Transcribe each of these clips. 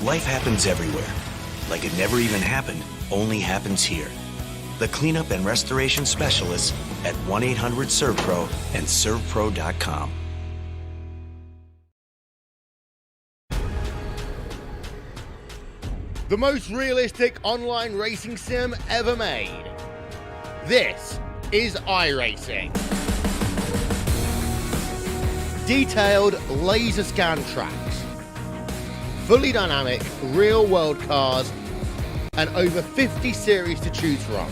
Life happens everywhere. Like it never even happened, only happens here. The cleanup and restoration specialists at 1-800-SERVPRO and servpro.com. The most realistic online racing sim ever made. This is iRacing. Detailed laser scan tracks, fully dynamic real-world cars, and over 50 series to choose from.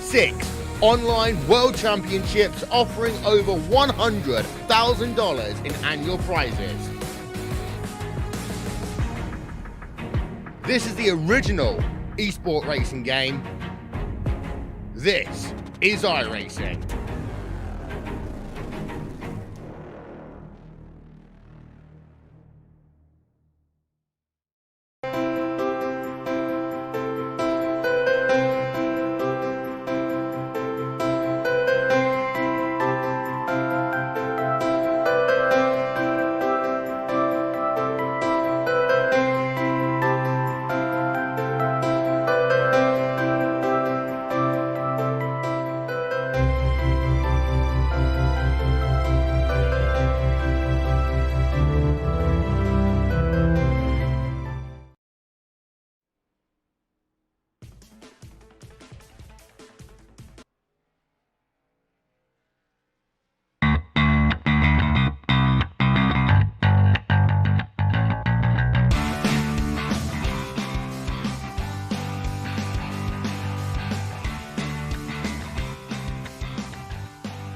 6 online world championships offering over $100,000 in annual prizes. This is the original esport racing game. This is iRacing.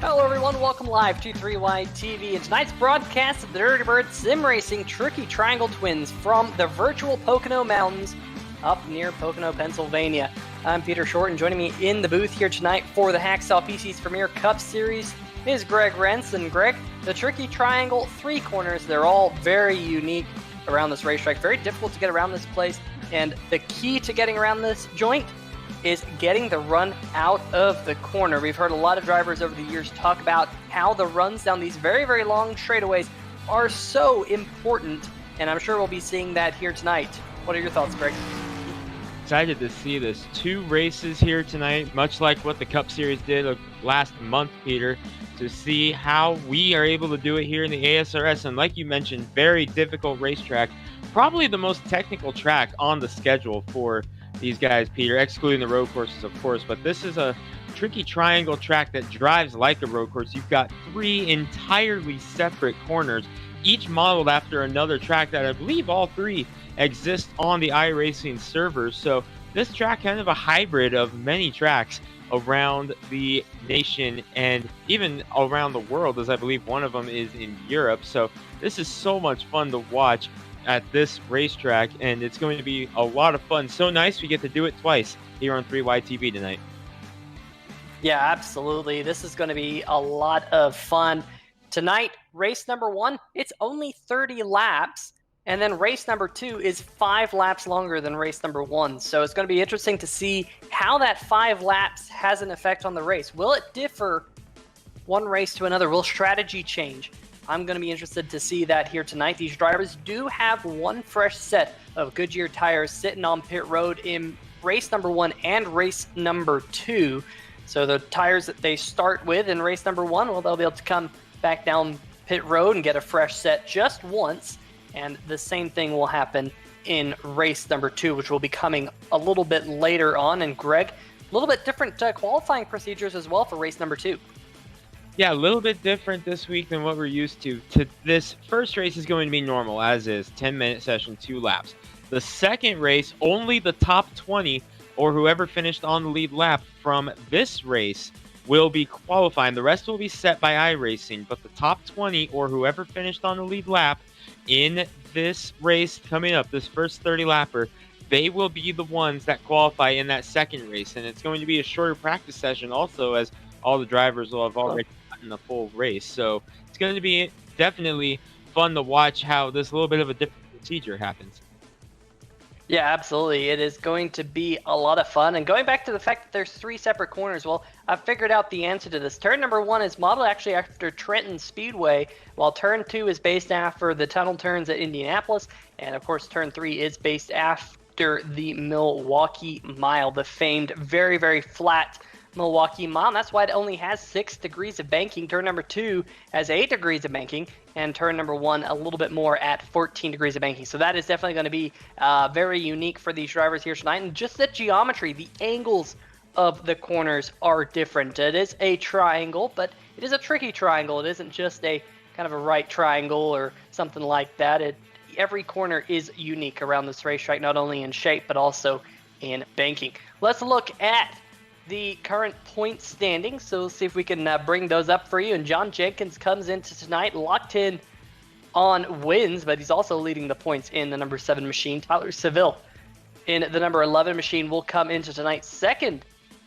Hello everyone, welcome live to 3Y TV and tonight's broadcast of the Dirty Bird Sim Racing Tricky Triangle Twins from the virtual Pocono Mountains up near Pocono, Pennsylvania. I'm Peter Short, and joining me in the booth here tonight for the Hacksaw PC's Premier Cup Series is Greg Rentz. And Greg, the Tricky Triangle 3 corners, they're all very unique around this racetrack, very difficult to get around this place, and the key to getting around this joint is getting the run out of the corner. We've heard a lot of drivers over the years talk about how the runs down these very, very long straightaways are so important, and I'm sure we'll be seeing that here tonight. What are your thoughts, Greg? Excited to see this. 2 races here tonight, much like what the Cup Series did last month, Peter, to see how we are able to do it here in the ASRS. And like you mentioned, very difficult racetrack, probably the most technical track on the schedule for these guys, Peter, excluding the road courses, of course. But this is a tricky triangle track that drives like a road course. You've got 3 entirely separate corners, each modeled after another track that I believe all 3 exist on the iRacing servers. So this track kind of a hybrid of many tracks around the nation and even around the world, as I believe one of them is in Europe. So this is so much fun to watch at this racetrack, and it's going to be a lot of fun. So nice we get to do it twice here on 3Y TV tonight. Yeah, absolutely. This is going to be a lot of fun. Tonight, race number 1, it's only 30 laps, and then race number 2 is 5 laps longer than race number 1. So it's going to be interesting to see how that 5 laps has an effect on the race. Will it differ one race to another? Will strategy change? I'm going to be interested to see that here tonight. These drivers do have one fresh set of Goodyear tires sitting on pit road in race number 1 and race number 2. So the tires that they start with in race number 1, well, they'll be able to come back down pit road and get a fresh set just once. And the same thing will happen in race number 2, which will be coming a little bit later on. And Greg, a little bit different qualifying procedures as well for race number 2. Yeah, a little bit different this week than what we're used to. This first race is going to be normal, as is, 10-minute session, 2 laps. The second race, only the top 20 or whoever finished on the lead lap from this race will be qualifying. The rest will be set by iRacing, but the top 20 or whoever finished on the lead lap in this race coming up, this first 30-lapper, they will be the ones that qualify in that second race. And it's going to be a shorter practice session also, as all the drivers will have already gotten the full race. So it's going to be definitely fun to watch how this little bit of a different procedure happens. Yeah, absolutely. It is going to be a lot of fun. And going back to the fact that there's 3 separate corners, well, I figured out the answer to this. Turn number 1 is modeled actually after Trenton Speedway, while turn 2 is based after the tunnel turns at Indianapolis. And of course, turn 3 is based after the Milwaukee Mile, the famed very, very flat Milwaukee Mile. And that's why it only has 6 degrees of banking. Turn number 2 has 8 degrees of banking, and turn number 1 a little bit more at 14 degrees of banking. So that is definitely going to be very unique for these drivers here tonight. And just the geometry, the angles of the corners are different. It is a triangle, but it is a tricky triangle. It isn't just a kind of a right triangle or something like that. Every corner is unique around this racetrack, not only in shape, but also in banking. Let's look at the current point standings. So we'll see if we can bring those up for you. And John Jenkins comes into tonight locked in on wins, but he's also leading the points in the number 7 machine. Tyler Seville in the number 11 machine will come into tonight second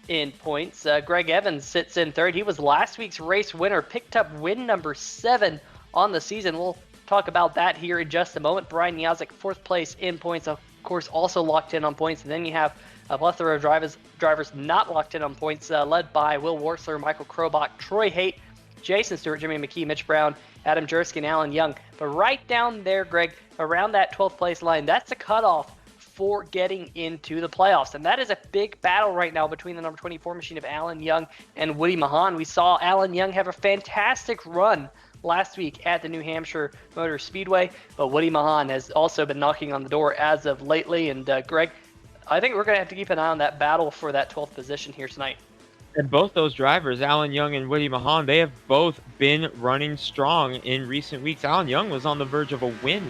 in points. Greg Evans sits in third. He was last week's race winner, picked up win number 7 on the season. We'll talk about that here in just a moment. Brian Yazik, fourth place in points, of course, also locked in on points. And then you have a plethora of drivers not locked in on points, led by Will Worsler, Michael Krobach, Troy Haight, Jason Stewart, Jimmy McKee, Mitch Brown, Adam Jersky, and Alan Young. But right down there, Greg, around that 12th place line, that's the cutoff for getting into the playoffs. And that is a big battle right now between the number 24 machine of Alan Young and Woody Mahan. We saw Alan Young have a fantastic run last week at the New Hampshire Motor Speedway, but Woody Mahan has also been knocking on the door as of lately. And Greg, I think we're going to have to keep an eye on that battle for that 12th position here tonight. And both those drivers, Alan Young and Woody Mahan, they have both been running strong in recent weeks. Alan Young was on the verge of a win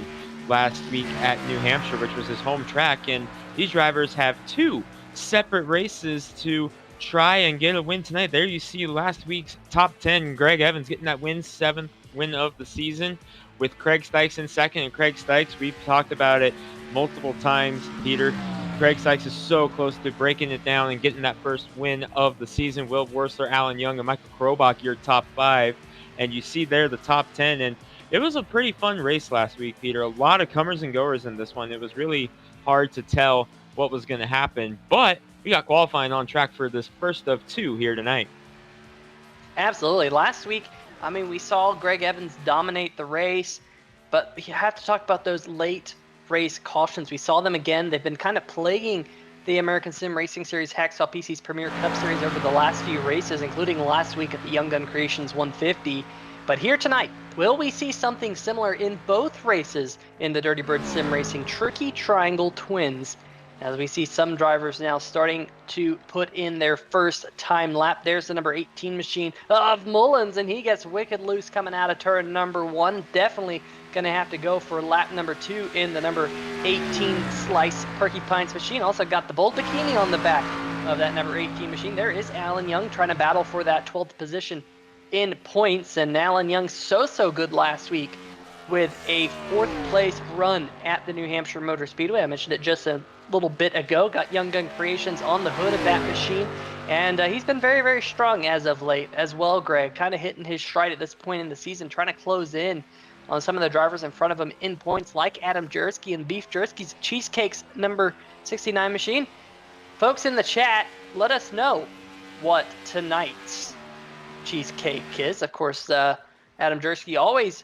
last week at New Hampshire, which was his home track. And these drivers have 2 separate races to try and get a win tonight. There you see last week's top 10, Greg Evans getting that win, 7th win of the season, with Craig Stykes in second. And Craig Stykes, we've talked about it multiple times, Peter. Craig Stykes is so close to breaking it down and getting that first win of the season. Will Worsler, Alan Young, and Michael Krobach, your top 5. And you see there the top 10. And it was a pretty fun race last week, Peter. A lot of comers and goers in this one. It was really hard to tell what was going to happen. But we got qualifying on track for this first of 2 here tonight. Absolutely. Last week, I mean, we saw Greg Evans dominate the race, but you have to talk about those late race cautions. We saw them again. They've been kind of plaguing the American Sim Racing Series Hacksaw PC's Premier Cup Series over the last few races, including last week at the Young Gun Creations 150. But here tonight, will we see something similar in both races in the Dirty Bird Sim Racing Tricky Triangle Twins? As we see some drivers now starting to put in their first time lap. There's the number 18 machine of Mullins, and he gets wicked loose coming out of turn number 1. Definitely going to have to go for lap number 2 in the number 18 Slice Perky Pines machine. Also got the Bolt Bikini on the back of that number 18 machine. There is Alan Young trying to battle for that 12th position in points, and Alan Young so good last week with a 4th place run at the New Hampshire Motor Speedway. I mentioned it just a little bit ago. Got Young Gun Creations on the hood of that machine, and he's been very strong as of late as well, Greg. Kind of hitting his stride at this point in the season, trying to close in on some of the drivers in front of him in points, like Adam Jersky and Beef Jersky's Cheesecake's number 69 machine. Folks in the chat, let us know what tonight's cheesecake is. Of course, Adam Jersky always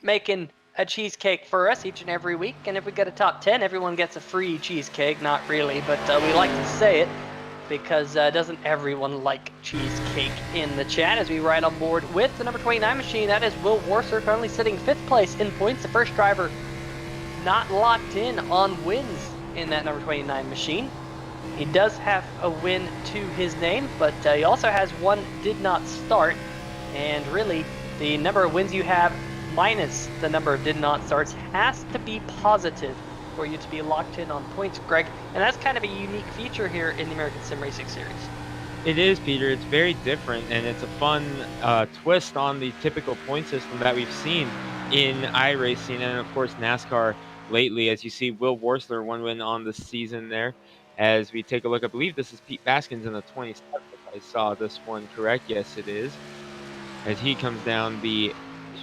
making a cheesecake for us each and every week, and if we get a top 10, everyone gets a free cheesecake. Not really, but we like to say it because doesn't everyone like cheesecake in the chat? As we ride on board with the number 29 machine, that is Will Worsler, currently sitting 5th place in points, the first driver not locked in on wins in that number 29 machine. He does have a win to his name, but he also has one did not start, and really the number of wins you have minus the number of did not starts has to be positive for you to be locked in on points, Greg. And that's kind of a unique feature here in the American Sim Racing Series. It is, Peter. It's very different, and it's a fun twist on the typical point system that we've seen in iRacing and, of course, NASCAR lately. As you see, Will Worsler, 1 win on the season there. As we take a look, I believe this is Pete Baskins in the 27th. I saw this one correct. Yes, it is. As he comes down the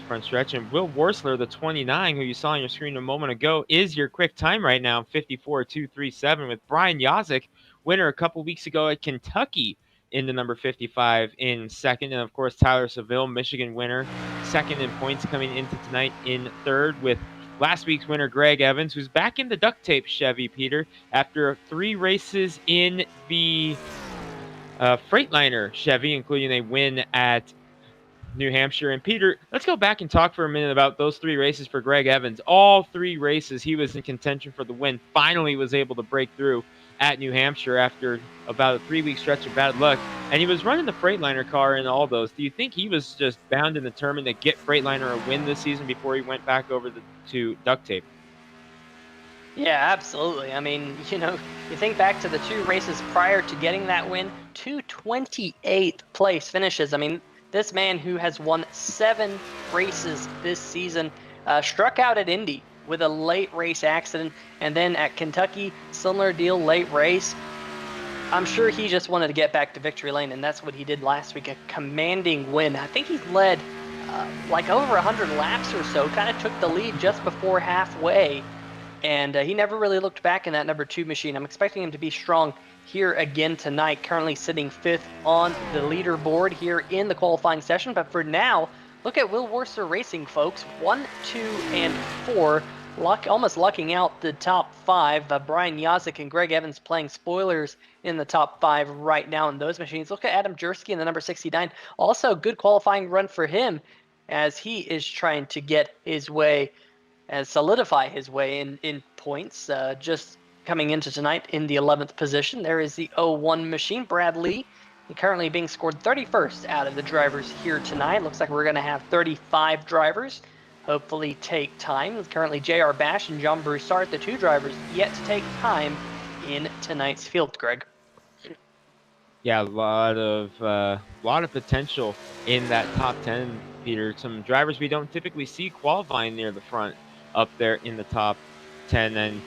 front stretch. And Will Worsler, the 29, who you saw on your screen a moment ago, is your quick time right now, 54.237, with Brian Yazik, winner a couple weeks ago at Kentucky, in the number 55 in second. And of course, Tyler Seville, Michigan winner, second in points coming into tonight in third, with last week's winner Greg Evans, who's back in the duct tape Chevy, Peter, after 3 races in the Freightliner Chevy, including a win at New Hampshire. And Peter, let's go back and talk for a minute about those 3 races for Greg Evans. All 3 races he was in contention for the win. Finally was able to break through at New Hampshire after about a 3-week stretch of bad luck. And he was running the Freightliner car in all those. Do you think he was just bound and determined to get Freightliner a win this season before he went back over to duct tape? Yeah, absolutely. I mean, you think back to the 2 races prior to getting that win, 2 28th place finishes. I mean, this man who has won 7 races this season struck out at Indy with a late race accident, and then at Kentucky, similar deal, late race. I'm sure he just wanted to get back to victory lane, and that's what he did last week, a commanding win. I think he led like over 100 laps or so, kind of took the lead just before halfway, and he never really looked back in that number 2 machine. I'm expecting him to be strong here again tonight, currently sitting 5th on the leaderboard here in the qualifying session. But for now, look at Will Worsler Racing, folks. 1, 2, and 4. Almost lucking out the top 5. Brian Yazik and Greg Evans playing spoilers in the top 5 right now in those machines. Look at Adam Jersky in the number 69. Also, good qualifying run for him as he is trying to get his way and solidify his way in points. Just coming into tonight in the 11th position, there is the 01 machine, Brad Lee, currently being scored 31st out of the drivers here tonight. Looks like we're going to have 35 drivers hopefully take time. Currently, J.R. Bash and John Broussard, the 2 drivers yet to take time in tonight's field, Greg. Yeah, a lot of potential in that top 10, Peter. Some drivers we don't typically see qualifying near the front up there in the top 10. And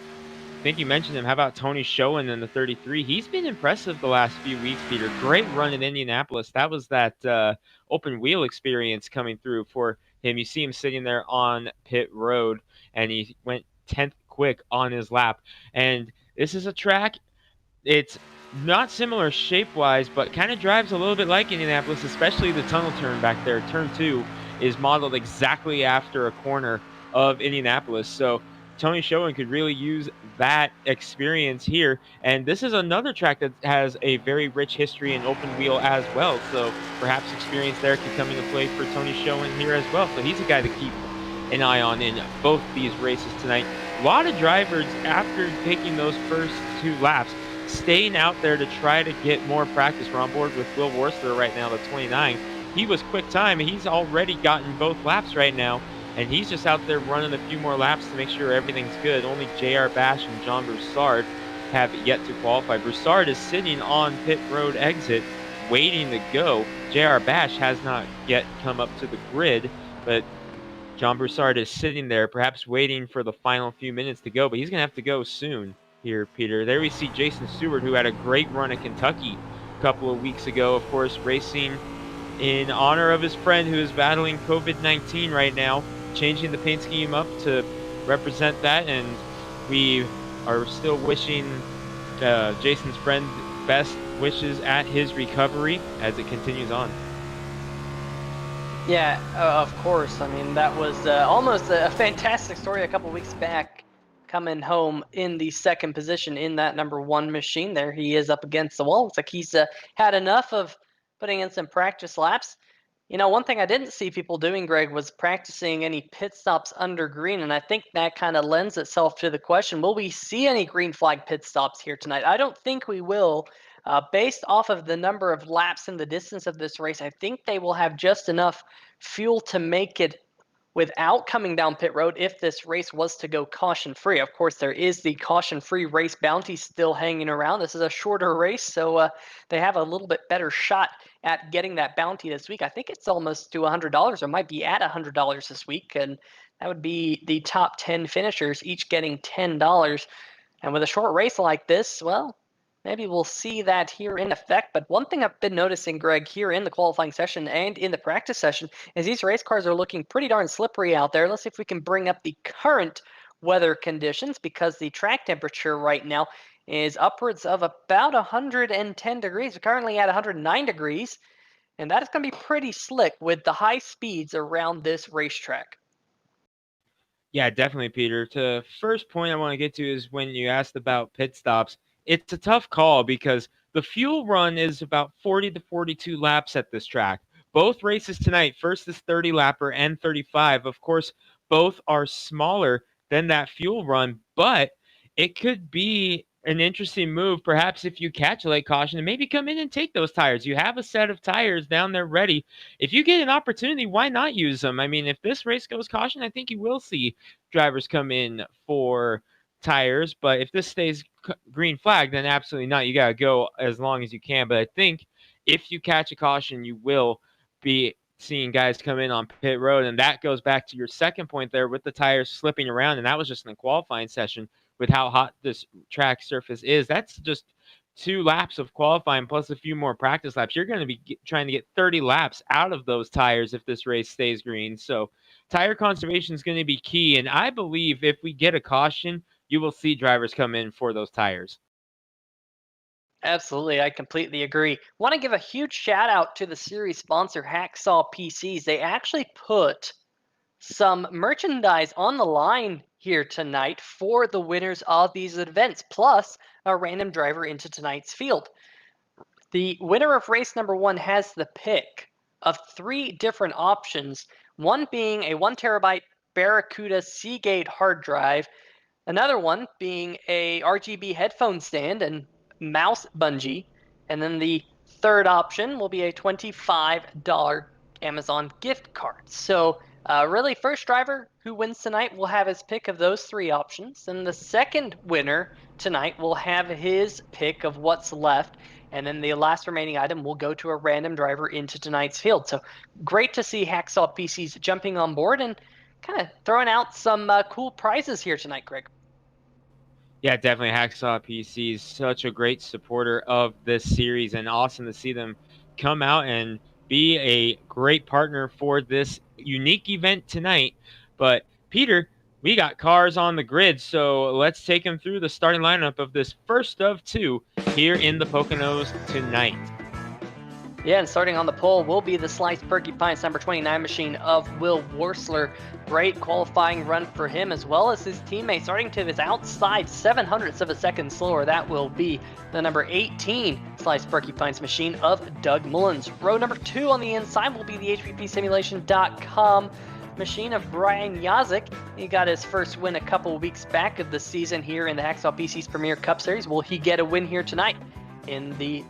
I think you mentioned him. How about Tony Schoen in the 33? He's been impressive the last few weeks, Peter. Great run in Indianapolis. That was that open wheel experience coming through for him. You see him sitting there on pit road, and he went 10th quick on his lap. And this is a track, it's not similar shape-wise, but kind of drives a little bit like Indianapolis, especially the tunnel turn back there. Turn 2 is modeled exactly after a corner of Indianapolis. So Tony Schoen could really use that experience here. And this is another track that has a very rich history in open wheel as well. So perhaps experience there could come into play for Tony Schoen here as well. So he's a guy to keep an eye on in both these races tonight. A lot of drivers, after taking those first 2 laps, staying out there to try to get more practice. We're on board with Will Worsler right now, the 29. He was quick time. He's already gotten both laps right now. And he's just out there running a few more laps to make sure everything's good. Only J.R. Bash and John Broussard have yet to qualify. Broussard is sitting on pit road exit, waiting to go. J.R. Bash has not yet come up to the grid, but John Broussard is sitting there, perhaps waiting for the final few minutes to go. But he's going to have to go soon here, Peter. There we see Jason Stewart, who had a great run at Kentucky a couple of weeks ago, of course, racing in honor of his friend who is battling COVID-19 right now, changing the paint scheme up to represent that, and we are still wishing Jason's friend best wishes at his recovery as it continues on. Yeah, of course. I mean, that was almost a fantastic story a couple weeks back, coming home in the 2nd position in that number 1 machine. There he is up against the wall. Looks like he's had enough of putting in some practice laps. One thing I didn't see people doing, Greg, was practicing any pit stops under green, and I think that kind of lends itself to the question, will we see any green flag pit stops here tonight? I don't think we will. Based off of the number of laps and the distance of this race, I think they will have just enough fuel to make it without coming down pit road if this race was to go caution-free. Of course, there is the caution-free race bounty still hanging around. This is a shorter race, so they have a little bit better shot at getting that bounty this week. I think it's almost to $100, or might be at $100 this week, and that would be the top 10 finishers, each getting $10. And with a short race like this, well, Maybe we'll see that here in effect. But one thing I've been noticing, Greg, here in the qualifying session and in the practice session is these race cars are looking pretty darn slippery out there. Let's see if we can bring up the current weather conditions, because the track temperature right now is upwards of about 110 degrees. We're currently at 109 degrees, and that is going to be pretty slick with the high speeds around this racetrack. Yeah, definitely, Peter. The first point I want to get to is when you asked about pit stops. It's a tough call because the fuel run is about 40 to 42 laps at this track. Both races tonight, first is 30 lapper and 35. Of course, both are smaller than that fuel run, but it could be an interesting move, perhaps if you catch a late caution and maybe come in and take those tires. You have a set of tires down there ready. If you get an opportunity, why not use them? I mean, if this race goes caution, I think you will see drivers come in for tires. But if this stays green flag, then absolutely not. You got to go as long as you can. But I think if you catch a caution, you will be seeing guys come in on pit road. And that goes back to your second point there with the tires slipping around. And that was just in the qualifying session with how hot this track surface is. That's just 2 laps of qualifying plus a few more practice laps. You're going to be trying to get 30 laps out of those tires if this race stays green. So tire conservation is going to be key. And I believe if we get a caution, you will see drivers come in for those tires. Absolutely, I completely agree. Want to give a huge shout out to the series sponsor, Hacksaw PCs. They actually put some merchandise on the line here tonight for the winners of these events, plus a random driver into tonight's field. The winner of race number 1 has the pick of 3 different options, one being a 1 terabyte Barracuda Seagate hard drive, another one being a RGB headphone stand and mouse bungee, and then the third option will be a $25 Amazon gift card. So really, first driver who wins tonight will have his pick of those 3 options, and the second winner tonight will have his pick of what's left, and then the last remaining item will go to a random driver into tonight's field. So great to see Hacksaw PCs jumping on board and kind of throwing out some cool prizes here tonight, Greg. Yeah, definitely. Hacksaw PC is such a great supporter of this series, and awesome to see them come out and be a great partner for this unique event tonight. But Peter, we got cars on the grid, so let's take them through the starting lineup of this first of 2 here in the Poconos tonight. Yeah, and starting on the pole will be the Sliced Porcupines number 29 machine of Will Worsler. Great qualifying run for him, as well as his teammate. Starting to his outside, 700ths of a second slower. That will be the number 18 Sliced Porcupines machine of Doug Mullins. Row number 2 on the inside will be the HPPsimulation.com machine of Brian Yazik. He got his first win a couple weeks back of the season here in the Hacksaw PC's Premier Cup Series. Will he get a win here tonight in the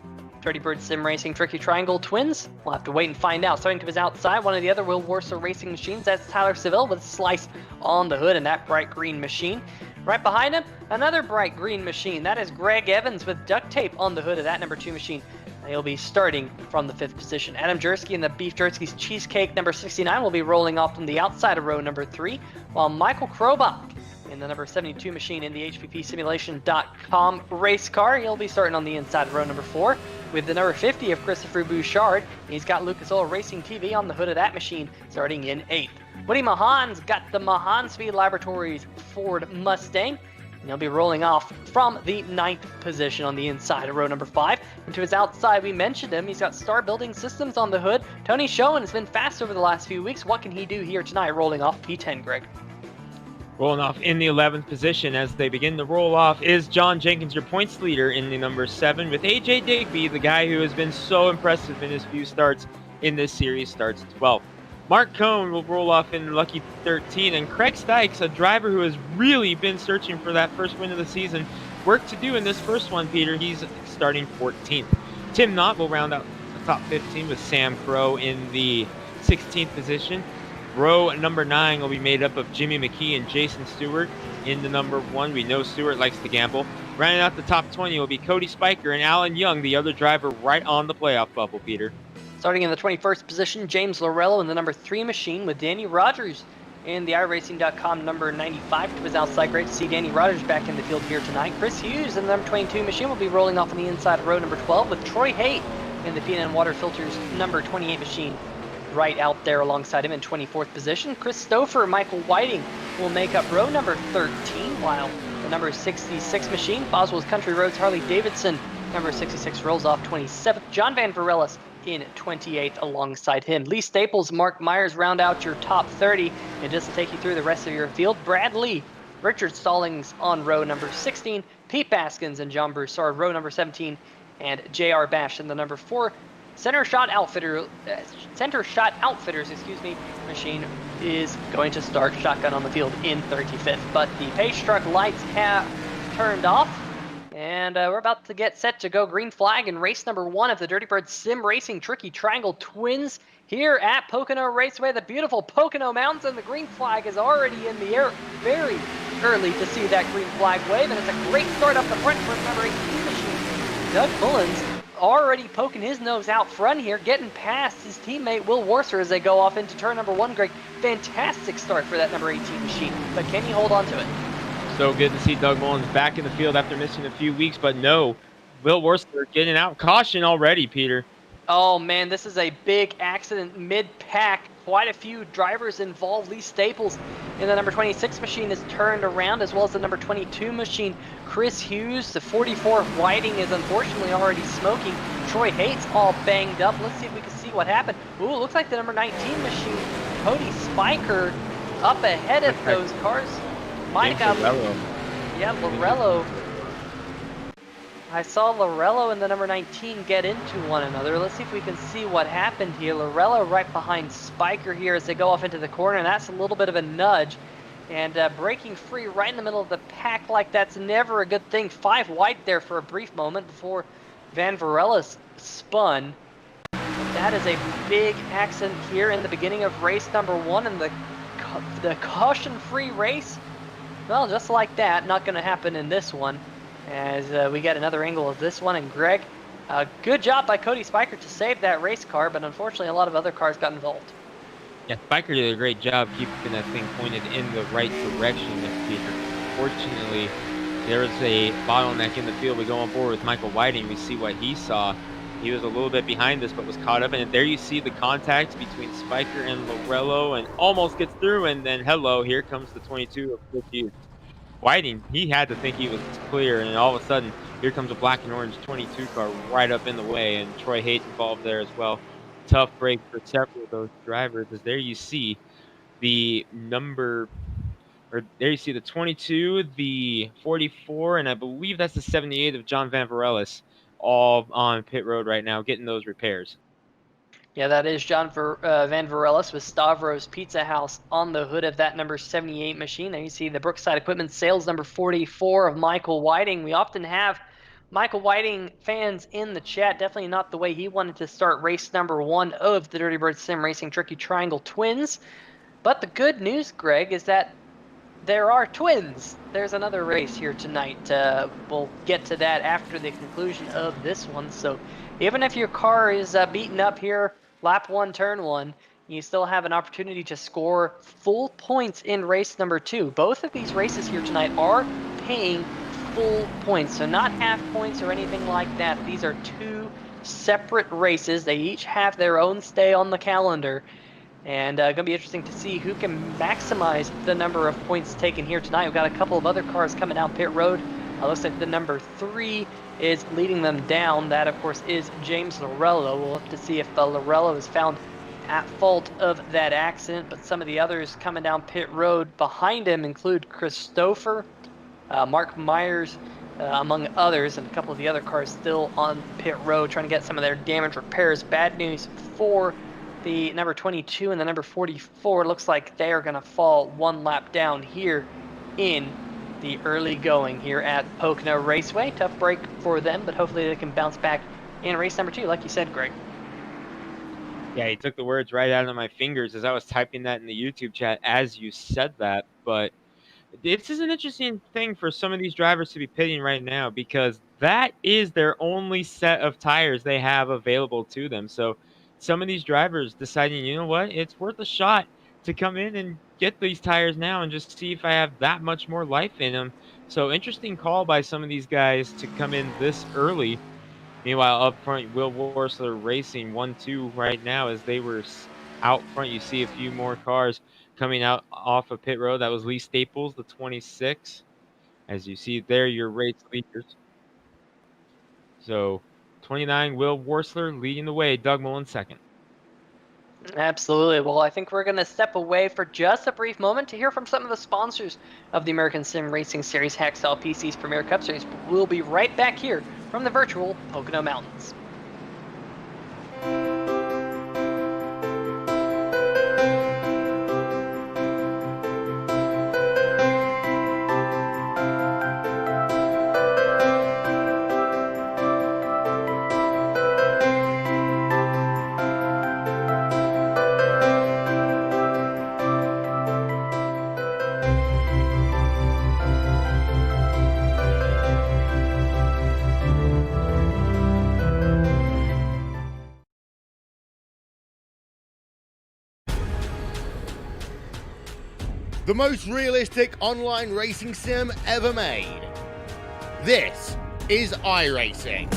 30 Bird Sim Racing Tricky Triangle Twins? We'll have to wait and find out. Starting to his outside, one of the other Will Worsler racing machines, that's Tyler Seville with Slice on the hood and that bright green machine. Right behind him, another bright green machine. That is Greg Evans with duct tape on the hood of that number 2 machine. He'll be starting from the 5th position. Adam Jersky in the Beef Jersky's Cheesecake number 69 will be rolling off from the outside of row number 3, while Michael Krobach in the number 72 machine in the HPPsimulation.com race car, he'll be starting on the inside of row number 4 with the number 50 of Christopher Bouchard. He's got Lucas Oil Racing TV on the hood of that machine starting in 8th. Woody Mahan's got the Mahan Speed Laboratories Ford Mustang, and he'll be rolling off from the 9th position on the inside of row number 5. And to his outside, we mentioned him, he's got Star Building Systems on the hood. Tony Schoen has been fast over the last few weeks. What can he do here tonight, rolling off P10, Greg? Rolling off in the 11th position as they begin to roll off is John Jenkins, your points leader in the number 7, with AJ Digby, the guy who has been so impressive in his few starts in this series, starts 12th. Mark Cohn will roll off in lucky 13, and Craig Stykes, a driver who has really been searching for that first win of the season, work to do in this first one, Peter. He's starting 14th. Tim Knott will round out the top 15 with Sam Crow in the 16th position. Row number 9 will be made up of Jimmy McKee and Jason Stewart in the number 1. We know Stewart likes to gamble. Rounding out the top 20 will be Cody Spiker and Alan Young, the other driver right on the playoff bubble, Peter. Starting in the 21st position, James Lorello in the number 3 machine with Danny Rogers In the iRacing.com number 95, it was outside. Great to see Danny Rogers back in the field here tonight. Chris Hughes in the number 22 machine will be rolling off on the inside of row number 12 with Troy Haight in the P&N Water Filters number 28 machine right out there alongside him in 24th position. Chris Stouffer, Michael Whiting will make up row number 13, while the number 66 machine, Boswell's Country Roads Harley Davidson, number 66 rolls off 27th. John Van Varellis in 28th alongside him. Lee Staples, Mark Myers round out your top 30. And just to take you through the rest of your field, Brad Lee, Richard Stallings on row number 16, Pete Baskins and John Broussard row number 17, and J.R. Bash in the number 4 Center Shot Outfitters, machine is going to start shotgun on the field in 35th. But the pace truck lights have turned off, and we're about to get set to go green flag in race number 1 of the Dirty Bird Sim Racing Tricky Triangle Twins here at Pocono Raceway, the beautiful Pocono Mountains, and the green flag is already in the air. Very early to see that green flag wave, and it's a great start up the front for number 18 machine. Doug Mullins already poking his nose out front here, getting past his teammate Will Worcer as they go off into turn number 1. Greg, fantastic start for that number 18 machine, but can he hold on to it? So good to see Doug Mullins back in the field after missing a few weeks, but no, Will Worcester getting out. Caution already, Peter. Oh man, this is a big accident mid-pack. Quite a few drivers involved. Lee Staples in the number 26 machine is turned around, as well as the number 22 machine. Chris Hughes, the 44 Whiting is unfortunately already smoking. Troy Haight's all banged up. Let's see if we can see what happened. Ooh, looks like the number 19 machine, Cody Spiker, up ahead of those cars. Might have got, yeah, Lorello. I saw Lorello and the number 19 get into one another. Let's see if we can see what happened here. Lorello right behind Spiker here as they go off into the corner, and that's a little bit of a nudge. And breaking free right in the middle of the pack like that's never a good thing. 5 wide there for a brief moment before Van Varellis spun. That is a big accident here in the beginning of race number 1, and the caution-free race, well, just like that, not going to happen in this one. As we get another angle of this one, and Greg, good job by Cody Spiker to save that race car, but unfortunately a lot of other cars got involved. Yeah, Spiker did a great job keeping that thing pointed in the right direction, Peter. Fortunately, there was a bottleneck in the field. We go on board with Michael Whiting. We see what he saw. He was a little bit behind us, but was caught up. And there you see the contact between Spiker and Lorello, and almost gets through. And then, hello, here comes the 22 of Chris Hughes. Whiting, he had to think he was clear, and all of a sudden, here comes a black and orange 22 car right up in the way, and Troy Haight involved there as well. Tough break for several of those drivers, as there you see the number, or there you see the 22, the 44, and I believe that's the 78 of John Van Varellis, all on pit road right now, getting those repairs. Yeah, that is John Van Varellis with Stavros Pizza House on the hood of that number 78 machine. There you see the Brookside Equipment Sales number 44 of Michael Whiting. We often have Michael Whiting fans in the chat. Definitely not the way he wanted to start race number 1 of the Dirty Bird Sim Racing Tricky Triangle Twins. But the good news, Greg, is that there are twins. There's another race here tonight. We'll get to that after the conclusion of this one. So even if your car is beaten up here, lap 1, turn 1, you still have an opportunity to score full points in race number 2. Both of these races here tonight are paying full points, so not half points or anything like that. These are 2 separate races. They each have their own stay on the calendar. And going to be interesting to see who can maximize the number of points taken here tonight. We've got a couple of other cars coming down pit road. Looks like the number 3 is leading them down. That, of course, is James Lorello. We'll have to see if Lorello is found at fault of that accident. But some of the others coming down pit road behind him include Christopher, Mark Myers, among others, and a couple of the other cars still on pit road trying to get some of their damage repairs. Bad news for the number 22 and the number 44. Looks like they are going to fall 1 lap down here in the early going here at Pocono Raceway. Tough break for them, but hopefully they can bounce back in race number 2, like you said, Greg. Yeah, he took the words right out of my fingers as I was typing that in the YouTube chat as you said that. But this is an interesting thing for some of these drivers to be pitting right now, because that is their only set of tires they have available to them. So some of these drivers deciding, you know what, it's worth a shot to come in and get these tires now and just see if I have that much more life in them. So interesting call by some of these guys to come in this early. Meanwhile, up front, Will Worsler racing 1-2 right now as they were out front. You see a few more cars coming out off of pit road. That was Lee Staples, the 26. As you see there, your race leaders. So 29, Will Worsler leading the way. Doug Mullen second. Absolutely. Well, I think we're going to step away for just a brief moment to hear from some of the sponsors of the American Sim Racing Series Hacksaw PC's Premier Cup Series. We'll be right back here from the virtual Pocono Mountains. The most realistic online racing sim ever made. This is iRacing.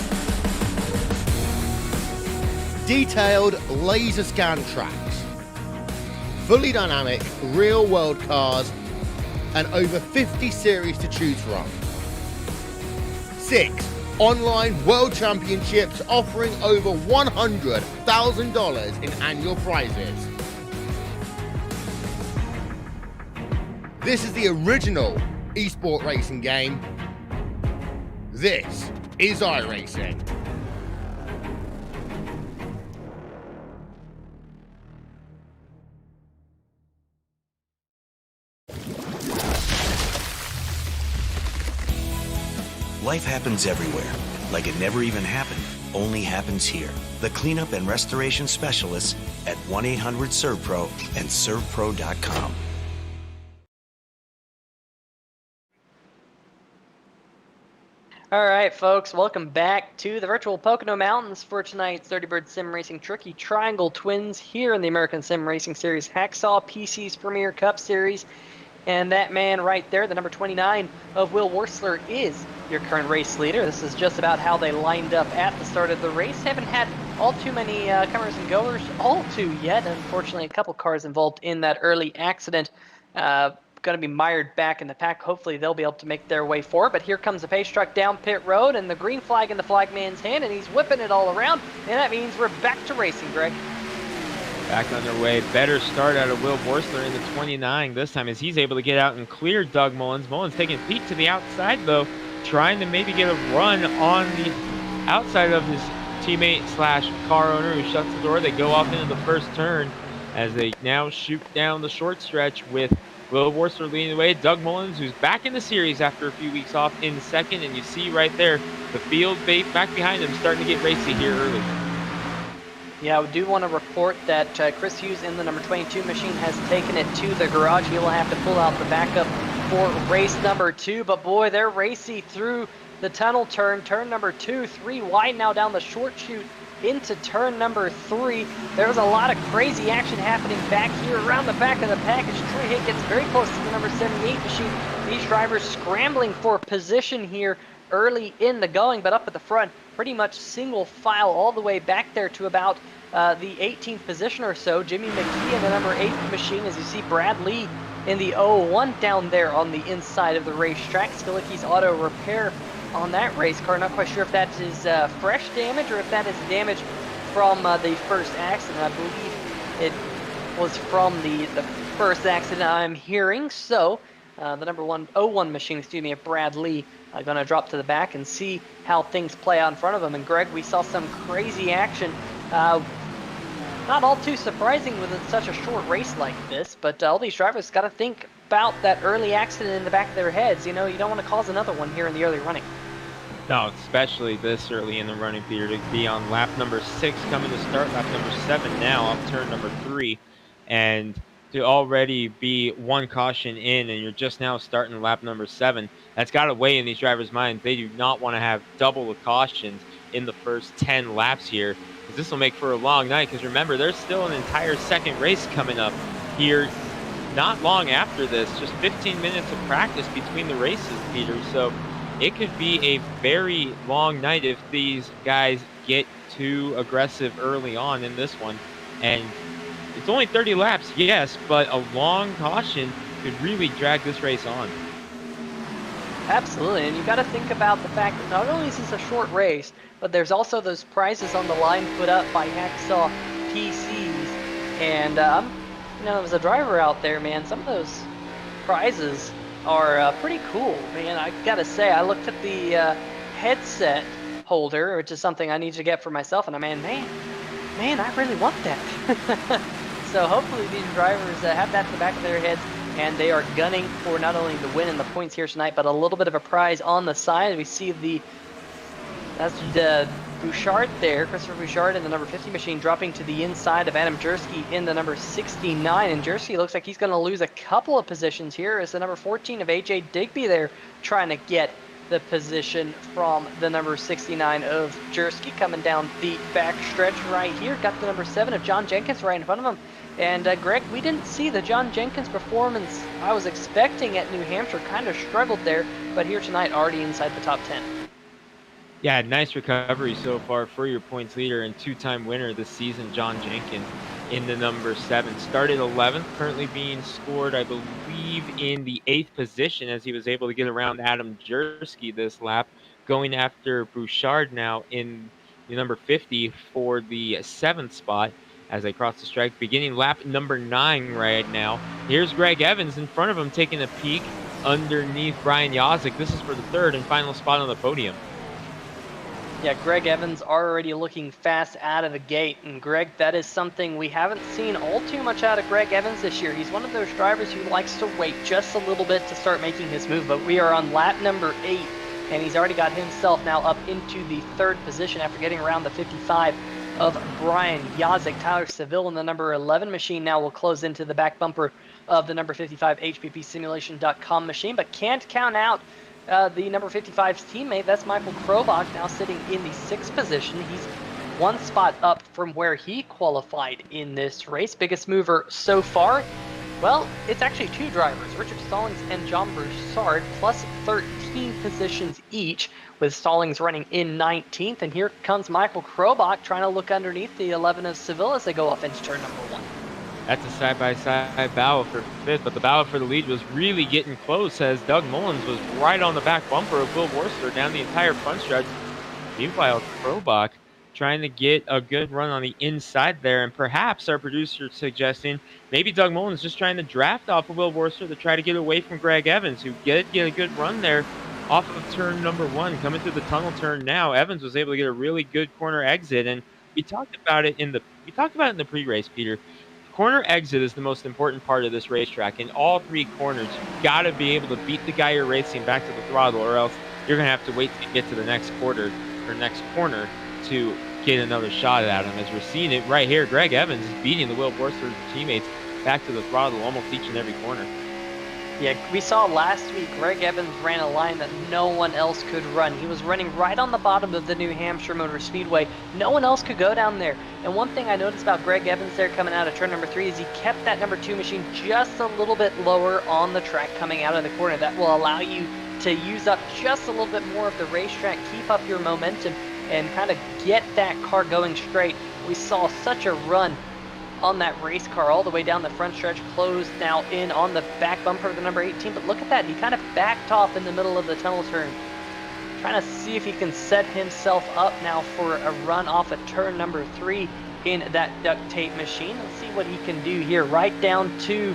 Detailed laser scan tracks, fully dynamic real world cars, and over 50 series to choose from. 6 online world championships offering over $100,000 in annual prizes. This is the original esport racing game. This is iRacing. Life happens everywhere. Like it never even happened, only happens here. The cleanup and restoration specialists at 1-800-SERVPRO and ServPro.com. All right, folks, welcome back to the virtual Pocono Mountains for tonight's 30 Bird Sim Racing Tricky Triangle Twins here in the American Sim Racing Series Hacksaw PC's Premier Cup Series. And that man right there, the number 29 of Will Worsler, is your current race leader. This is just about how they lined up at the start of the race. Haven't had all too many comers and goers, all too yet. Unfortunately, a couple cars involved in that early accident. Going to be mired back in the pack. Hopefully they'll be able to make their way forward. But here comes the pace truck down pit road and the green flag in the flagman's hand, and he's whipping it all around. And that means we're back to racing, Greg. Back on their way. Better start out of Will Worsler in the 29 this time as he's able to get out and clear Doug Mullins. Mullins taking a peek to the outside, though, trying to maybe get a run on the outside of his teammate slash car owner who shuts the door. They go off into the first turn as they now shoot down the short stretch with Will Worsler leading the way. Doug Mullins, who's back in the series after a few weeks off, in second. And you see right there the field back behind him starting to get racy here early. Yeah, I do want to report that Chris Hughes in the number 22 machine has taken it to the garage. He will have to pull out the backup for race number 2. But boy, they're racy through the tunnel turn number 2, 3 wide now down the short chute into turn number 3. There's a lot of crazy action happening back here around the back of the package. Troy Hitt gets very close to the number 78 machine. These drivers scrambling for position here early in the going, but up at the front, pretty much single file all the way back there to about the 18th position or so. Jimmy McKee in the number 8 machine, as you see Brad Lee in the 01 down there on the inside of the racetrack. Skillicky's Auto Repair on that race car. Not quite sure if that is fresh damage or if that is damage from the first accident. I believe it was from the first accident I'm hearing. So the number 01 machine, excuse me, of Brad Lee, going to drop to the back and see how things play out in front of him. And Greg, we saw some crazy action. Not all too surprising with such a short race like this, but all these drivers got to think about that early accident in the back of their heads. You know, you don't want to cause another one here in the early running. No, especially this early in the running, Peter, to be on lap number 6 coming to start, lap number 7 now, off turn number 3, and to already be one caution in, and you're just now starting lap number 7. That's got to weigh in these drivers' minds. They do not want to have double the cautions in the first 10 laps here, because this will make for a long night. Because remember, there's still an entire second race coming up here not long after this, just 15 minutes of practice between the races, Peter. So it could be a very long night if these guys get too aggressive early on in this one. And it's only 30 laps, yes, but a long caution could really drag this race on. Absolutely, and you got to think about the fact that not only is this a short race, but there's also those prizes on the line put up by Hacksaw PCs. And you know, as a driver out there, man, some of those prizes are pretty cool, man. I gotta say, I looked at the headset holder, which is something I need to get for myself, and man, I really want that. So hopefully these drivers have that in the back of their heads, and they are gunning for not only the win and the points here tonight, but a little bit of a prize on the side. We see that's the Bouchard there, Christopher Bouchard in the number 50 machine, dropping to the inside of Adam Jersky in the number 69. And Jersky looks like he's going to lose a couple of positions here as the number 14 of AJ Digby there trying to get the position from the number 69 of Jersky coming down the back stretch right here. Got the number 7 of John Jenkins right in front of him. And Greg, we didn't see the John Jenkins performance I was expecting at New Hampshire. Kind of struggled there, but here tonight already inside the top 10. Yeah, nice recovery so far for your points leader and two-time winner this season, John Jenkins, in the number 7. Started 11th, currently being scored, I believe, in the 8th position as he was able to get around Adam Jersky this lap, going after Bouchard now in the number 50 for the 7th spot as they cross the strike, beginning lap number 9 right now. Here's Greg Evans in front of him taking a peek underneath Brian Yazik. This is for the 3rd and final spot on the podium. Yeah, Greg Evans already looking fast out of the gate. And Greg, that is something we haven't seen all too much out of Greg Evans this year. He's one of those drivers who likes to wait just a little bit to start making his move. But we are on lap number 8, and he's already got himself now up into the 3rd position after getting around the 55 of Brian Yazik. Tyler Seville in the number 11 machine now will close into the back bumper of the number 55 HPPsimulation.com machine, but can't count out the number 55's teammate. That's Michael Krobach, now sitting in the 6th position. He's one spot up from where he qualified in this race. Biggest mover so far? Well, it's actually two drivers, Richard Stallings and John Broussard, plus 13 positions each, with Stallings running in 19th. And here comes Michael Krobach trying to look underneath the 11 of Seville as they go off into turn number 1. That's a side-by-side battle for 5th, but the battle for the lead was really getting close as Doug Mullins was right on the back bumper of Will Worcester down the entire front stretch. Meanwhile, Krobach trying to get a good run on the inside there, and perhaps our producer suggesting maybe Doug Mullins just trying to draft off of Will Worcester to try to get away from Greg Evans, who get a good run there off of turn number 1. Coming through the tunnel turn now, Evans was able to get a really good corner exit, and we talked about it in the pre-race, Peter. Corner exit is the most important part of this racetrack. In all 3 corners, you've got to be able to beat the guy you're racing back to the throttle, or else you're going to have to wait to get to the next quarter or next corner to get another shot at him. As we're seeing it right here, Greg Evans is beating the Will Worcester teammates back to the throttle almost each and every corner. Yeah, we saw last week Greg Evans ran a line that no one else could run. He was running right on the bottom of the New Hampshire Motor Speedway. No one else could go down there. And one thing I noticed about Greg Evans there coming out of turn number 3 is he kept that number 2 machine just a little bit lower on the track coming out of the corner. That will allow you to use up just a little bit more of the racetrack, keep up your momentum, and kind of get that car going straight. We saw such a run on that race car all the way down the front stretch, closed now in on the back bumper of the number 18. But look at that, he kind of backed off in the middle of the tunnel turn, trying to see if he can set himself up now for a run off of turn number 3 in that duct tape machine. Let's see what he can do here, right down to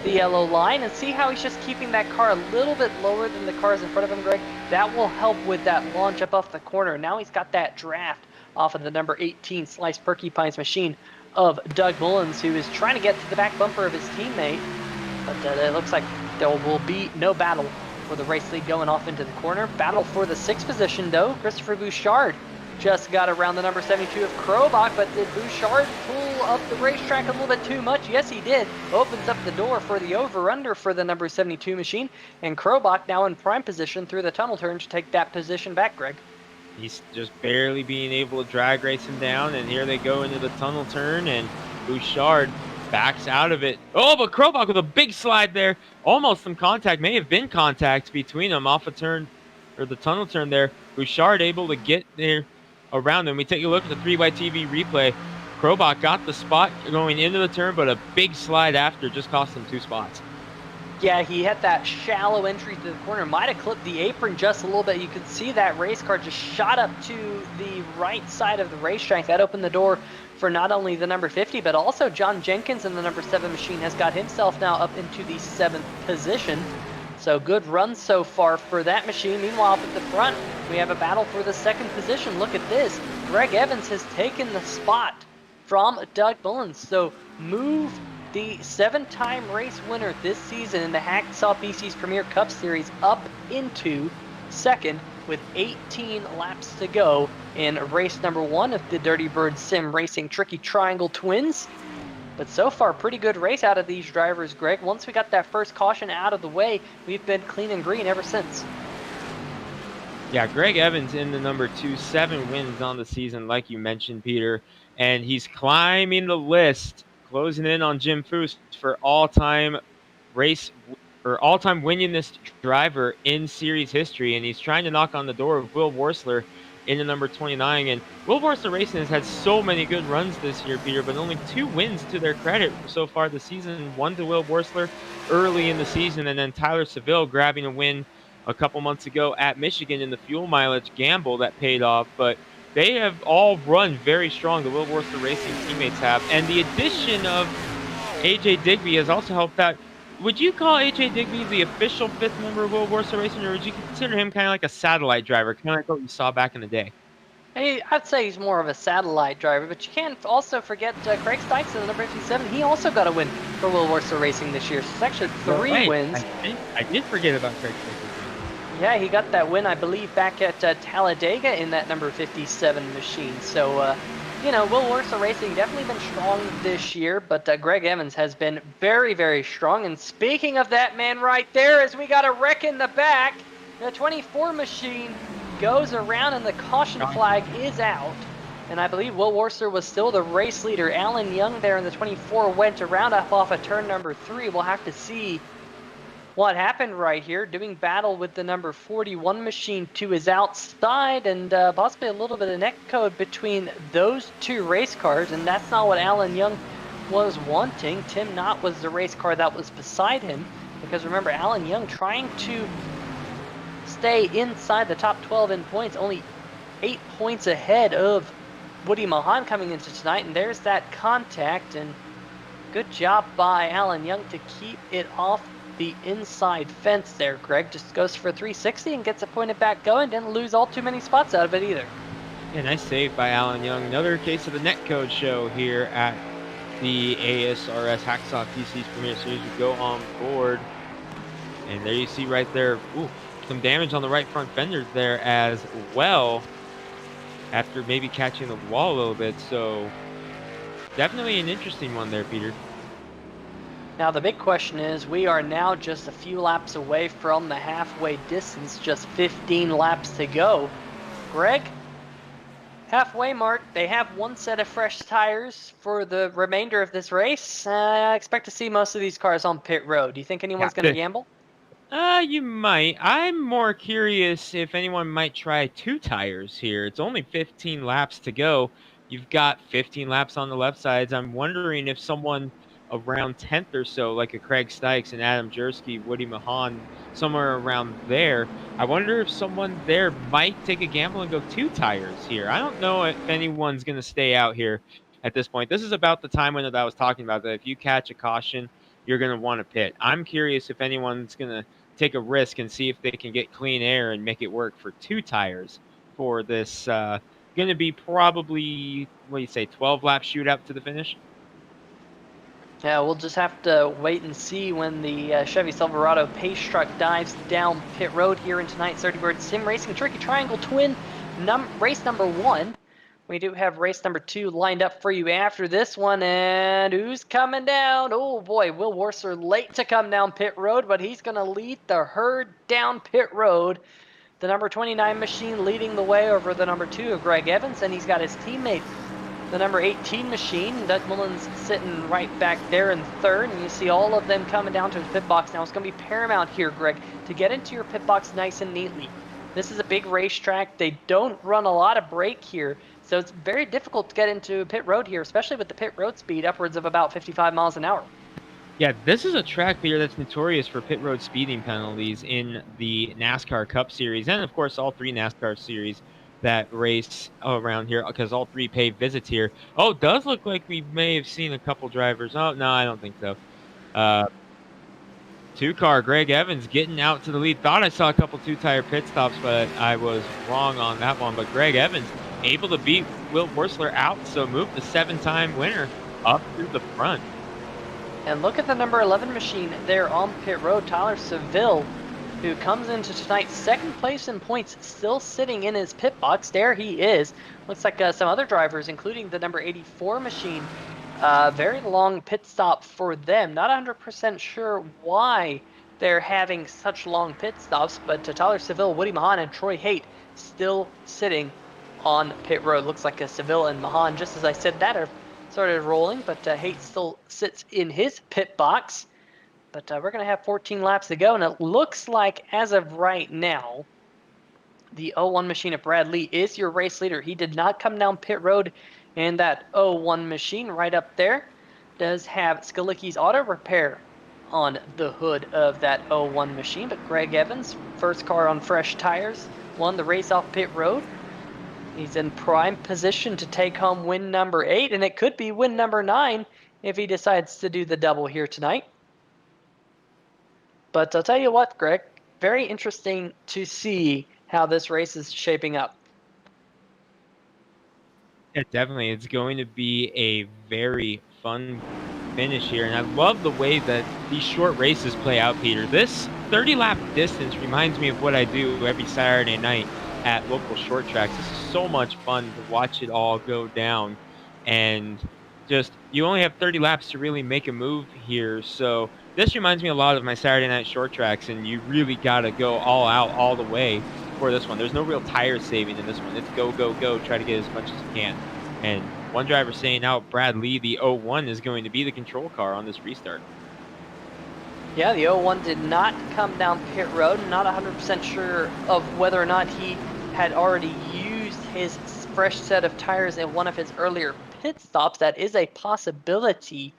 the yellow line, and see how he's just keeping that car a little bit lower than the cars in front of him, Greg. That will help with that launch up off the corner. Now he's got that draft off of the number 18 Slice Porcupines machine of Doug Mullins, who is trying to get to the back bumper of his teammate. But it looks like there will be no battle for the race lead going off into the corner. Battle for the 6th position, though. Christopher Bouchard just got around the number 72 of Krobach, but did Bouchard pull up the racetrack a little bit too much? Yes, he did. Opens up the door for the over-under for the number 72 machine, and Krobach now in prime position through the tunnel turn to take that position back, Greg. He's just barely being able to drag race him down, and here they go into the tunnel turn, and Bouchard backs out of it. Oh, but Krobach with a big slide there. Almost some contact. May have been contact between them off a turn, or the tunnel turn there. Bouchard able to get there around them. We take a look at the 3x TV replay. Krobach got the spot going into the turn, but a big slide after just cost him 2 spots. Yeah, he had that shallow entry to the corner. Might have clipped the apron just a little bit. You could see that race car just shot up to the right side of the racetrack. That opened the door for not only the number 50, but also John Jenkins in the number 7 machine has got himself now up into the 7th position. So good run so far for that machine. Meanwhile, up at the front, we have a battle for the 2nd position. Look at this. Greg Evans has taken the spot from Doug Mullins. So move the 7-time race winner this season in the Hacksaw PC's Premier Cup Series up into 2nd with 18 laps to go in race number 1 of the Dirty Bird Sim Racing Tricky Triangle Twins. But so far, pretty good race out of these drivers, Greg. Once we got that first caution out of the way, we've been clean and green ever since. Yeah, Greg Evans in the number 2, 7 wins on the season, like you mentioned, Peter. And he's climbing the list, closing in on Jim Foose for all-time winningest driver in series history, and he's trying to knock on the door of Will Worsler in the number 29. And Will Worsler Racing has had so many good runs this year, Peter, but only 2 wins to their credit so far this season. One to Will Worsler early in the season, and then Tyler Seville grabbing a win a couple months ago at Michigan in the fuel mileage gamble that paid off. But they have all run very strong, the Will Worsler Racing teammates have. And the addition of AJ Digby has also helped out. Would you call AJ Digby the official 5th member of Will Worsler Racing, or would you consider him kind of like a satellite driver, kind of like what we saw back in the day? Hey, I'd say he's more of a satellite driver, but you can't also forget Craig Stykes in the number 57. He also got a win for Will Worsler Racing this year. So it's actually 3 wins. I did forget about Craig Stykes. Yeah, he got that win, I believe, back at Talladega in that number 57 machine. So, you know, Will Worsler Racing definitely been strong this year, but Greg Evans has been very, very strong. And speaking of that man right there, as we got a wreck in the back, the 24 machine goes around and the caution flag is out. And I believe Will Worsler was still the race leader. Alan Young there in the 24 went around up off of turn number 3. We'll have to see what happened right here. Doing battle with the number 41 machine to his outside, and possibly a little bit of neck code between those 2 race cars, and that's not what Alan Young was wanting. Tim Knott was the race car that was beside him, because remember, Alan Young trying to stay inside the top 12 in points, only 8 points ahead of Woody Mahan coming into tonight, and there's that contact, and good job by Alan Young to keep it off the inside fence there. Greg just goes for 360 and gets it pointed back going. Didn't lose all too many spots out of it either. Yeah, nice save by Alan Young. Another case of the netcode show here at the ASRS Hacksaw PC's Premier Series. We go on board, and there you see right there, some damage on the right front fenders there as well, after maybe catching the wall a little bit. So definitely an interesting one there, Peter. Now the big question is, we are now just a few laps away from the halfway distance, just 15 laps to go. Greg, halfway mark, they have 1 set of fresh tires for the remainder of this race. I expect to see most of these cars on pit road. Do you think anyone's going to gamble? You might. I'm more curious if anyone might try 2 tires here. It's only 15 laps to go. You've got 15 laps on the left sides. I'm wondering if someone around 10th or so, like a Craig Stykes and Adam Jersky, Woody Mahan, somewhere around there. I wonder if someone there might take a gamble and go 2 tires here. I don't know if anyone's going to stay out here at this point. This is about the time when I was talking about that if you catch a caution, you're going to want to pit. I'm curious if anyone's going to take a risk and see if they can get clean air and make it work for 2 tires for this going to be probably, 12 lap shootout to the finish. Yeah, we'll just have to wait and see when the Chevy Silverado pace truck dives down pit road here in tonight's 30 Bird Sim Racing Tricky Triangle Twin race number 1. We do have race number 2 lined up for you after this one, and who's coming down? Oh boy, Will Worsler late to come down pit road, but he's going to lead the herd down pit road. The number 29 machine leading the way over the number 2 of Greg Evans, and he's got his teammate the number 18 machine. Doug Mullins sitting right back there in third, and you see all of them coming down to the pit box. Now it's going to be paramount here, Greg, to get into your pit box nice and neatly. This is a big racetrack. They don't run a lot of brake here, so it's very difficult to get into pit road here, especially with the pit road speed upwards of about 55 miles an hour. Yeah, this is a track here that's notorious for pit road speeding penalties in the NASCAR Cup Series, and of course all 3 NASCAR series that race around here, because all 3 pay visits here. Oh, it does look like we may have seen a couple drivers. Oh, no, I don't think so. 2-car Greg Evans getting out to the lead. Thought I saw a couple 2-tire pit stops, but I was wrong on that one. But Greg Evans able to beat Will Borsler out, so move the 7-time winner up through the front. And look at the number 11 machine there on pit road, Tyler Seville, who comes into tonight's second place in points, still sitting in his pit box. There he is. Looks like some other drivers, including the number 84 machine. Very long pit stop for them. Not 100% sure why they're having such long pit stops, but Tyler Seville, Woody Mahan, and Troy Haight still sitting on pit road. Looks like Seville and Mahan, just as I said that, are started rolling, but Haight still sits in his pit box. But we're going to have 14 laps to go, and it looks like, as of right now, the 01 machine of Brad Lee is your race leader. He did not come down pit road, and that 01 machine right up there does have Skalicki's Auto Repair on the hood of that 01 machine. But Greg Evans, first car on fresh tires, won the race off pit road. He's in prime position to take home win number 8, and it could be win number 9 if he decides to do the double here tonight. But I'll tell you what, Greg, very interesting to see how this race is shaping up. Yeah, definitely. It's going to be a very fun finish here, and I love the way that these short races play out, Peter. This 30-lap distance reminds me of what I do every Saturday night at local short tracks. This is so much fun to watch it all go down, and just you only have 30 laps to really make a move here. So this reminds me a lot of my Saturday night short tracks, and you really got to go all out all the way for this one. There's no real tire saving in this one. It's go, go, go, try to get as much as you can. And one driver saying out Brad Lee, the 01 is going to be the control car on this restart. Yeah, the 01 did not come down pit road. Not 100% sure of whether or not he had already used his fresh set of tires in one of his earlier pit stops. That is a possibility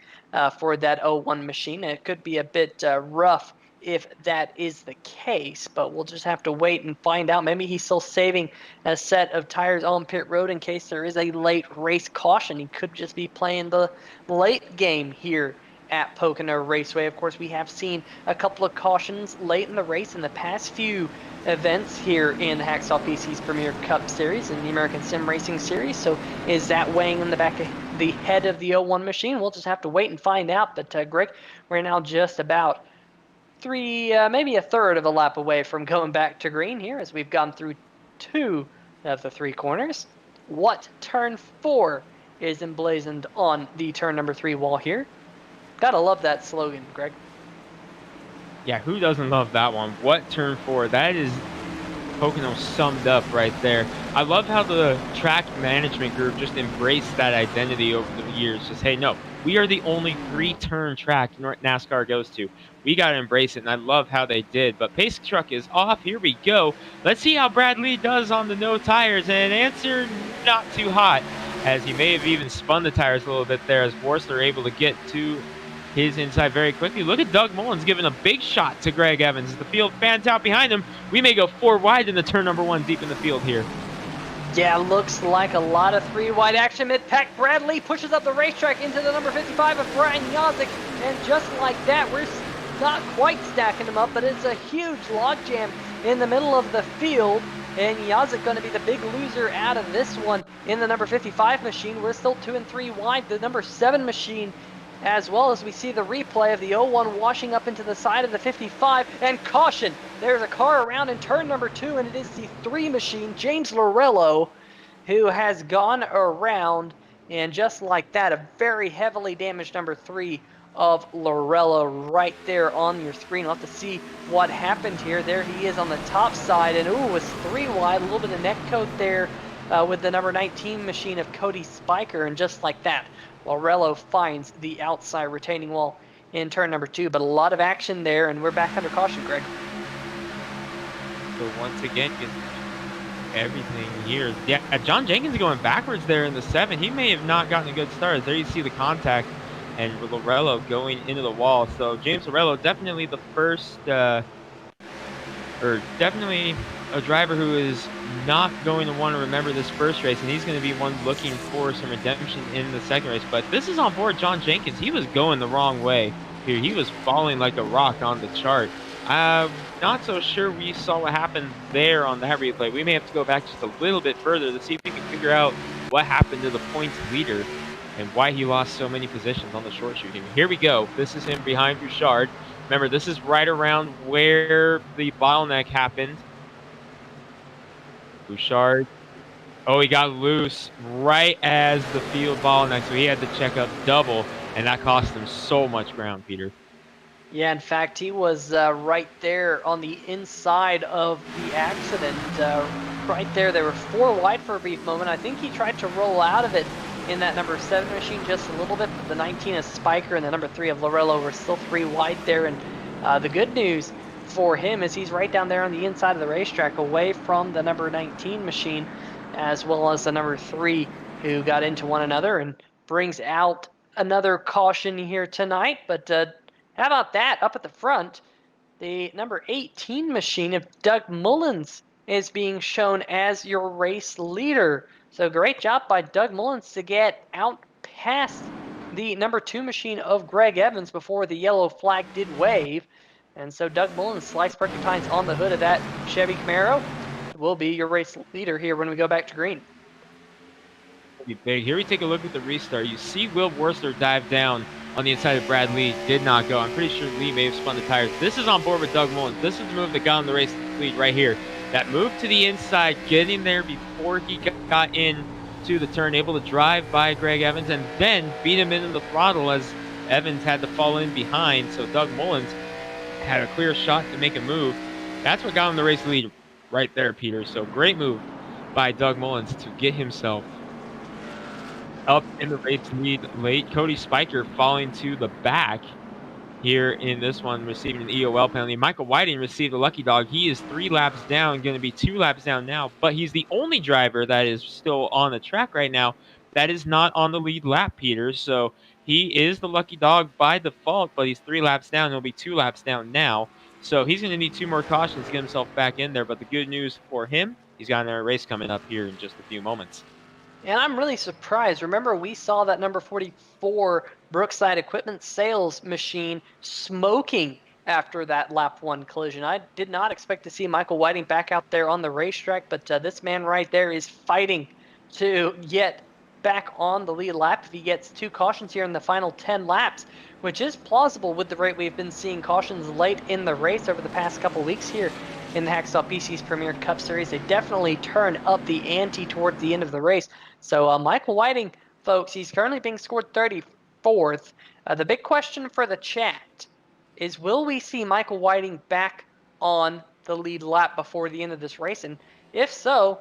for that 01 machine. It could be a bit rough if that is the case, but we'll just have to wait and find out. Maybe he's still saving a set of tires on pit road in case there is a late race caution. He could just be playing the late game here at Pocono Raceway. Of course, we have seen a couple of cautions late in the race in the past few events here in Hacksaw PC's Premier Cup Series and the American Sim Racing Series. So is that weighing in the back of the head of the 01 machine? We'll just have to wait and find out. But Greg, we're now just about maybe a third of a lap away from going back to green here, as we've gone through 2 of the 3 corners. What turn 4 is emblazoned on the turn number 3 wall here? Gotta love that slogan, Greg. Yeah, who doesn't love that one? What turn 4? That is Pocono summed up right there. I love how the track management group just embraced that identity over the years. Just, hey, no, we are the only 3-turn track NASCAR goes to. We got to embrace it, and I love how they did. But pace truck is off. Here we go. Let's see how Brad Lee does on the no tires. And answer, not too hot, as he may have even spun the tires a little bit there as Borsler able to get to his inside very quickly. Look at Doug Mullins giving a big shot to Greg Evans as the field fans out behind him. We may go 4 wide in the turn number 1 deep in the field here. Yeah, looks like a lot of 3 wide action mid-pack. Brad Lee pushes up the racetrack into the number 55 of Brian Yazik, and just like that, we're not quite stacking them up, but it's a huge logjam in the middle of the field, and Yazik going to be the big loser out of this one in the number 55 machine. We're still 2 and 3 wide. The number 7 machine, as well as we see the replay of the 01 washing up into the side of the 55, and caution, there's a car around in turn number 2, and it is the 3 machine, James Lorello, who has gone around, and just like that, a very heavily damaged number 3 of Lorello right there on your screen. We'll have to see what happened here. There he is on the top side, and ooh, it's 3 wide, a little bit of neck coat there with the number 19 machine of Cody Spiker, and just like that, Laurello finds the outside retaining wall in turn number 2. But a lot of action there, and we're back under caution, Greg. So once again, everything here. Yeah, John Jenkins going backwards there in the 7. He may have not gotten a good start. There you see the contact, and Laurello going into the wall. So James Laurello, definitely the first, or definitely a driver who is not going to want to remember this first race, and he's going to be one looking for some redemption in the second race. But this is on board John Jenkins. He was going the wrong way here. He was falling like a rock on the chart. Not so sure we saw what happened there on that replay. We may have to go back just a little bit further to see if we can figure out what happened to the points leader and why he lost so many positions on the short shooting. Here we go. This is him behind Bouchard. Remember, this is right around where the bottleneck happened. Bouchard. Oh, he got loose right as the field bottleneck, so he had to check up double, and that cost him so much ground, Peter. Yeah, in fact, he was right there on the inside of the accident. Right there, they were 4 wide for a brief moment. I think he tried to roll out of it in that number 7 machine just a little bit, but the 19 of Spiker and the number 3 of Laurello were still 3 wide there. And the good news for him is he's right down there on the inside of the racetrack, away from the number 19 machine, as well as the number 3, who got into one another, and brings out another caution here tonight. But how about that? Up at the front, the number 18 machine of Doug Mullins is being shown as your race leader. So great job by Doug Mullins to get out past the number 2 machine of Greg Evans before the yellow flag did wave. And so Doug Mullins, sliced porcupines on the hood of that Chevy Camaro, will be your race leader here when we go back to green. Big. Here we take a look at the restart. You see Will Worcester dive down on the inside of Brad Lee. Did not go. I'm pretty sure Lee may have spun the tires. This is on board with Doug Mullins. This is the move that got him the race lead right here. That move to the inside, getting there before he got in to the turn, able to drive by Greg Evans and then beat him into the throttle as Evans had to fall in behind. So Doug Mullins had a clear shot to make a move. That's what got him the race lead right there, Peter. So great move by Doug Mullins to get himself up in the race lead late. Cody Spiker falling to the back here in this one, receiving an EOL penalty. Michael Whiting received a lucky dog. He is 3 laps down, going to be 2 laps down now, but he's the only driver that is still on the track right now that is not on the lead lap, Peter. So he is the lucky dog by default, but he's 3 laps down. He'll be 2 laps down now. So he's going to need 2 more cautions to get himself back in there. But the good news for him, he's got another race coming up here in just a few moments. And I'm really surprised. Remember, we saw that number 44 Brookside Equipment Sales machine smoking after that lap 1 collision. I did not expect to see Michael Whiting back out there on the racetrack, but this man right there is fighting to get back on the lead lap if he gets 2 cautions here in the final 10 laps, which is plausible with the rate we've been seeing cautions late in the race over the past couple weeks here in the Hacksaw PC's Premier Cup Series. They definitely turn up the ante towards the end of the race. So Michael Whiting, folks, he's currently being scored 34th. The big question for the chat is, will we see Michael Whiting back on the lead lap before the end of this race? And if so,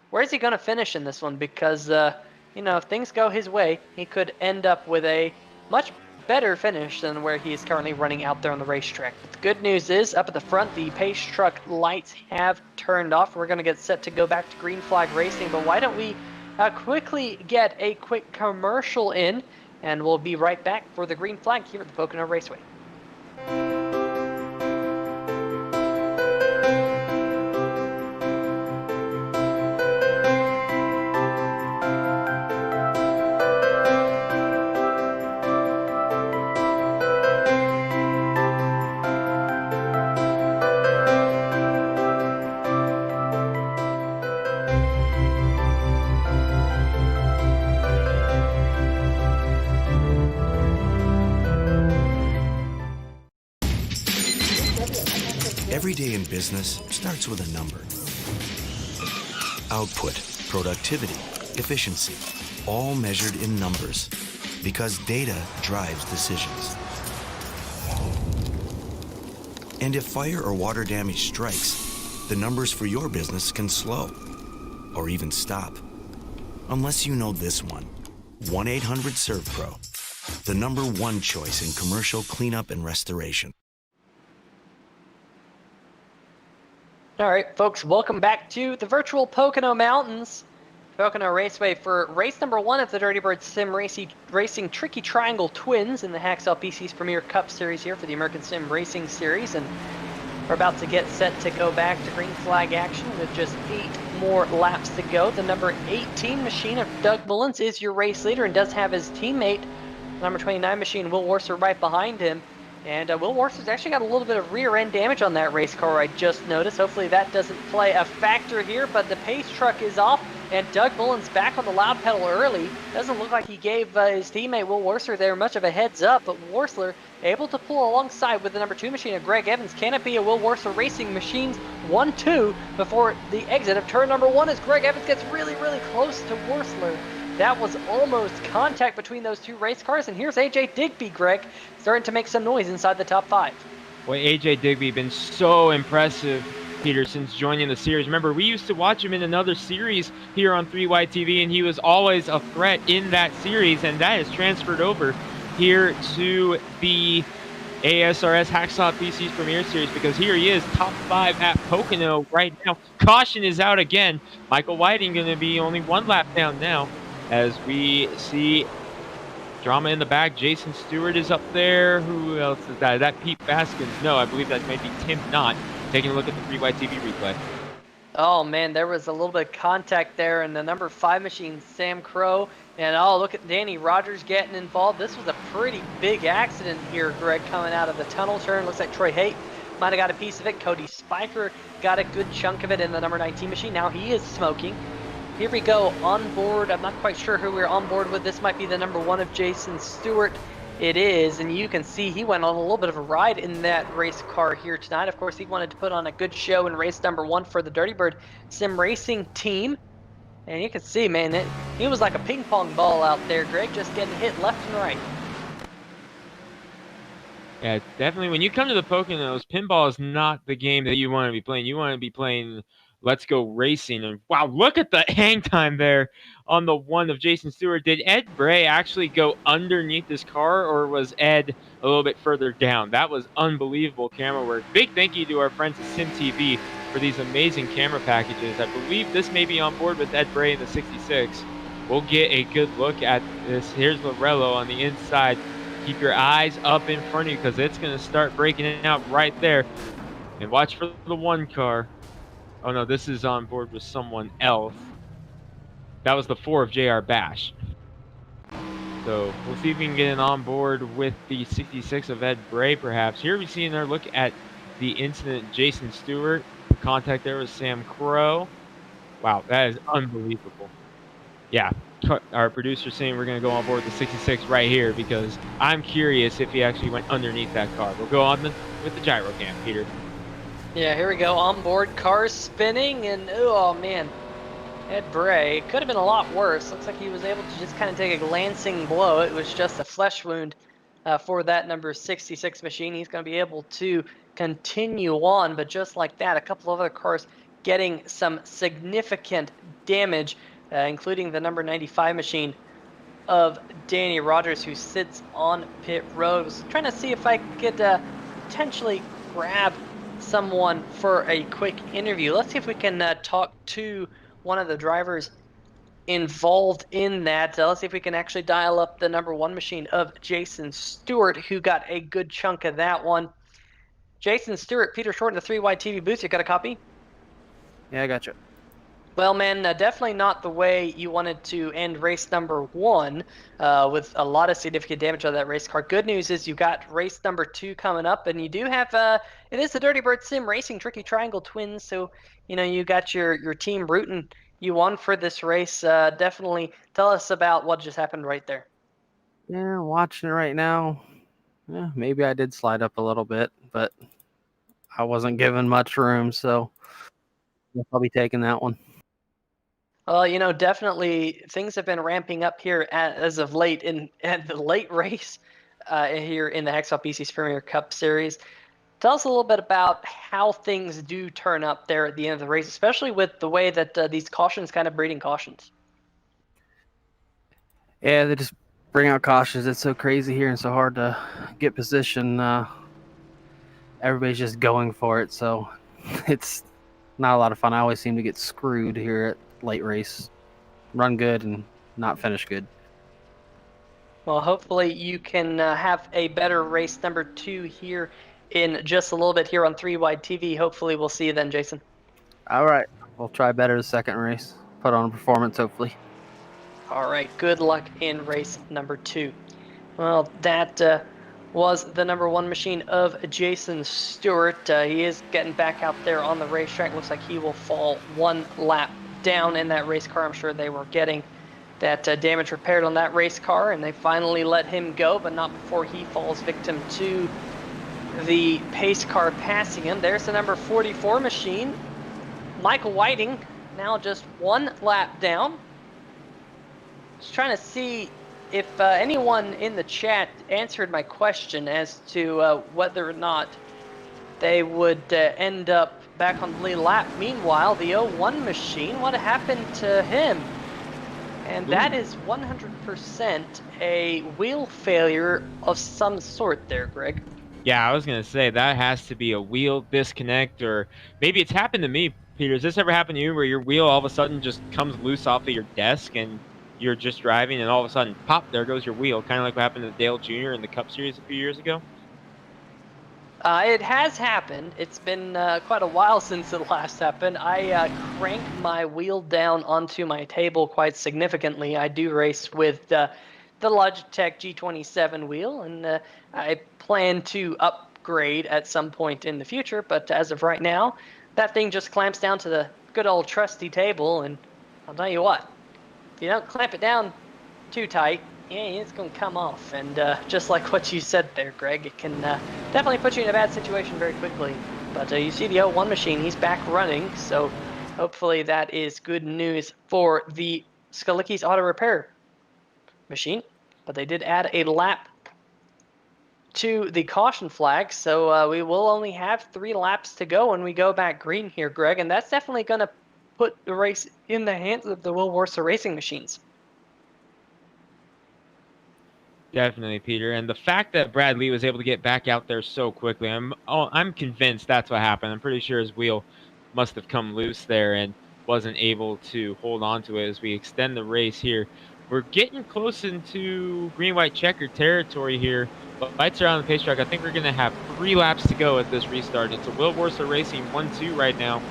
where's he going to finish in this one? Because, if things go his way, he could end up with a much better finish than where he is currently running out there on the racetrack. But the good news is, up at the front, the pace truck lights have turned off. We're going to get set to go back to green flag racing, but why don't we quickly get a quick commercial in, and we'll be right back for the green flag here at the Pocono Raceway. Every day in business starts with a number. Output, productivity, efficiency, all measured in numbers, because data drives decisions. And if fire or water damage strikes, the numbers for your business can slow or even stop. Unless you know this one. 1-800-SERVPRO. The #1 choice in commercial cleanup and restoration. All right, folks, welcome back to the virtual Pocono Mountains. Pocono Raceway for race number 1 of the Dirty Bird Sim Racing Tricky Triangle Twins in the Hacksaw PC's Premier Cup Series here for the American Sim Racing Series. And we're about to get set to go back to green flag action with just 8 more laps to go. The number 18 machine of Doug Mullins is your race leader and does have his teammate, number 29 machine, Will Worcer, right behind him. And Will Worcer's actually got a little bit of rear end damage on that race car, I just noticed. Hopefully that doesn't play a factor here, but the pace truck is off, and Doug Mullins back on the loud pedal early. Doesn't look like he gave his teammate Will Worcer there much of a heads up, but Worcer able to pull alongside with the number 2 machine of Greg Evans. Can it be a Will Worcer Racing Machines 1-2 before the exit of turn number 1 as Greg Evans gets really, really close to Worcer? That was almost contact between those 2 race cars, and here's AJ Digby, Greg, starting to make some noise inside the top 5. Boy, AJ Digby been so impressive, Peter, since joining the series. Remember, we used to watch him in another series here on 3Y TV, and he was always a threat in that series, and that has transferred over here to the ASRS Hacksaw PC's Premier Series, because here he is, top 5 at Pocono right now. Caution is out again. Michael Whiting going to be only 1 lap down now, as we see drama in the back. Jason Stewart is up there. Who else is that? Is that Pete Baskins? No, I believe that might be Tim Knott. Taking a look at the 3Y TV replay. Oh man, there was a little bit of contact there, and the number 5 machine, Sam Crow, and oh, look at Danny Rogers getting involved. This was a pretty big accident here, Greg, coming out of the tunnel turn. Looks like Troy Haight might have got a piece of it. Cody Spiker got a good chunk of it in the number 19 machine. Now he is smoking. Here we go, on board. I'm not quite sure who we're on board with. This might be the number 1 of Jason Stewart. It is, and you can see he went on a little bit of a ride in that race car here tonight. Of course, he wanted to put on a good show in race number 1 for the Dirty Bird Sim Racing team. And you can see, man, he was like a ping pong ball out there, Greg, just getting hit left and right. Yeah, definitely. When you come to the Poconos, pinball is not the game that you want to be playing. You want to be playing Let's Go Racing. And wow, look at the hang time there on the 1 of Jason Stewart. Did Ed Bray actually go underneath this car, or was Ed a little bit further down? That was unbelievable camera work. Big thank you to our friends at Sim TV for these amazing camera packages. I believe this may be on board with Ed Bray in the 66. We'll get a good look at this. Here's Lorello on the inside. Keep your eyes up in front of you, because it's going to start breaking out right there. And watch for the 1 car. Oh no, this is on board with someone else. That was the 4 of JR Bash. So we'll see if we can get an on board with the 66 of Ed Bray, perhaps. Here we see another look at the incident. Jason Stewart. The contact there was Sam Crow. Wow, that is unbelievable. Yeah, our producer's saying we're going to go on board the 66 right here, because I'm curious if he actually went underneath that car. We'll go on with the gyro cam, Peter. Yeah, here we go, on board, cars spinning, and oh man, Ed Bray, could have been a lot worse. Looks like he was able to just kind of take a glancing blow. It was just a flesh wound for that number 66 machine. He's going to be able to continue on, but just like that, a couple of other cars getting some significant damage, including the number 95 machine of Danny Rogers, who sits on pit road. I was trying to see if I could potentially grab someone for a quick interview. Let's see if we can talk to one of the drivers involved in that. Let's see if we can actually dial up the number 1 machine of Jason Stewart, who got a good chunk of that one. Jason Stewart, Peter Short in the 3Y TV booth. You got a copy? Yeah, I got you. Well, man, definitely not the way you wanted to end race number 1 with a lot of significant damage on that race car. Good news is you got race number 2 coming up, and you do have, it is the Dirty Bird Sim Racing Tricky Triangle Twins, so, you know, you got your team rooting you on for this race. Definitely tell us about what just happened right there. Yeah, watching it right now. Yeah, maybe I did slide up a little bit, but I wasn't given much room, so I'll be taking that one. Well, you know, definitely things have been ramping up here as of late at the late race here in the Hacksaw PC's Premier Cup Series. Tell us a little bit about how things do turn up there at the end of the race, especially with the way that these cautions kind of breeding cautions. Yeah, they just bring out cautions. It's so crazy here and so hard to get position. Everybody's just going for it, so it's not a lot of fun. I always seem to get screwed here at late race. Run good and not finish good. Well, hopefully you can have a better race number 2 here in just a little bit here on 3 Wide TV. Hopefully we'll see you then, Jason. All right, we'll try better the second race. Put on a performance, hopefully. All right, good luck in race number 2. Well, that was the number 1 machine of Jason Stewart. He is getting back out there on the racetrack. Looks like he will fall 1 lap down in that race car. I'm sure they were getting that damage repaired on that race car, and they finally let him go, but not before he falls victim to the pace car passing him. There's the number 44 machine. Michael Whiting now just 1 lap down. Just trying to see if anyone in the chat answered my question as to whether or not they would end up back on the lead lap. Meanwhile, the 01 machine, what happened to him? And that is 100% a wheel failure of some sort there, Greg. Yeah, I was going to say that has to be a wheel disconnect, or maybe it's happened to me, Peter. Has this ever happened to you where your wheel all of a sudden just comes loose off of your desk and you're just driving and all of a sudden, pop, there goes your wheel, kind of like what happened to Dale Jr. in the Cup Series a few years ago? It has happened. It's been quite a while since it last happened. I crank my wheel down onto my table quite significantly. I do race with the Logitech G27 wheel, and I plan to upgrade at some point in the future, but as of right now, that thing just clamps down to the good old trusty table, and I'll tell you what, if you don't clamp it down too tight, yeah, it's going to come off. And just like what you said there, Greg, it can definitely put you in a bad situation very quickly. But you see the 01 machine, he's back running, so hopefully that is good news for the Skalicki's Auto Repair machine. But they did add a lap to the caution flag, so we will only have 3 laps to go when we go back green here, Greg, and that's definitely going to put the race in the hands of the Will Worcester Racing machines. Definitely, Peter. And the fact that Brad Lee was able to get back out there so quickly, I'm convinced that's what happened. I'm pretty sure his wheel must have come loose there and wasn't able to hold on to it as we extend the race here. We're getting close into green-white checker territory here. But lights are on the pace track. I think we're going to have 3 laps to go at this restart. It's a Will Worcester Racing 1-2 right now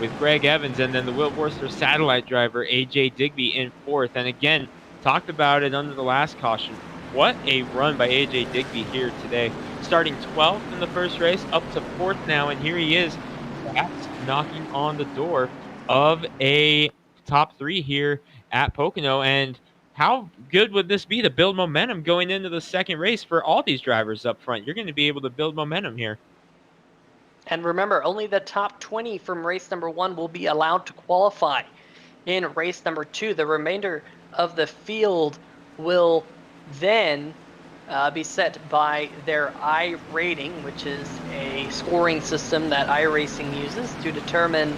with Greg Evans, and then the Will Worcester satellite driver, AJ Digby, in 4th. And again, talked about it under the last caution. What a run by AJ Digby here today. Starting 12th in the first race, up to 4th now, and here he is, perhaps knocking on the door of a top 3 here at Pocono. And how good would this be to build momentum going into the second race for all these drivers up front? You're going to be able to build momentum here. And remember, only the top 20 from race number 1 will be allowed to qualify in race number 2. The remainder of the field will then be set by their I rating, which is a scoring system that iRacing uses to determine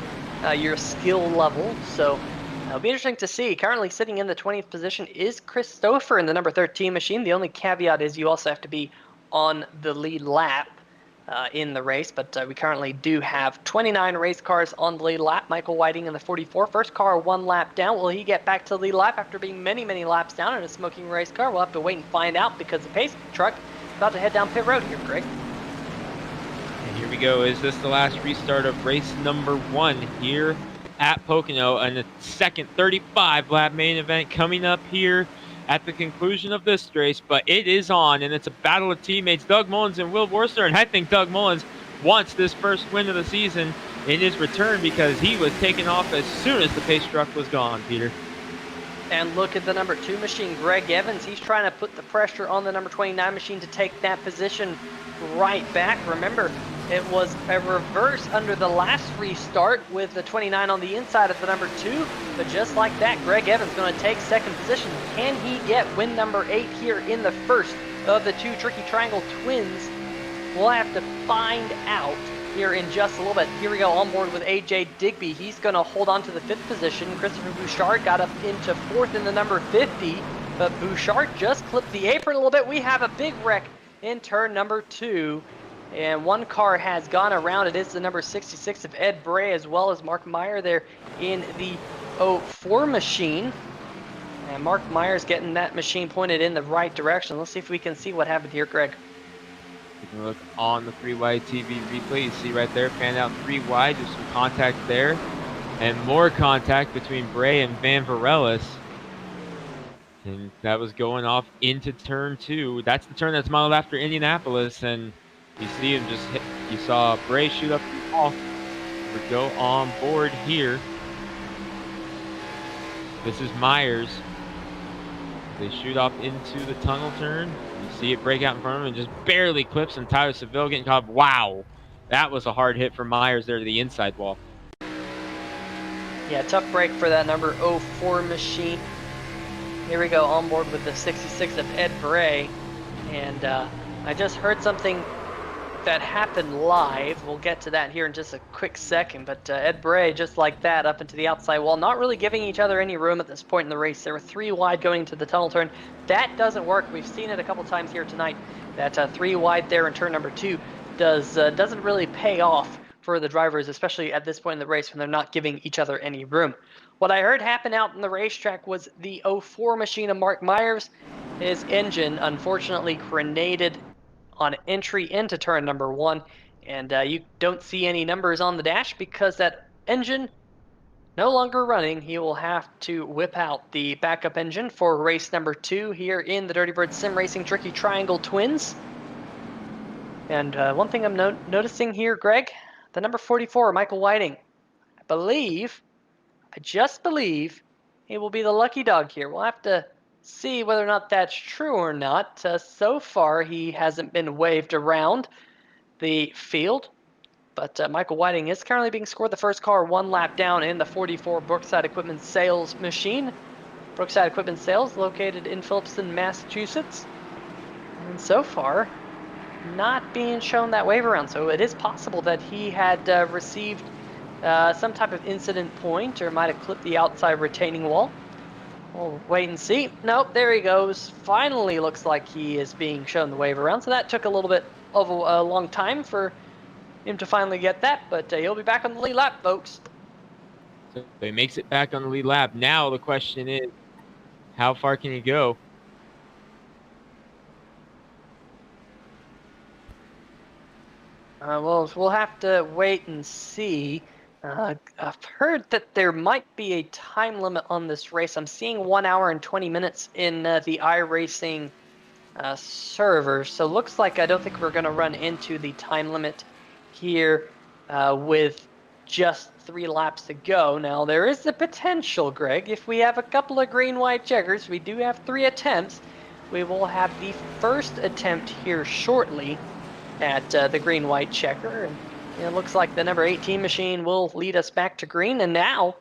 your skill level. So it'll be interesting to see. Currently sitting in the 20th position is Christopher in the number 13 machine. The only caveat is you also have to be on the lead lap in the race, but we currently do have 29 race cars on the lead lap. Michael Whiting in the 44, first car 1 lap down. Will he get back to the lead lap after being many, many laps down in a smoking race car? We'll have to wait and find out, because the pace truck is about to head down pit road here, Greg. And here we go. Is this the last restart of race number 1 here at Pocono, and the second 35 lap main event coming up here at the conclusion of this race? But it is on, and it's a battle of teammates, Doug Mullins and Will Worcester. And I think Doug Mullins wants this first win of the season in his return, because he was taken off as soon as the pace truck was gone, Peter. And look at the number 2 machine, Greg Evans. He's trying to put the pressure on the number 29 machine to take that position right back. Remember, it was a reverse under the last restart with the 29 on the inside of the number 2. But just like that, Greg Evans going to take second position. Can he get win number 8 here in the first of the 2 Tricky Triangle Twins? We'll have to find out here in just a little bit. Here we go, on board with AJ Digby. He's going to hold on to the 5th position. Christopher Bouchard got up into 4th in the number 50. but Bouchard just clipped the apron a little bit. We have a big wreck in turn number 2, and one car has gone around. It is the number 66 of Ed Bray, as well as Mark Meyer there in the 04 machine. And Mark Meyer's getting that machine pointed in the right direction. Let's see if we can see what happened here, Greg. Taking a look on the 3-wide TV replay, you see right there, pan out 3-wide, just some contact there. And more contact between Bray and Van Varellis. And that was going off into turn 2. That's the turn that's modeled after Indianapolis. And you see him just hit, you saw Bray shoot up the wall. We go on board here. This is Myers. They shoot off into the tunnel turn. You see it break out in front of him and just barely clips, and Tyler Seville getting caught. Wow. That was a hard hit for Myers there to the inside wall. Yeah, tough break for that number 04 machine. Here we go on board with the 66 of Ed Bray. And I just heard something that happened live. We'll get to that here in just a quick second. But Ed Bray, just like that, up into the outside wall, not really giving each other any room at this point in the race. There were 3 wide going into the tunnel turn. That doesn't work. We've seen it a couple times here tonight. That 3 wide there in turn number 2 doesn't really pay off for the drivers, especially at this point in the race when they're not giving each other any room. What I heard happen out in the racetrack was the 04 machine of Mark Myers. His engine unfortunately grenaded on entry into turn number 1, and you don't see any numbers on the dash because that engine no longer running. He will have to whip out the backup engine for race number 2 here in the Dirty Bird Sim Racing Tricky Triangle Twins. And one thing I'm noticing here, Greg, the number 44, Michael Whiting, I just believe he will be the lucky dog here. We'll have to see whether or not that's true or not. So far, he hasn't been waved around the field, but Michael Whiting is currently being scored the first car 1 lap down in the 44 Brookside Equipment Sales machine. Brookside Equipment Sales located in Phillipston, Massachusetts. And so far, not being shown that wave around, so it is possible that he had received some type of incident point or might have clipped the outside retaining wall. We'll wait and see. Nope, there he goes. Finally looks like he is being shown the wave around, so that took a little bit of a long time for him to finally get that, but he'll be back on the lead lap, folks. So he makes it back on the lead lap. Now the question is, how far can he go? Well, we'll have to wait and see. I've heard that there might be a time limit on this race. I'm seeing 1 hour and 20 minutes in the iRacing server. So looks like I don't think we're going to run into the time limit here with just 3 laps to go. Now, there is the potential, Greg. If we have a couple of green-white checkers, we do have 3 attempts. We will have the first attempt here shortly at the green-white checker. And it looks like the number 18 machine will lead us back to green. And now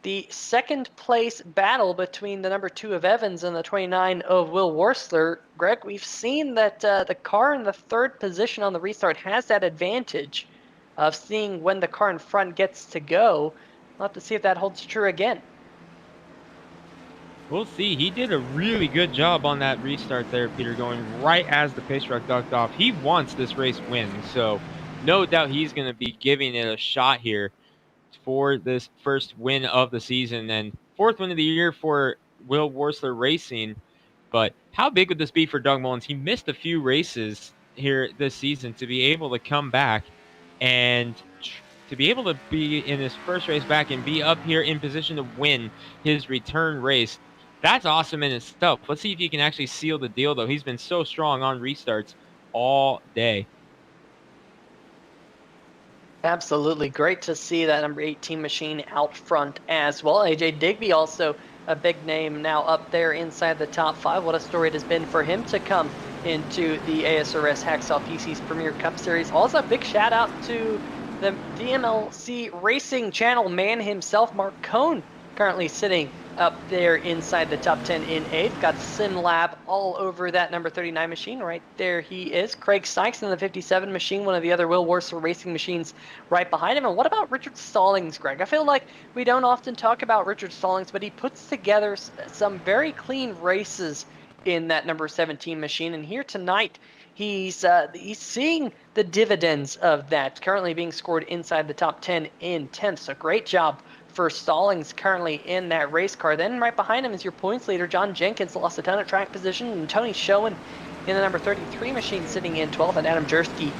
the second place battle between the number 2 of Evans and the 29 of Will Worsler. Greg, we've seen that the car in the 3rd position on the restart has that advantage of seeing when the car in front gets to go. We'll have to see if that holds true again. We'll see. He did a really good job on that restart there, Peter, going right as the pace truck ducked off. He wants this race win, so no doubt he's going to be giving it a shot here for this first win of the season and 4th win of the year for Will Worsler Racing. But how big would this be for Doug Mullins? He missed a few races here this season to be able to come back and to be able to be in his first race back and be up here in position to win his return race. That's awesome in itself. Let's see if he can actually seal the deal, though. He's been so strong on restarts all day. Absolutely. Great to see that number 18 machine out front as well. AJ Digby also a big name now up there inside the top 5. What a story it has been for him to come into the ASRS Hacksaw PC's Premier Cup Series. Also, a big shout out to the DMLC Racing Channel man himself, Mark Cohn, currently sitting up there inside the top 10 in 8th. Got SimLab all over that number 39 machine. Right there he is. Craig Sykes in the 57 machine, one of the other Will Worcester racing machines right behind him. And what about Richard Stallings, Greg? I feel like we don't often talk about Richard Stallings, but he puts together some very clean races in that number 17 machine. And here tonight, he's seeing the dividends of that, currently being scored inside the top 10 in 10th. So great job for Stallings currently in that race car. Then right behind him is your points leader, John Jenkins, lost a ton of track position, and Tony Schoen in the number 33 machine sitting in 12th, and Adam Jersky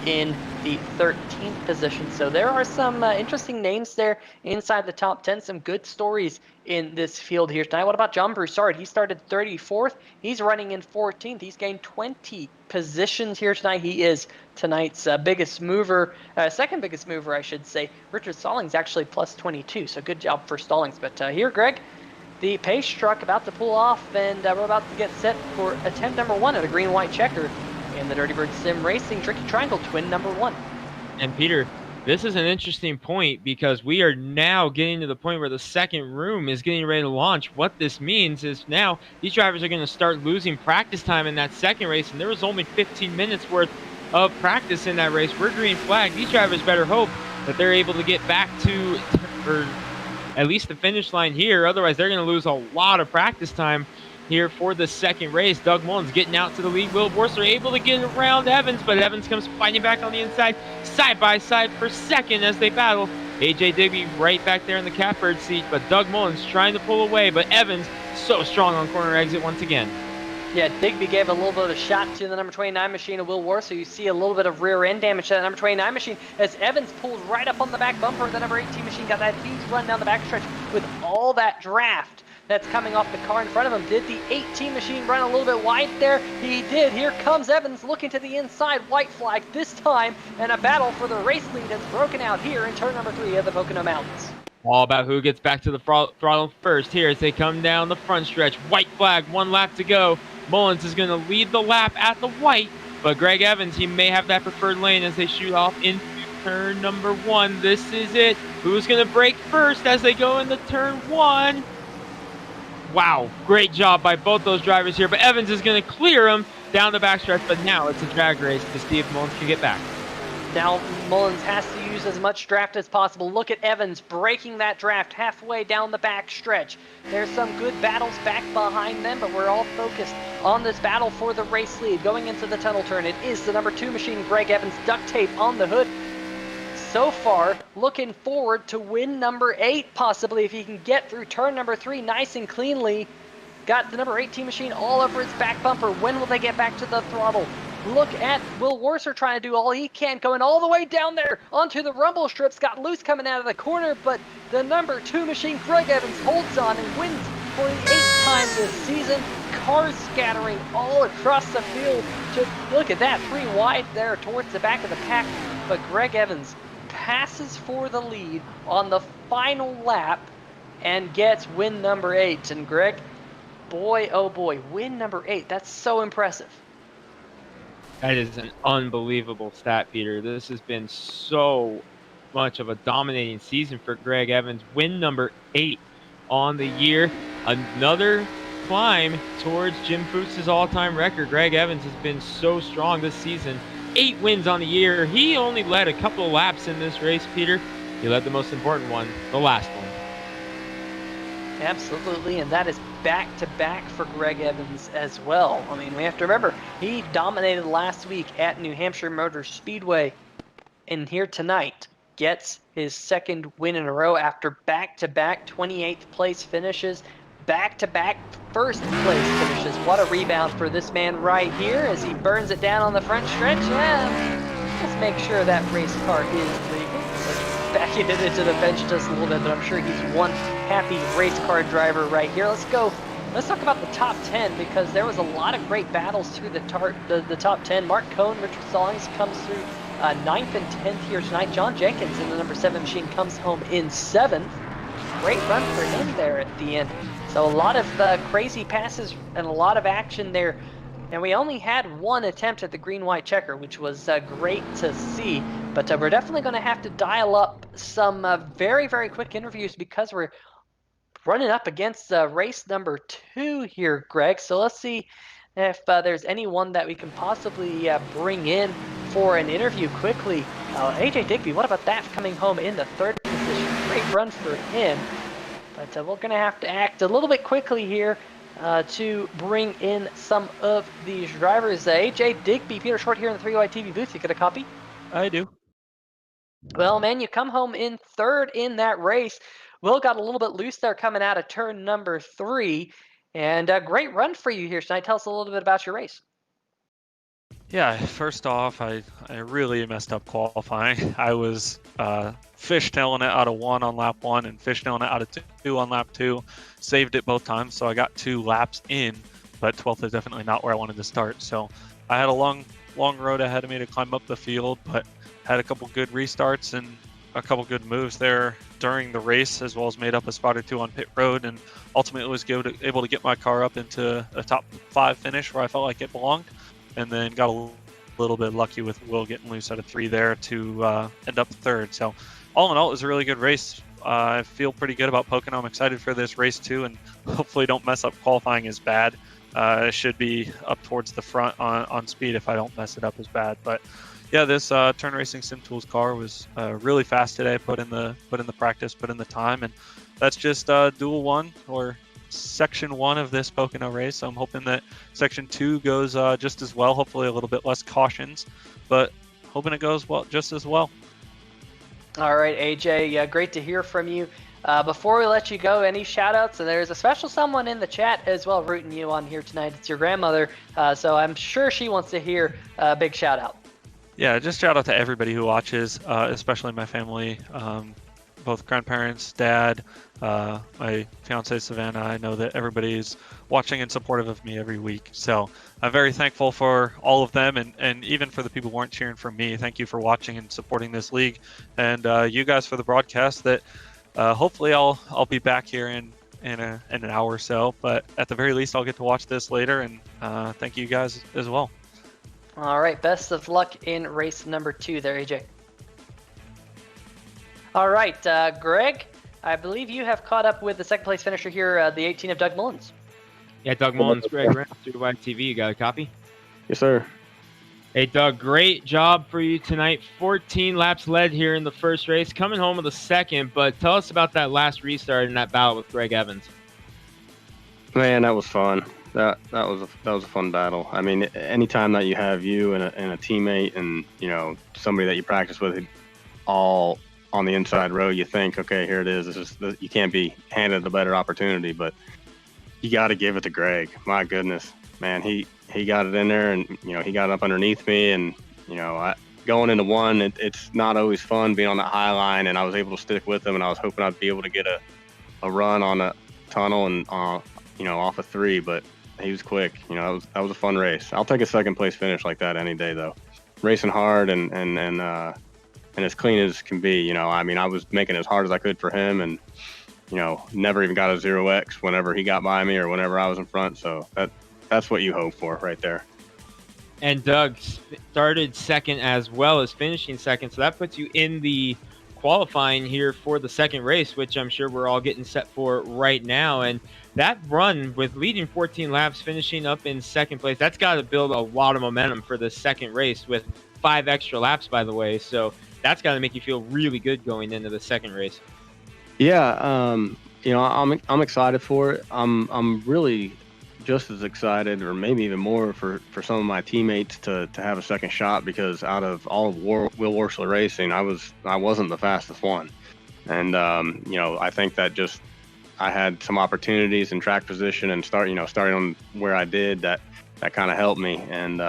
in the 13th position. So there are some interesting names there inside the top 10, some good stories in this field here tonight. What about John Broussard? He started 34th. He's running in 14th. He's gained 20 positions here tonight. He is tonight's biggest mover, second biggest mover, I should say. Richard Stallings actually plus 22, so good job for Stallings. But here, Greg, the pace truck about to pull off, and we're about to get set for attempt number 1 at a green-white checker in the Dirty Bird Sim Racing Tricky Triangle Twin number 1. And Peter, this is an interesting point because we are now getting to the point where the second room is getting ready to launch. What this means is now these drivers are going to start losing practice time in that second race, and there was only 15 minutes worth of practice in that race. We're green flag. These drivers better hope that they're able to get back to or at least the finish line here. Otherwise, they're going to lose a lot of practice time here for the second race. Doug Mullins getting out to the lead. Will Worcester able to get around Evans, but Evans comes fighting back on the inside, side by side for second as they battle. AJ Digby right back there in the catbird seat, but Doug Mullins trying to pull away, but Evans so strong on corner exit once again. Yeah, Digby gave a little bit of a shot to the number 29 machine of Will Worcester. You see a little bit of rear end damage to that number 29 machine as Evans pulled right up on the back bumper. The number 18 machine got that huge run down the backstretch with all that draft that's coming off the car in front of him. Did the 18 machine run a little bit wide there? He did. Here comes Evans looking to the inside. White flag this time, and a battle for the race lead has broken out here in turn number 3 of the Pocono Mountains. All about who gets back to the throttle first here as they come down the front stretch. White flag, 1 lap to go. Mullins is going to lead the lap at the white, but Greg Evans, he may have that preferred lane as they shoot off into turn number 1. This is it. Who's going to break first as they go into turn 1? Wow, great job by both those drivers here, but Evans is going to clear him down the backstretch, but now it's a drag race to see if Mullins can get back. Now Mullins has to use as much draft as possible. Look at Evans breaking that draft halfway down the back stretch. There's some good battles back behind them, but we're all focused on this battle for the race lead. Going into the tunnel turn, it is the number 2 machine, Greg Evans, duct tape on the hood. So far, looking forward to win number 8, possibly, if he can get through turn number 3 nice and cleanly. Got the number 18 machine all over its back bumper. When will they get back to the throttle? Look at Will Worcester trying to do all he can, going all the way down there onto the rumble strips. Got loose coming out of the corner, but the number 2 machine, Greg Evans, holds on and wins for the 8th time this season. Cars scattering all across the field. Just look at that, 3 wide there towards the back of the pack. But Greg Evans passes for the lead on the final lap and gets win number 8. And Greg, boy, oh boy, win number 8. That's so impressive. That is an unbelievable stat, Peter. This has been so much of a dominating season for Greg Evans. Win number 8 on the year. Another climb towards Jim Fuchs' all-time record. Greg Evans has been so strong this season. 8 wins on the year. He only led a couple of laps in this race, Peter. He led the most important one, the last one. Absolutely, and that is back-to-back for Greg Evans as well. I mean, we have to remember, he dominated last week at New Hampshire Motor Speedway, and here tonight gets his 2nd win in a row after back-to-back 28th place finishes, back-to-back 1st place finishes. What a rebound for this man right here as he burns it down on the front stretch. Yeah, let's make sure that race car is legal. Backing it into the bench just a little bit, but I'm sure he's one happy race car driver right here. Let's talk about the top 10, because there was a lot of great battles through the top 10. Mark Cohn, Richard Stallings comes through 9th and 10th here tonight. John Jenkins in the number 7 machine comes home in 7th. Great run for him there at the end. So a lot of crazy passes and a lot of action there. And we only had 1 attempt at the green-white checker, which was great to see. But we're definitely going to have to dial up some very, very quick interviews, because we're running up against race number 2 here, Greg. So let's see if there's anyone that we can possibly bring in for an interview quickly. AJ Digby, what about that, coming home in the 3rd position? Great run for him. But we're going to have to act a little bit quickly here to bring in some of these drivers. AJ Digby, Peter Short here in the 3Y TV booth. You got a copy? I do. Well, man, you come home in 3rd in that race. Will got a little bit loose there coming out of turn number 3. And a great run for you here tonight. Tell us a little bit about your race. Yeah, first off, I really messed up qualifying. I was fishtailing it out of 1 on lap 1 and fishtailing it out of 2 on lap 2. Saved it both times, so I got 2 laps in, but 12th is definitely not where I wanted to start. So I had a long road ahead of me to climb up the field, but had a couple good restarts and a couple good moves there during the race, as well as made up a spot or 2 on pit road, and ultimately was able to get my car up into a top 5 finish where I felt like it belonged. And then got a little bit lucky with Will getting loose out of 3 there to end up 3rd. So all in all, it was a really good race. I feel pretty good about Pocono. I'm excited for this race too, and hopefully don't mess up qualifying as bad. It should be up towards the front on speed if I don't mess it up as bad. But yeah, this Turn Racing Sim Tools car was really fast today. Put in the practice, put in the time, and that's just dual 1 or section 1 of this Pocono race. So I'm hoping that section 2 goes just as well, hopefully a little bit less cautions, but hoping it goes well, just as well. All right, AJ, great to hear from you. Before we let you go, any shout outs? And there's a special someone in the chat as well rooting you on here tonight. It's your grandmother, so I'm sure she wants to hear a big shout out. Yeah, just shout out to everybody who watches, especially my family, both grandparents, dad, my fiance Savannah. I know that everybody is watching and supportive of me every week. So I'm very thankful for all of them, and even for the people who weren't cheering for me. Thank you for watching and supporting this league, and you guys for the broadcast. That hopefully I'll be back here in an hour or so. But at the very least, I'll get to watch this later, and thank you guys as well. All right, best of luck in race number 2 there, AJ. All right, Greg, I believe you have caught up with the 2nd place finisher here, the 18 of Doug Mullins. Yeah, Doug Mullins, Greg Grant, 3Y TV. You got a copy? Yes, sir. Hey, Doug, great job for you tonight. 14 laps led here in the first race, coming home with a 2nd. But tell us about that last restart and that battle with Greg Evans. Man, that was fun. That was a fun battle. I mean, anytime that you have you and a teammate and somebody that you practice with all on the inside row, you think, okay, here it is. You can't be handed a better opportunity, but you got to give it to Greg. My goodness, man, he got it in there, and he got up underneath me, and going into 1, it's not always fun being on that high line, and I was able to stick with him, and I was hoping I'd be able to get a run on a tunnel and off of 3, but he was quick. That was a fun race. I'll take a 2nd place finish like that any day, though. Racing hard and as clean as can be. I mean, I was making it as hard as I could for him, and never even got a 0x whenever he got by me or whenever I was in front. So that's what you hope for right there. And Doug started 2nd as well as finishing 2nd, so that puts you in the qualifying here for the 2nd race, which I'm sure we're all getting set for right now. And that run with leading 14 laps, finishing up in 2nd place, that's got to build a lot of momentum for the 2nd race with 5 extra laps, by the way. So that's got to make you feel really good going into the 2nd race. Yeah, I'm excited for it. I'm really just as excited, or maybe even more, for some of my teammates to have a 2nd shot, because out of all of Will Worsley Racing, I wasn't the fastest one, and I think that just I had some opportunities in track position and starting on where I did that kind of helped me, and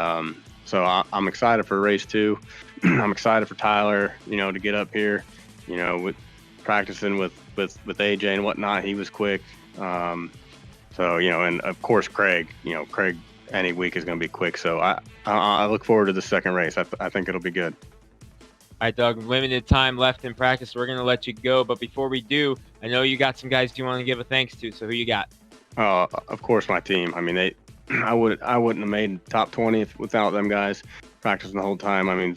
so I'm excited for race 2. I'm excited for Tyler, to get up here, with practicing with AJ and whatnot. He was quick. So, and of course, Craig, Craig any week is going to be quick. So I look forward to the 2nd race. I think it'll be good. All right, Doug, limited time left in practice. We're going to let you go. But before we do, I know you got some guys you want to give a thanks to. So who you got? Of course, my team. I mean, I wouldn't have made top 20 without them guys practicing the whole time. I mean,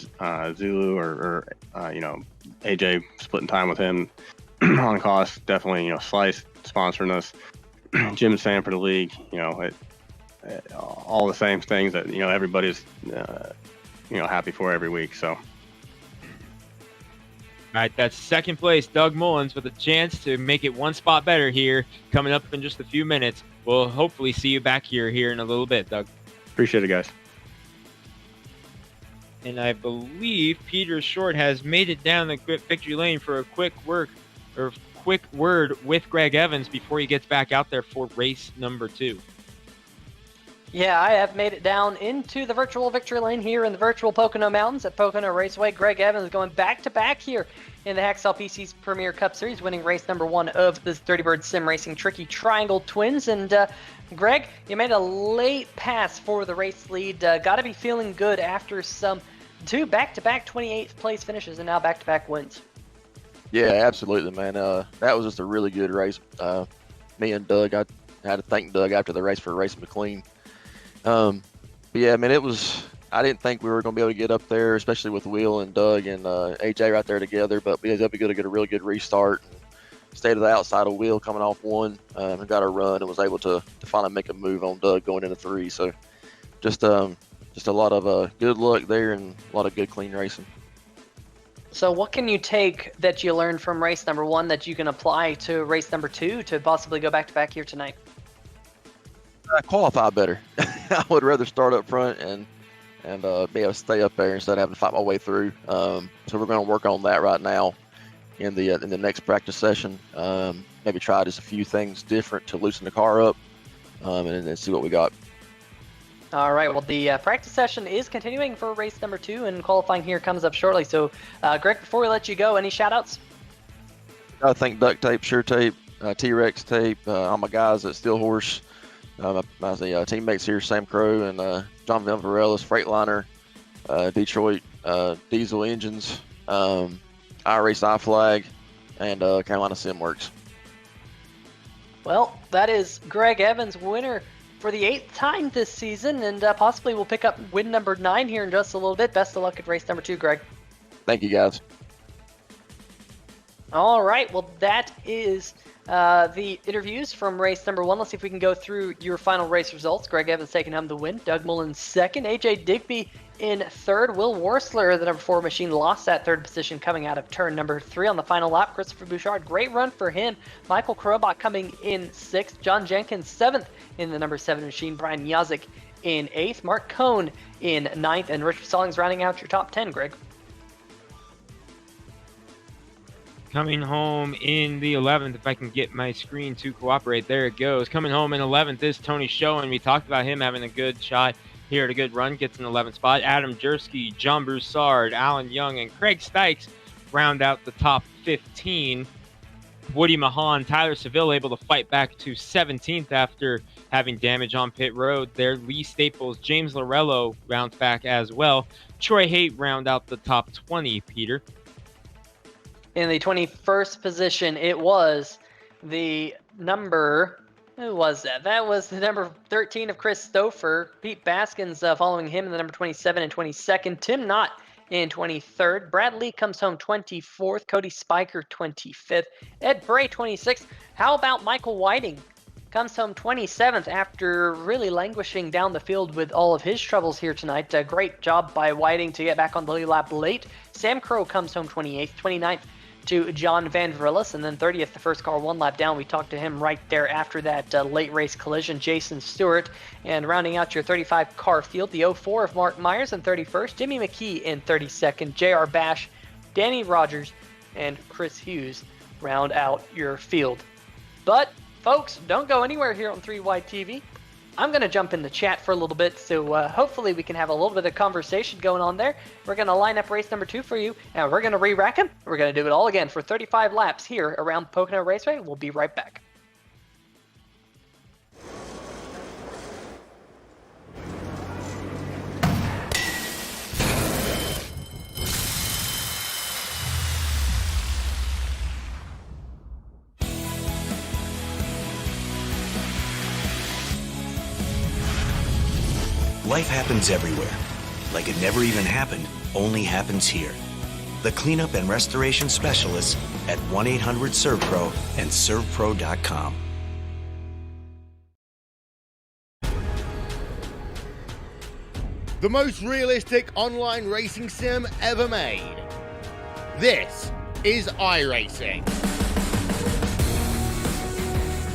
Zulu or AJ splitting time with him. on cost, definitely, Slice sponsoring us, Jim Sanford League, all the same things that, everybody's, happy for every week. So. All right, that's second place, Doug Mullins, with a chance to make it one spot better here coming up in just a few minutes. We'll hopefully see you back here in a little bit, Doug. Appreciate it, guys. And I believe Peter Short has made it down the victory lane for a quick word with Greg Evans before he gets back out there for race number 2. Yeah, I have made it down into the virtual victory lane here in the virtual Pocono Mountains at Pocono Raceway. Greg Evans going back-to-back here in the Hacksaw PC's Premier Cup Series, winning race number 1 of the 30 Bird Sim Racing Tricky Triangle Twins. And Greg, you made a late pass for the race lead. Got to be feeling good after some 2 back-to-back 28th place finishes and now back-to-back wins. Yeah, absolutely, man. That was just a really good race. Me and Doug, I had to thank Doug after the race for racing McLean. But yeah, I mean, I didn't think we were going to be able to get up there, especially with Will and Doug and AJ right there together, but we was able to get a really good restart and stay to the outside of Will coming off 1 and got a run and was able to finally make a move on Doug going into 3. So just a lot of good luck there and a lot of good clean racing. So what can you take that you learned from race number 1 that you can apply to race number 2 to possibly go back-to-back here tonight? Qualify better. I would rather start up front and be able to stay up there instead of having to fight my way through. So we're going to work on that right now in the next practice session. Maybe try just a few things different to loosen the car up and then see what we got. All right, well, the practice session is continuing for race number 2, and qualifying here comes up shortly. So, Greg, before we let you go, any shout-outs? I think Duct Tape, Sure Tape, T-Rex Tape, all my guys at Steel Horse, my teammates here, Sam Crow and John Van Varellis, Freightliner, Detroit Diesel Engines, iRace iFlag, and Carolina SimWorks. Well, that is Greg Evans, winner for the 8th time this season, and possibly we'll pick up win number 9 here in just a little bit. Best of luck at race number 2, Greg. Thank you, guys. All right, well, that is the interviews from race number 1. Let's see if we can go through your final race results. Greg Evans taking home the win. Doug Mullins 2nd. AJ Digby in 3rd. Will Worsler, the number 4 machine, lost that 3rd position coming out of turn number 3 on the final lap. Christopher Bouchard, great run for him. Michael Krobot coming in 6th. John Jenkins 7th in the number 7 machine. Brian Yazik in 8th. Mark Cohn in 9th. And Richard Stallings rounding out your top 10, Greg. Coming home in the 11th, if I can get my screen to cooperate. There it goes. Coming home in 11th is Tony Schoen. We talked about him having a good shot here at a good run. Gets an 11th spot. Adam Jersky, John Broussard, Alan Young, and Craig Stykes round out the top 15. Woody Mahan, Tyler Seville able to fight back to 17th after having damage on pit road there. Lee Staples, James Lorello rounds back as well. Troy Haight round out the top 20, Peter. In the 21st position, it was the number... Who was that? That was the number 13 of Chris Stouffer. Pete Baskins following him in the number 27 and 22nd. Tim Knott in 23rd. Brad Lee comes home 24th. Cody Spiker 25th. Ed Bray 26th. How about Michael Whiting? Comes home 27th after really languishing down the field with all of his troubles here tonight. Great job by Whiting to get back on the lead lap late. Sam Crow comes home 28th. 29th to John Van Verlis, and then 30th, the first car 1 lap down. We talked to him right there after that late race collision, Jason Stewart. And rounding out your 35 car field, the 04 of Mark Myers in 31st, Jimmy McKee in 32nd, JR Bash, Danny Rogers, and Chris Hughes round out your field. But folks, don't go anywhere here on 3Wide TV. I'm going to jump in the chat for a little bit, so hopefully we can have a little bit of conversation going on there. We're going to line up race number 2 for you, and we're going to re-rack them. We're going to do it all again for 35 laps here around Pocono Raceway. We'll be right back. Life happens everywhere. Like it never even happened, only happens here. the cleanup and restoration specialists at 1-800-SERVPRO and ServPro.com. The most realistic online racing sim ever made. This is iRacing.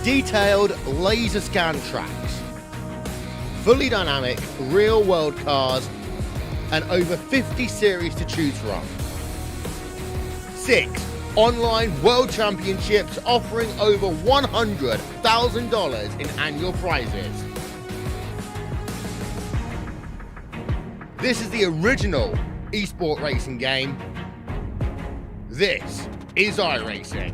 Detailed laser scan tracks, fully dynamic real-world cars, and over 50 series to choose from. 6 online world championships offering over $100,000 in annual prizes. This is the original esport racing game. This is iRacing.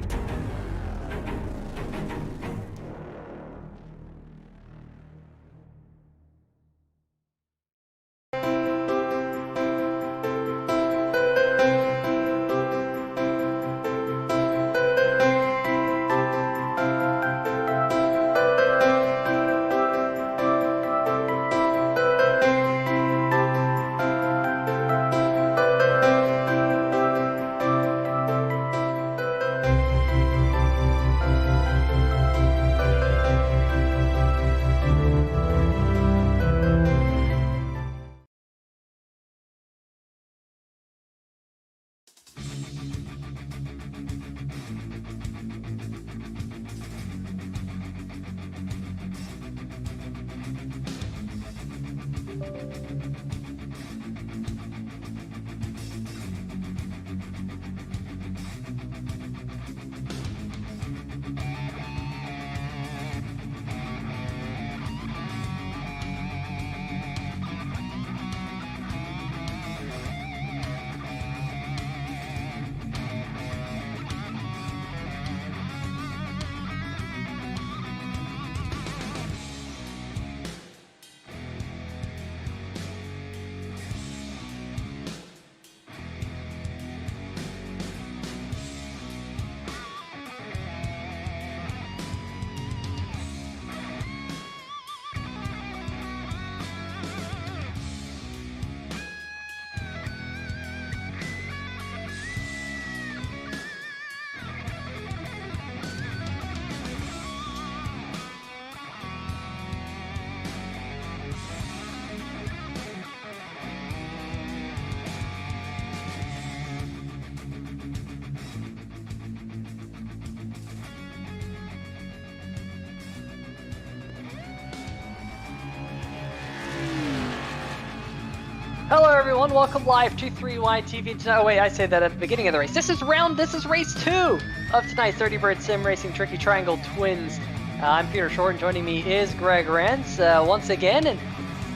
Hello everyone, welcome live to 3YTV. Oh wait, I say that at the beginning of the race. This is race 2 of tonight's 30 Bird Sim Racing Tricky Triangle Twins. I'm Peter Short, and joining me is Greg Rentz once again. And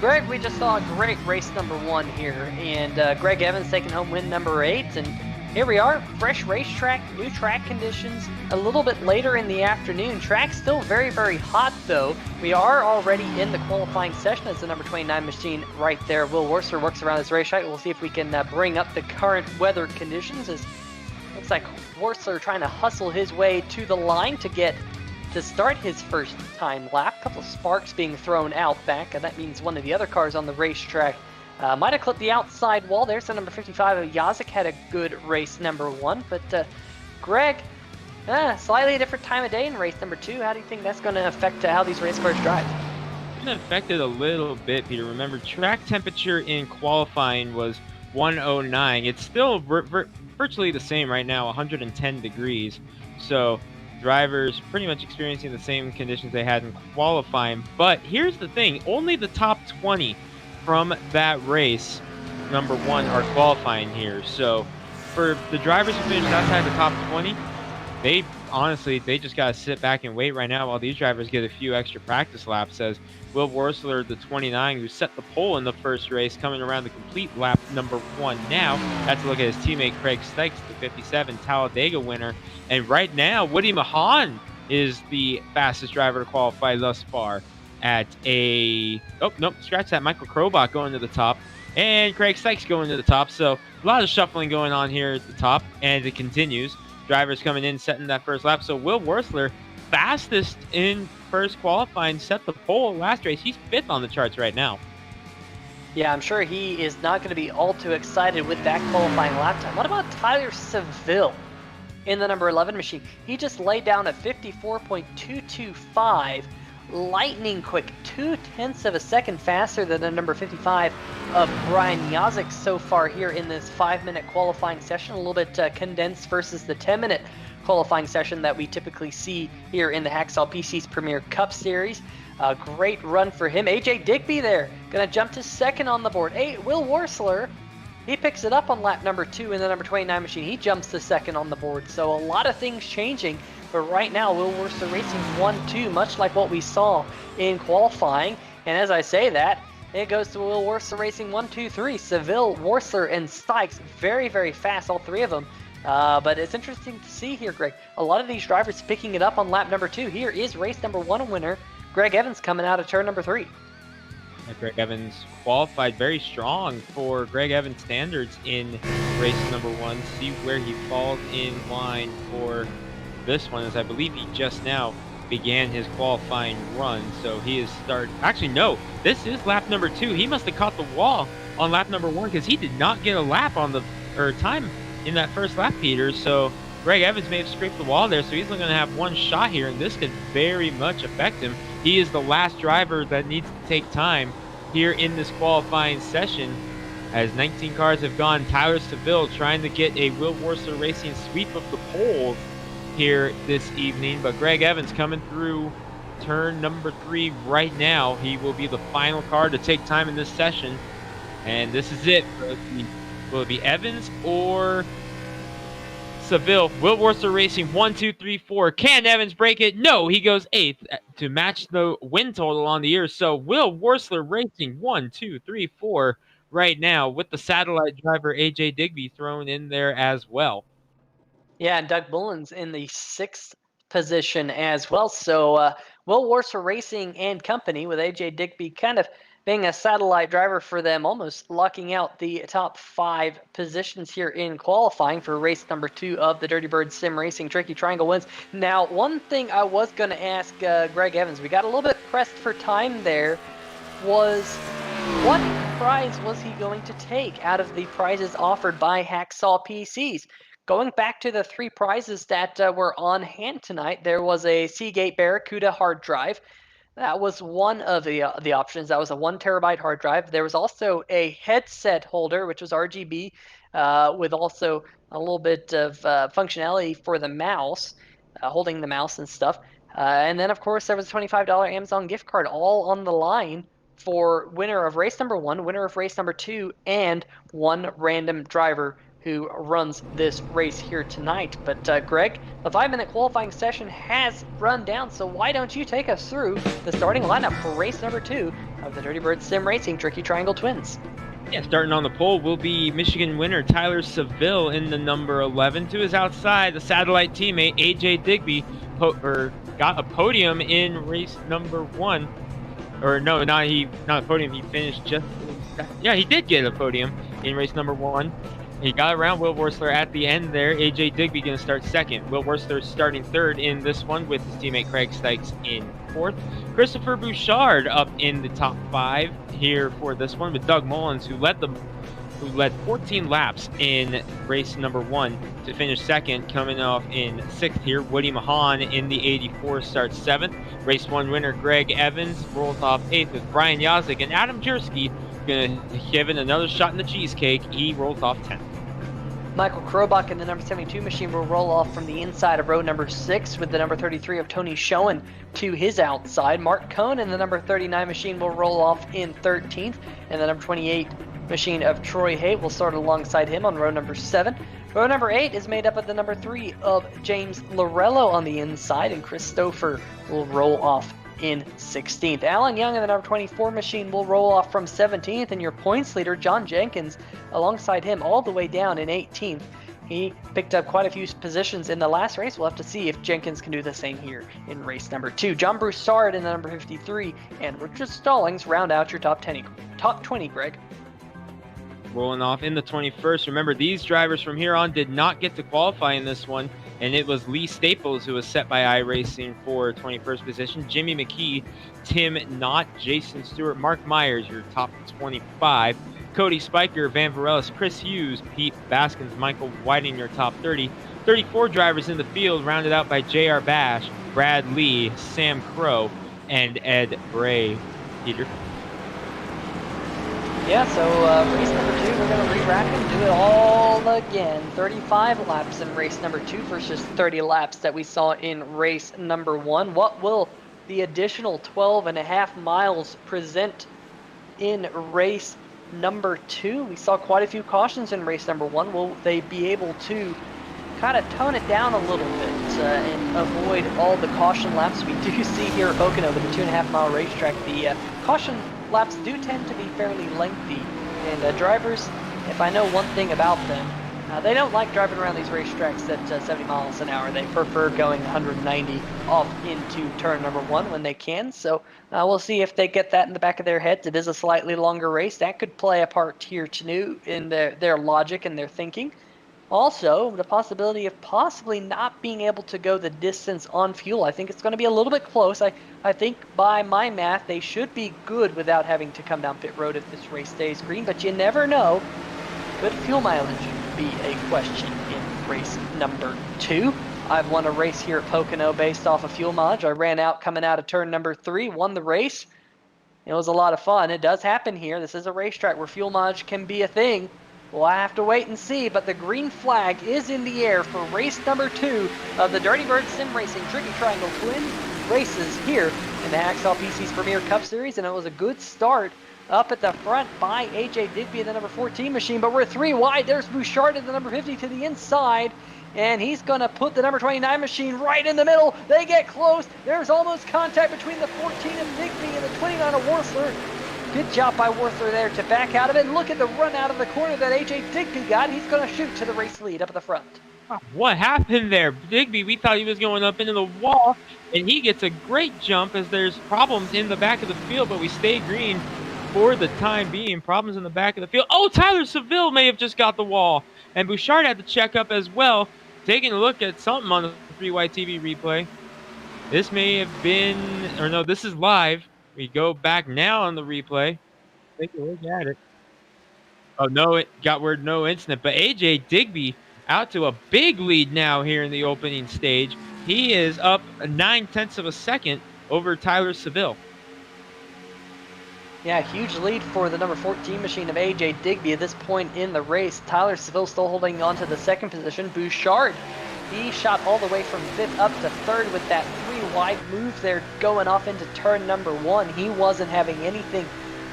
Greg, we just saw a great race number 1 here, and Greg Evans taking home win number 8. And here we are, fresh racetrack, new track conditions, a little bit later in the afternoon. Track still very, very hot though. We are already in the qualifying session as the number 29 machine right there. Will Worsler works around this racetrack. We'll see if we can bring up the current weather conditions. As looks like Worsler trying to hustle his way to the line to start his first time lap. A couple of sparks being thrown out back, and that means one of the other cars on the racetrack might have clipped the outside wall there. So number 55, Yazik, had a good race number 1. But Greg, slightly different time of day in race number 2. How do you think that's going to affect how these race cars drive? It's been affected a little bit, Peter. Remember, track temperature in qualifying was 109. It's still virtually the same right now, 110 degrees. So drivers pretty much experiencing the same conditions they had in qualifying. But here's the thing, only the top 20 from that race, number 1, are qualifying here. So for the drivers who finished outside the top 20, they just got to sit back and wait right now while these drivers get a few extra practice laps, as Will Worsler, the 29, who set the pole in the first race, coming around the complete lap number 1 now. That's a look at his teammate Craig Sykes, the 57 Talladega winner. And right now, Woody Mahan is the fastest driver to qualify thus far at scratch that. Michael Krobach going to the top, and Craig Sykes going to the top. So a lot of shuffling going on here at the top, and it continues. Drivers coming in, setting that first lap. So Will Worsler, fastest in first qualifying, set the pole last race. He's 5th on the charts right now. Yeah, I'm sure he is not going to be all too excited with that qualifying lap time. What about Tyler Seville in the number 11 machine? He just laid down a 54.225, lightning quick, 0.2 of a second faster than the number 55 of Brian Yazik so far here in this 5-minute qualifying session. A little bit condensed versus the 10-minute qualifying session that we typically see here in the Hacksaw PC's Premier Cup Series. A great run for him. AJ Digby there, gonna jump to second on the board. Will Worsler, he picks it up on lap number 2 in the number 29 machine. He jumps to second on the board. So a lot of things changing, but right now Will Worsler racing 1-2, much like what we saw in qualifying. And as I say that, it goes to Will Worsler racing 1-2-3. Seville, Worsler, and Sykes, very, very fast, all three of them. But it's interesting to see here, Greg. A lot of these drivers picking it up on lap number 2. Here is race number 1 winner, Greg Evans, coming out of turn number 3. Greg Evans qualified very strong for Greg Evans standards in race number 1. See where he falls in line for this one, as I believe he just now began his qualifying run. So he is actually, no, this is lap number 2. He must have caught the wall on lap number 1, because he did not get a lap on time in that first lap, Peter. So Greg Evans may have scraped the wall there, so he's only going to have one shot here, and this could very much affect him. He is the last driver that needs to take time here in this qualifying session, as 19 cars have gone. Tyler Seville trying to get a Will Worsler Racing sweep of the poles here this evening, but Greg Evans coming through turn number 3 right now. He will be the final car to take time in this session, and this is it. Will it be Evans or Seville? Will Worsler Racing 1, 2, 3, 4. Can Evans break it? No, he goes 8th to match the win total on the year. So Will Worsler Racing 1, 2, 3, 4 right now, with the satellite driver AJ Digby thrown in there as well. Yeah, and Doug Mullins in the 6th position as well. So Will Worsler Racing and Company, with AJ Digby kind of being a satellite driver for them, almost locking out the top 5 positions here in qualifying for race number 2 of the Dirty Bird Sim Racing Tricky Triangle Wins. Now, one thing I was going to ask Greg Evans, we got a little bit pressed for time there, was what prize was he going to take out of the prizes offered by Hacksaw PCs? Going back to the 3 prizes that were on hand tonight, there was a Seagate Barracuda hard drive. That was one of the options. That was a 1 terabyte hard drive. There was also a headset holder, which was RGB, with also a little bit of functionality for the mouse, holding the mouse and stuff. And then, of course, there was a $25 Amazon gift card, all on the line for winner of race number 1, winner of race number 2, and one random driver who runs this race here tonight. But Greg, the 5-minute qualifying session has run down, so why don't you take us through the starting lineup for race number 2 of the Dirty Bird Sim Racing Tricky Triangle Twins? Yeah, starting on the pole will be Michigan winner Tyler Seville in the number 11. To his outside, the satellite teammate AJ Digby got a podium in race number 1. Or no, not a podium. He finished just. Yeah, he did get a podium in race number 1. He got around Will Worsler at the end there. AJ Digby going to start 2nd. Will Worsler starting 3rd in this one, with his teammate Craig Sykes in 4th. Christopher Bouchard up in the top 5 here for this one, with Doug Mullins, who led 14 laps in race number 1 to finish 2nd, coming off in 6th here. Woody Mahan in the 84 starts 7th. Race 1 winner Greg Evans rolls off 8th, with Brian Yazik and Adam Jersky going to give it another shot in the cheesecake. He rolls off 10th. Michael Krobach in the number 72 machine will roll off from the inside of row number 6, with the number 33 of Tony Schoen to his outside. Mark Cohn in the number 39 machine will roll off in 13th, and the number 28 machine of Troy Hay will start alongside him on row number 7. Row number 8 is made up of the number 3 of James Lorello on the inside, and Chris Stouffer will roll off in 16th. Alan Young in the number 24 machine will roll off from 17th, and your points leader John Jenkins alongside him all the way down in 18th. He picked up quite a few positions in the last race. We'll have to see if Jenkins can do the same here in race number 2. John Broussard in the number 53 and Richard Stallings round out your top 20, Greg. rolling off in the 21st. Remember, these drivers from here on did not get to qualify in this one, and it was Lee Staples who was set by iRacing for 21st position. Jimmy McKee, Tim Knott, Jason Stewart, Mark Myers, your top 25. Cody Spiker, Van Varellis, Chris Hughes, Pete Baskins, Michael Whiting, your top 30. 34 drivers in the field, rounded out by J.R. Bash, Brad Lee, Sam Crow, and Ed Bray. Peter? Yeah, so race number 2, we're going to re-rack and do it all again. 35 laps in race number 2 versus 30 laps that we saw in race number 1. What will the additional 12.5 miles present in race number 2? We saw quite a few cautions in race number 1. Will they be able to kind of tone it down a little bit and avoid all the caution laps we do see here at Pocono with the 2.5 mile racetrack? The caution laps do tend to be fairly lengthy, and drivers, if I know one thing about them, they don't like driving around these racetracks at 70 miles an hour. They prefer going 190 off into turn number 1 when they can. So we'll see if they get that in the back of their heads. It is a slightly longer race. That could play a part here too in their logic and their thinking. Also, the possibility of possibly not being able to go the distance on fuel. I think it's going to be a little bit close. I think by my math, they should be good without having to come down pit road if this race stays green, but you never know. Could fuel mileage be a question in race number 2? I've won a race here at Pocono based off of fuel mileage. I ran out coming out of turn number 3, won the race. It was a lot of fun. It does happen here. This is a racetrack where fuel mileage can be a thing. We'll have to wait and see, but the green flag is in the air for race number 2 of the Dirty Bird Sim Racing Tricky Triangle Twin races here in the Hacksaw PC's Premier Cup Series, and it was a good start up at the front by AJ Digby in the number 14 machine, but we're 3 wide. There's Bouchard in the number 50 to the inside, and he's going to put the number 29 machine right in the middle. They get close. There's almost contact between the 14 of Digby and the 29 of Worthler. Good job by Worthler there to back out of it. And look at the run out of the corner that AJ Digby got. He's going to shoot to the race lead up at the front. What happened there? Digby, we thought he was going up into the wall, and he gets a great jump as there's problems in the back of the field, but we stay green for the time being. Problems in the back of the field. Oh, Tyler Seville may have just got the wall, and Bouchard had to check up as well. Taking a look at something on the 3Y TV replay. This may have been, or no, this is live. We go back now on the replay. Take a look at it. Oh, no, it got word no incident. But AJ Digby out to a big lead now here in the opening stage. He is up 9/10 of a second over Tyler Seville. Yeah, huge lead for the number 14 machine of AJ Digby at this point in the race. Tyler Seville still holding on to the 2nd position. Bouchard, he shot all the way from 5th up to 3rd with that 3-wide move there going off into turn number 1. He wasn't having anything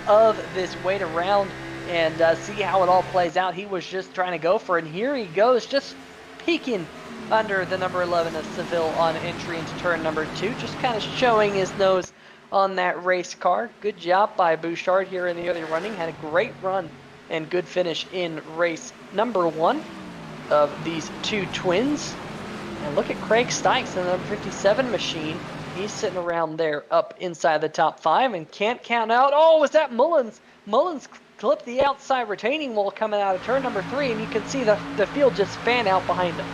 of this wait around and see how it all plays out. He was just trying to go for it, and here he goes, just peeking under the number 11 of Seville on entry into turn number 2, just kind of showing his nose on that race car. Good job by Bouchard here in the early running. Had a great run and good finish in race number 1 of these 2 twins. And look at Craig Stykes in the number 57 machine. He's sitting around there up inside the top 5 and can't count out. Oh, was that Mullins? Mullins clipped the outside retaining wall coming out of turn number 3, and you can see the field just fan out behind him.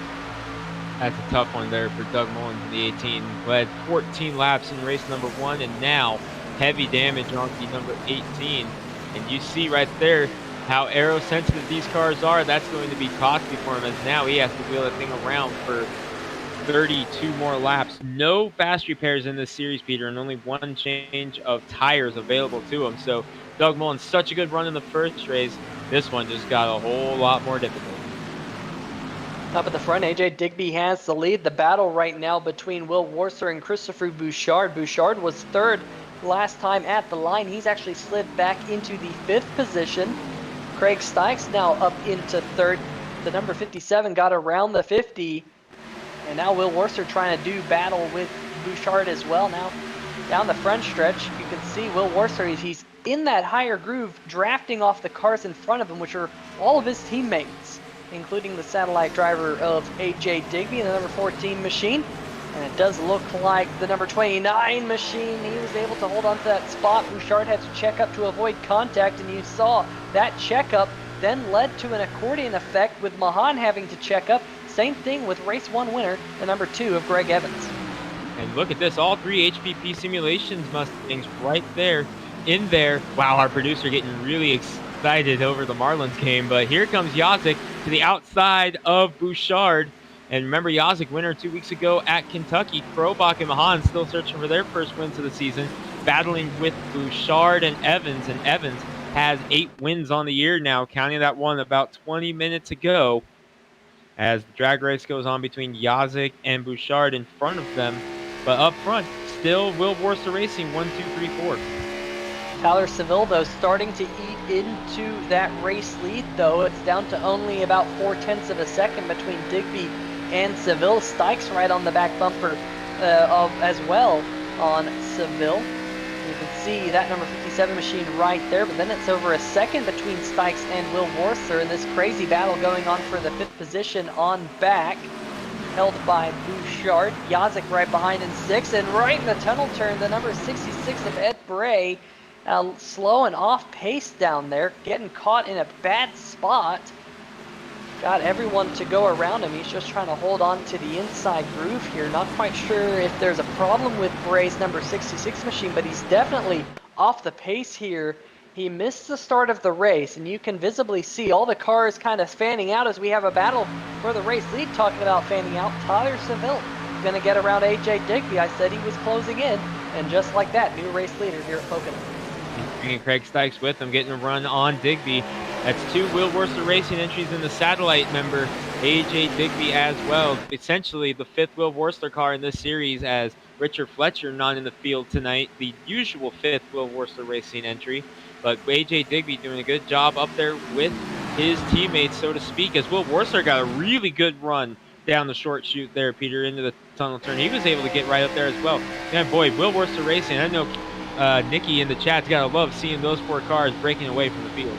That's a tough one there for Doug Mullins in the 18. Led 14 laps in race number 1, and now heavy damage on the number 18. And you see right there how aero sensitive these cars are. That's going to be costly for him, as now he has to wheel that thing around for 32 more laps. No fast repairs in this series, Peter, and only 1 change of tires available to him. So Doug Mullins, such a good run in the first race. This one just got a whole lot more difficult. Up at the front, AJ Digby has the lead. The battle right now between Will Worcester and Christopher Bouchard. Bouchard was 3rd last time at the line. He's actually slid back into the 5th position. Craig Stykes now up into 3rd. The number 57 got around the 50. And now Will Worcester trying to do battle with Bouchard as well. Now down the front stretch, you can see Will Worcester, he's in that higher groove, drafting off the cars in front of him, which are all of his teammates, including the satellite driver of AJ Digby and the number 14 machine. And it does look like the number 29 machine, he was able to hold on to that spot. Bouchard had to check up to avoid contact, and you saw that checkup then led to an accordion effect with Mahan having to check up. Same thing with race 1 winner, the number 2 of Greg Evans. And look at this, all 3 HPP simulations Mustangs right there, in there. Wow, our producer getting really excited over the Marlins game, but here comes Yazik to the outside of Bouchard. And remember, Yazik winner 2 weeks ago at Kentucky. Krobach and Mahan still searching for their first wins of the season, battling with Bouchard and Evans. And Evans has 8 wins on the year now, counting that one about 20 minutes ago. As the drag race goes on between Yazik and Bouchard in front of them. But up front, still Will Worcester Racing 1, 2, 3, 4. Tyler Seville, though, starting to eat into that race lead, though. It's down to only about 0.4 of a second between Digby and Seville. Stykes right on the back bumper as well on Seville. You can see that number 57 machine right there, but then it's over a second between Stykes and Will Worcester in this crazy battle going on for the 5th position on back, held by Bouchard. Yazik right behind in 6th, and right in the tunnel turn, the number 66 of Ed Bray, slow and off pace down there, getting caught in a bad spot. Got everyone to go around him. He's just trying to hold on to the inside groove here. Not quite sure if there's a problem with Bray's number 66 machine, but he's definitely off the pace here. He missed the start of the race, and you can visibly see all the cars kind of fanning out as we have a battle for the race lead. Talking about fanning out, Tyler Seville going to get around AJ Digby. I said he was closing in, and just like that, new race leader here at Pocono. Bringing Craig Stykes with him, getting a run on Digby. That's 2 Will Worcester Racing entries in the satellite member, AJ Digby as well. Essentially the 5th Will Worcester car in this series, as Richard Fletcher not in the field tonight, the usual 5th Will Worcester Racing entry. But AJ Digby doing a good job up there with his teammates, so to speak, as Will Worcester got a really good run down the short chute there, Peter, into the tunnel turn. He was able to get right up there as well. And boy, Will Worcester Racing, I know Nikki in the chat's got to love seeing those 4 cars breaking away from the field.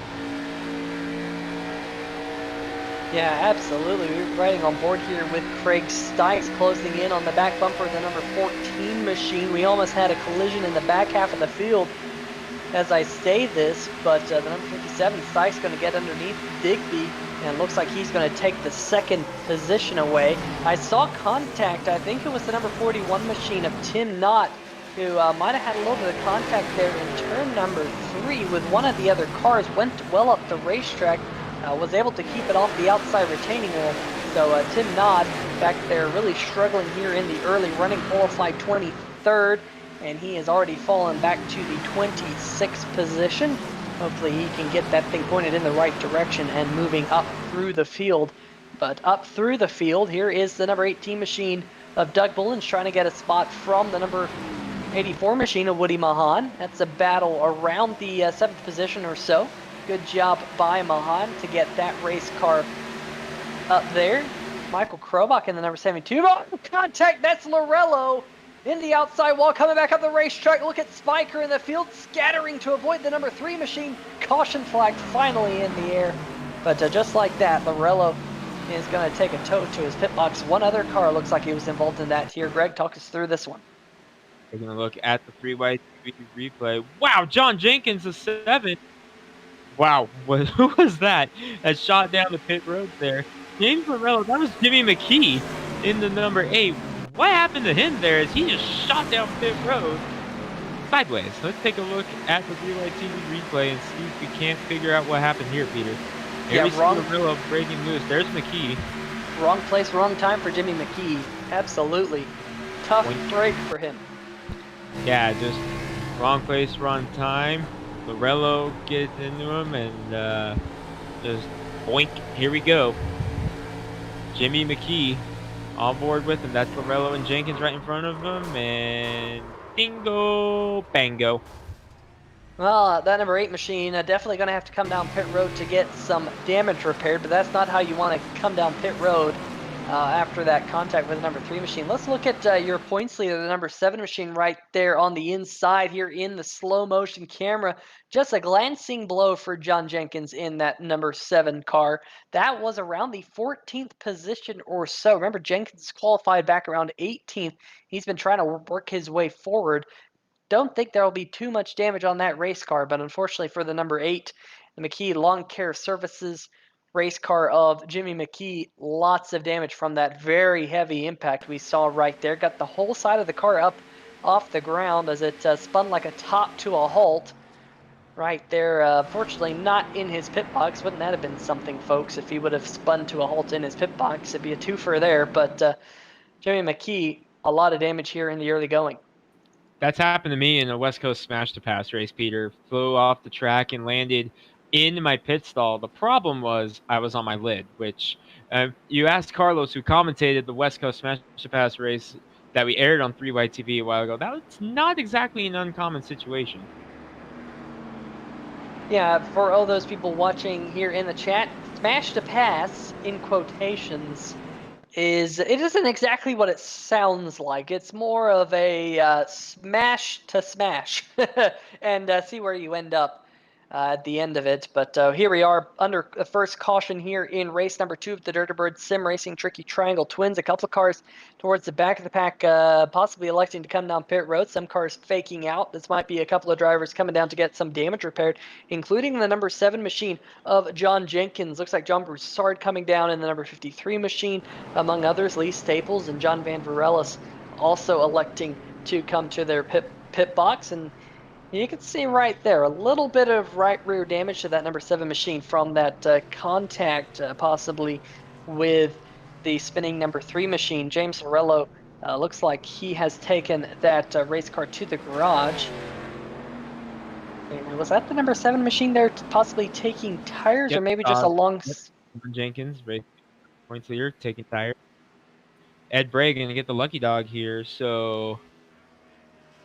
Yeah, absolutely. We're riding on board here with Craig Stykes closing in on the back bumper of the number 14 machine. We almost had a collision in the back half of the field as I say this, but the number 57, Stykes, going to get underneath Digby, and looks like he's going to take the 2nd position away. I saw contact, I think it was the number 41 machine of Tim Knott, who might have had a little bit of contact there in turn number 3 with one of the other cars, went well up the racetrack, was able to keep it off the outside retaining wall. So Tim Knott back there really struggling here in the early running, qualified 23rd, and he has already fallen back to the 26th position. Hopefully he can get that thing pointed in the right direction and moving up through the field. But up through the field, here is the number 18 machine of Doug Bullens trying to get a spot from the number 84 machine of Woody Mahan. That's a battle around the 7th position or so. Good job by Mahan to get that race car up there. Michael Krobach in the number 72. Oh, contact, that's Lorello in the outside wall, coming back up the racetrack. Look at Spiker in the field, scattering to avoid the number 3 machine. Caution flag finally in the air. But just like that, Lorello is going to take a tow to his pit box. One other car looks like he was involved in that here. Greg, talk us through this one. We're going to look at the 3x3 replay. Wow, John Jenkins, the 7. Wow, who was that shot down the pit road there? James Morello, that was Jimmy McKee in the number 8. What happened to him there as he just shot down pit road sideways? Let's take a look at the 3x TV replay and see if we can't figure out what happened here, Peter. Here wrong. Morello breaking loose. There's McKee. Wrong place, wrong time for Jimmy McKee. Absolutely. Tough break for him. Yeah, just wrong place, wrong time. Lorello gets into him and just boink. Here we go. Jimmy McKee on board with him. That's Lorello and Jenkins right in front of him. And bingo, bango. Well, that number 8 machine definitely going to have to come down pit road to get some damage repaired, but that's not how you want to come down pit road after that contact with the number 3 machine. Let's look at your points leader, the number 7 machine right there on the inside here in the slow motion camera. Just a glancing blow for John Jenkins in that number 7 car. That was around the 14th position or so. Remember, Jenkins qualified back around 18th. He's been trying to work his way forward. Don't think there will be too much damage on that race car, but unfortunately for the number 8, the McKee Lawn Care Services race car of Jimmy McKee. Lots of damage from that very heavy impact we saw right there. Got the whole side of the car up off the ground as it spun like a top to a halt right there. Fortunately, not in his pit box. Wouldn't that have been something, folks, if he would have spun to a halt in his pit box? It'd be a twofer there. But Jimmy McKee, a lot of damage here in the early going. That's happened to me in a West Coast Smash to Pass race, Peter. Flew off the track and landed in my pit stall. The problem was I was on my lid, which you asked Carlos, who commentated the West Coast Smash to Pass race that we aired on 3YTV a while ago. That was not exactly an uncommon situation. Yeah, for all those people watching here in the chat, Smash to Pass, in quotations, it isn't exactly what it sounds like. It's more of a smash to smash and see where you end up at the end of it. But here we are under the first caution here in race number 2 of the Dirty Bird Sim Racing Tricky Triangle Twins. A couple of cars towards the back of the pack possibly electing to come down pit road. Some cars faking out. This might be a couple of drivers coming down to get some damage repaired, including the number 7 machine of John Jenkins. Looks like John Broussard coming down in the number 53 machine, among others. Lee Staples and John Van Varellis also electing to come to their pit box. And you can see right there a little bit of right rear damage to that number 7 machine from that contact possibly with the spinning number 3 machine. James Morello looks like he has taken that race car to the garage. And was that the number 7 machine there possibly taking tires, or maybe just a long... Jenkins, points leader, taking tires. Ed Bray going to get the lucky dog here, so...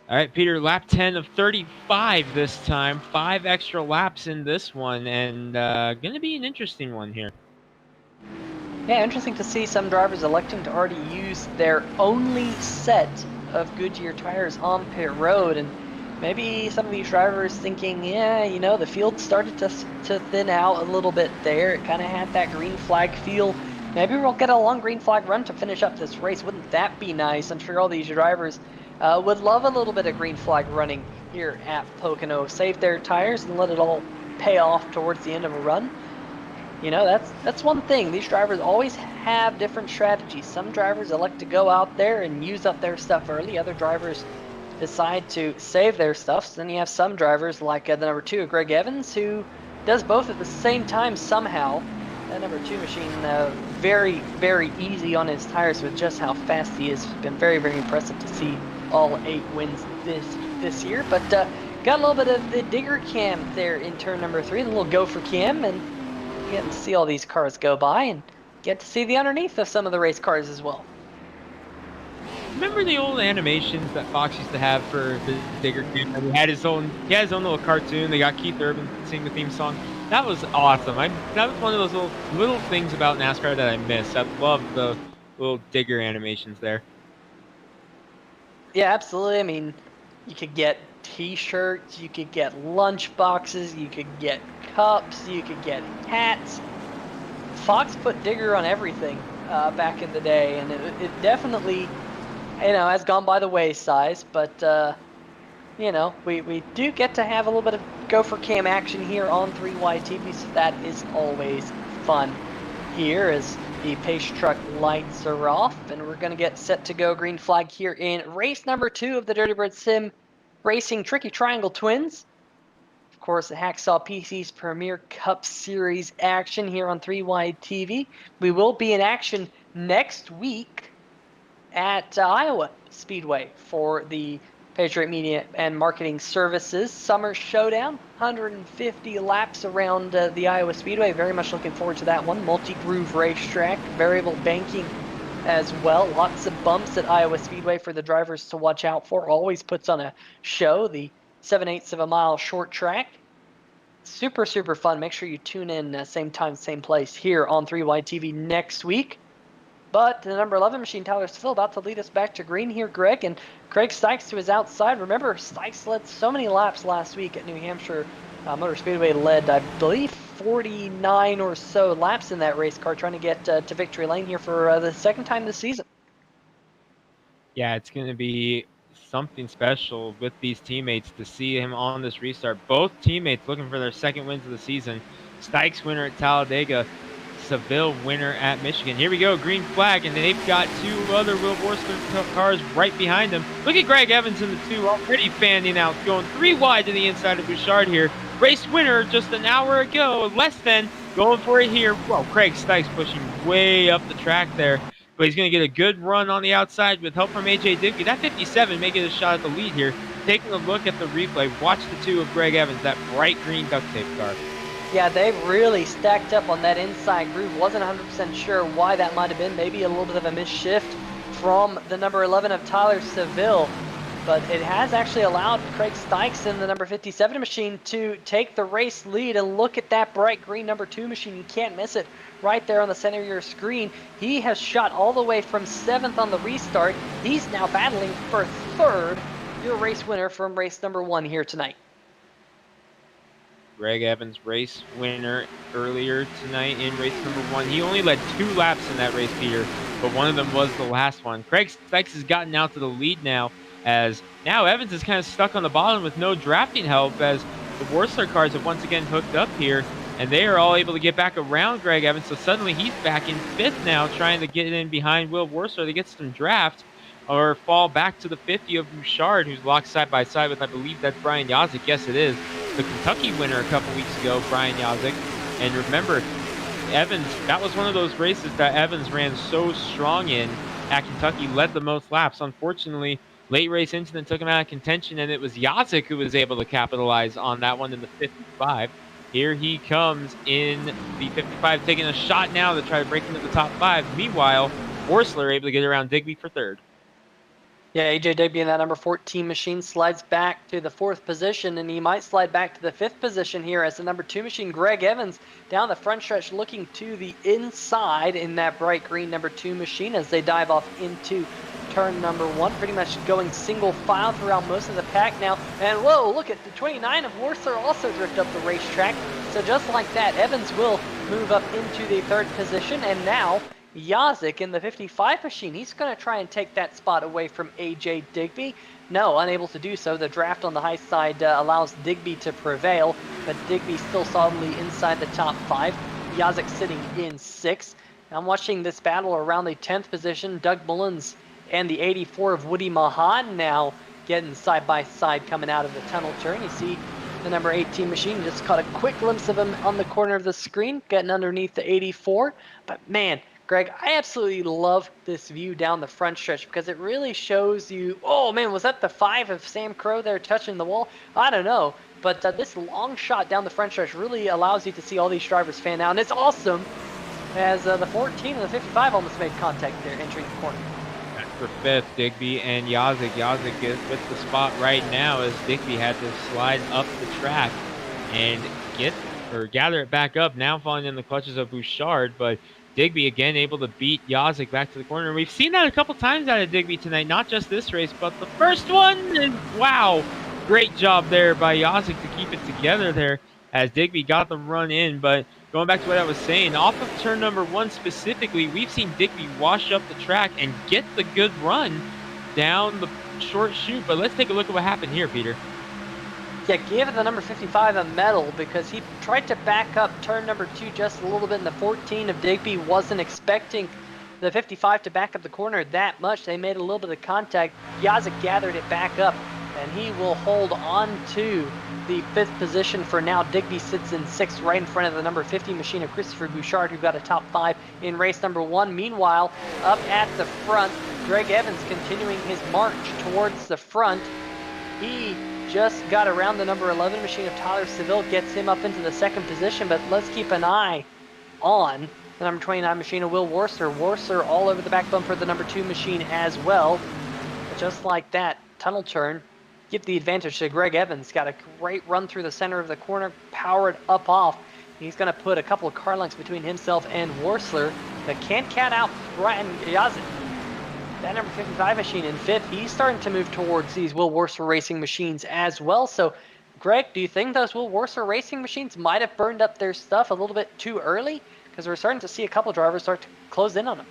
All right, Peter, lap 10 of 35 this time. 5 extra laps in this one, and going to be an interesting one here. Yeah, interesting to see some drivers electing to already use their only set of Goodyear tires on pit road, and maybe some of these drivers thinking, yeah, you know, the field started to thin out a little bit there. It kind of had that green flag feel. Maybe we'll get a long green flag run to finish up this race. Wouldn't that be nice? I'm sure all these drivers would love a little bit of green flag running here at Pocono. Save their tires and let it all pay off towards the end of a run. You know, that's one thing. These drivers always have different strategies. Some drivers elect to go out there and use up their stuff early. Other drivers decide to save their stuff. So then you have some drivers like the number 2, Greg Evans, who does both at the same time somehow. That number 2 machine very, very easy on his tires with just how fast he is. It's been very, very impressive to see all 8 wins this year. But got a little bit of the digger cam there in turn number 3, a little go for cam, and getting to see all these cars go by and get to see the underneath of some of the race cars as well. Remember the old animations that Fox used to have for the digger cam? He had his own little cartoon. They got Keith Urban sing the theme song. That was awesome. That was one of those little things about NASCAR that I missed. I love the little digger animations there. Yeah, absolutely. I mean, you could get t-shirts, you could get lunch boxes, you could get cups, you could get hats. Fox put digger on everything back in the day, and it definitely, you know, has gone by the wayside. But you know, we do get to have a little bit of go for cam action here on 3YTV, so that is always fun here as the pace truck lights are off, and we're going to get set to go green flag here in race number 2 of the Dirty Bird Sim Racing Tricky Triangle Twins. Of course, the Hacksaw PC's Premier Cup Series action here on 3YTV. We will be in action next week at Iowa Speedway for the Patriot Media and Marketing Services Summer Showdown. 150 laps around the Iowa Speedway. Very much looking forward to that one. Multi-groove racetrack, variable banking as well. Lots of bumps at Iowa Speedway for the drivers to watch out for. Always puts on a show. The 7/8 of a mile short track. Super, super fun. Make sure you tune in same time, same place here on 3YTV next week. But the number 11 machine, Tyler Still, about to lead us back to green here, Greg. And Craig Sykes to his outside. Remember, Sykes led so many laps last week at New Hampshire Motor Speedway. Led, I believe, 49 or so laps in that race car, trying to get to victory lane here for the second time this season. Yeah, it's going to be something special with these teammates to see him on this restart. Both teammates looking for their second wins of the season. Stykes winner at Talladega, Seville winner at Michigan. Here we go, green flag, and they've got two other Will Borstler cars right behind them. Look at Greg Evans in the two, already fanning out, going 3 wide to the inside of Bouchard here. Race winner just an hour ago, less than, going for it here. Well, Craig Stykes pushing way up the track there, but he's going to get a good run on the outside with help from AJ Digby. That 57 may get a shot at the lead here. Taking a look at the replay, watch the two of Greg Evans, that bright green duct tape car. Yeah, they really stacked up on that inside groove. Wasn't 100% sure why that might have been. Maybe a little bit of a misshift from the number 11 of Tyler Seville. But it has actually allowed Craig Stykes in the number 57 machine to take the race lead. And look at that bright green number 2 machine. You can't miss it right there on the center of your screen. He has shot all the way from 7th on the restart. He's now battling for 3rd. Your race winner from race number 1 here tonight. Greg Evans, race winner earlier tonight in race number 1. He only led 2 laps in that race, Peter, but one of them was the last one. Craig Stykes has gotten out to the lead now, as now Evans is kind of stuck on the bottom with no drafting help, as the Wurzler cars have once again hooked up here, and they are all able to get back around Greg Evans, so suddenly he's back in 5th now, trying to get in behind Will Wurzler to get some draft, or fall back to the 50 of Bouchard, who's locked side by side with, I believe that's Brian Yazik. Yes, it is. The Kentucky winner a couple weeks ago, Brian Yazik. And remember, Evans, that was one of those races that Evans ran so strong in at Kentucky, led the most laps. Unfortunately, late race incident took him out of contention, and it was Yazik who was able to capitalize on that one in the 55. Here he comes in the 55, taking a shot now to try to break into the top 5. Meanwhile, Wurzler able to get around Digby for 3rd. Yeah, AJ Digby in that number 14 machine slides back to the 4th position, and he might slide back to the 5th position here as the number 2 machine, Greg Evans, down the front stretch looking to the inside in that bright green number 2 machine as they dive off into turn number 1, pretty much going single file throughout most of the pack now. And whoa, look at the 29 of Wurzler also drift up the racetrack. So just like that, Evans will move up into the 3rd position, and now Yazik in the 55 machine, he's going to try and take that spot away from AJ Digby. No, unable to do so. The draft on the high side allows Digby to prevail, but Digby still solidly inside the top 5. Yazik sitting in 6th. I'm watching this battle around the 10th position. Doug Mullins and the 84 of Woody Mahan now getting side by side coming out of the tunnel turn. You see the number 18 machine, just caught a quick glimpse of him on the corner of the screen, getting underneath the 84. But man, Greg, I absolutely love this view down the front stretch because it really shows you, oh man, was that the 5 of Sam Crow there touching the wall? I don't know, but this long shot down the front stretch really allows you to see all these drivers fan out, and it's awesome as the 14 and the 55 almost made contact there entering the corner. That's for 5th, Digby and Yazik. Yazik is with the spot right now as Digby had to slide up the track and gather it back up, now falling in the clutches of Bouchard, but Digby again able to beat Yazik back to the corner. We've seen that a couple times out of Digby tonight, not just this race, but the first one. And wow, great job there by Yazik to keep it together there as Digby got the run in. But going back to what I was saying, off of turn number 1 specifically, we've seen Digby wash up the track and get the good run down the short chute. But let's take a look at what happened here, Peter. Yeah, give the number 55 a medal because he tried to back up turn number 2 just a little bit, and the 14 of Digby wasn't expecting the 55 to back up the corner that much. They made a little bit of contact. Yazik gathered it back up, and he will hold on to the 5th position for now. Digby sits in 6th right in front of the number 50 machine of Christopher Bouchard, who got a top 5 in race number 1. Meanwhile, up at the front, Greg Evans continuing his march towards the front. He just got around the number 11 machine of Tyler Seville, gets him up into the 2nd position, but let's keep an eye on the number 29 machine of Will Wurzler. Wurzler all over the back bumper, the number 2 machine as well. But just like that, tunnel turn, give the advantage to Greg Evans. Got a great run through the center of the corner, powered up off. He's going to put a couple of car lengths between himself and Wurzler. The can't cat out Brian Yazik. That number 55 machine in 5th, he's starting to move towards these Will Wurzler racing machines as well. So, Greg, do you think those Will Wurzler racing machines might have burned up their stuff a little bit too early? Because we're starting to see a couple drivers start to close in on them.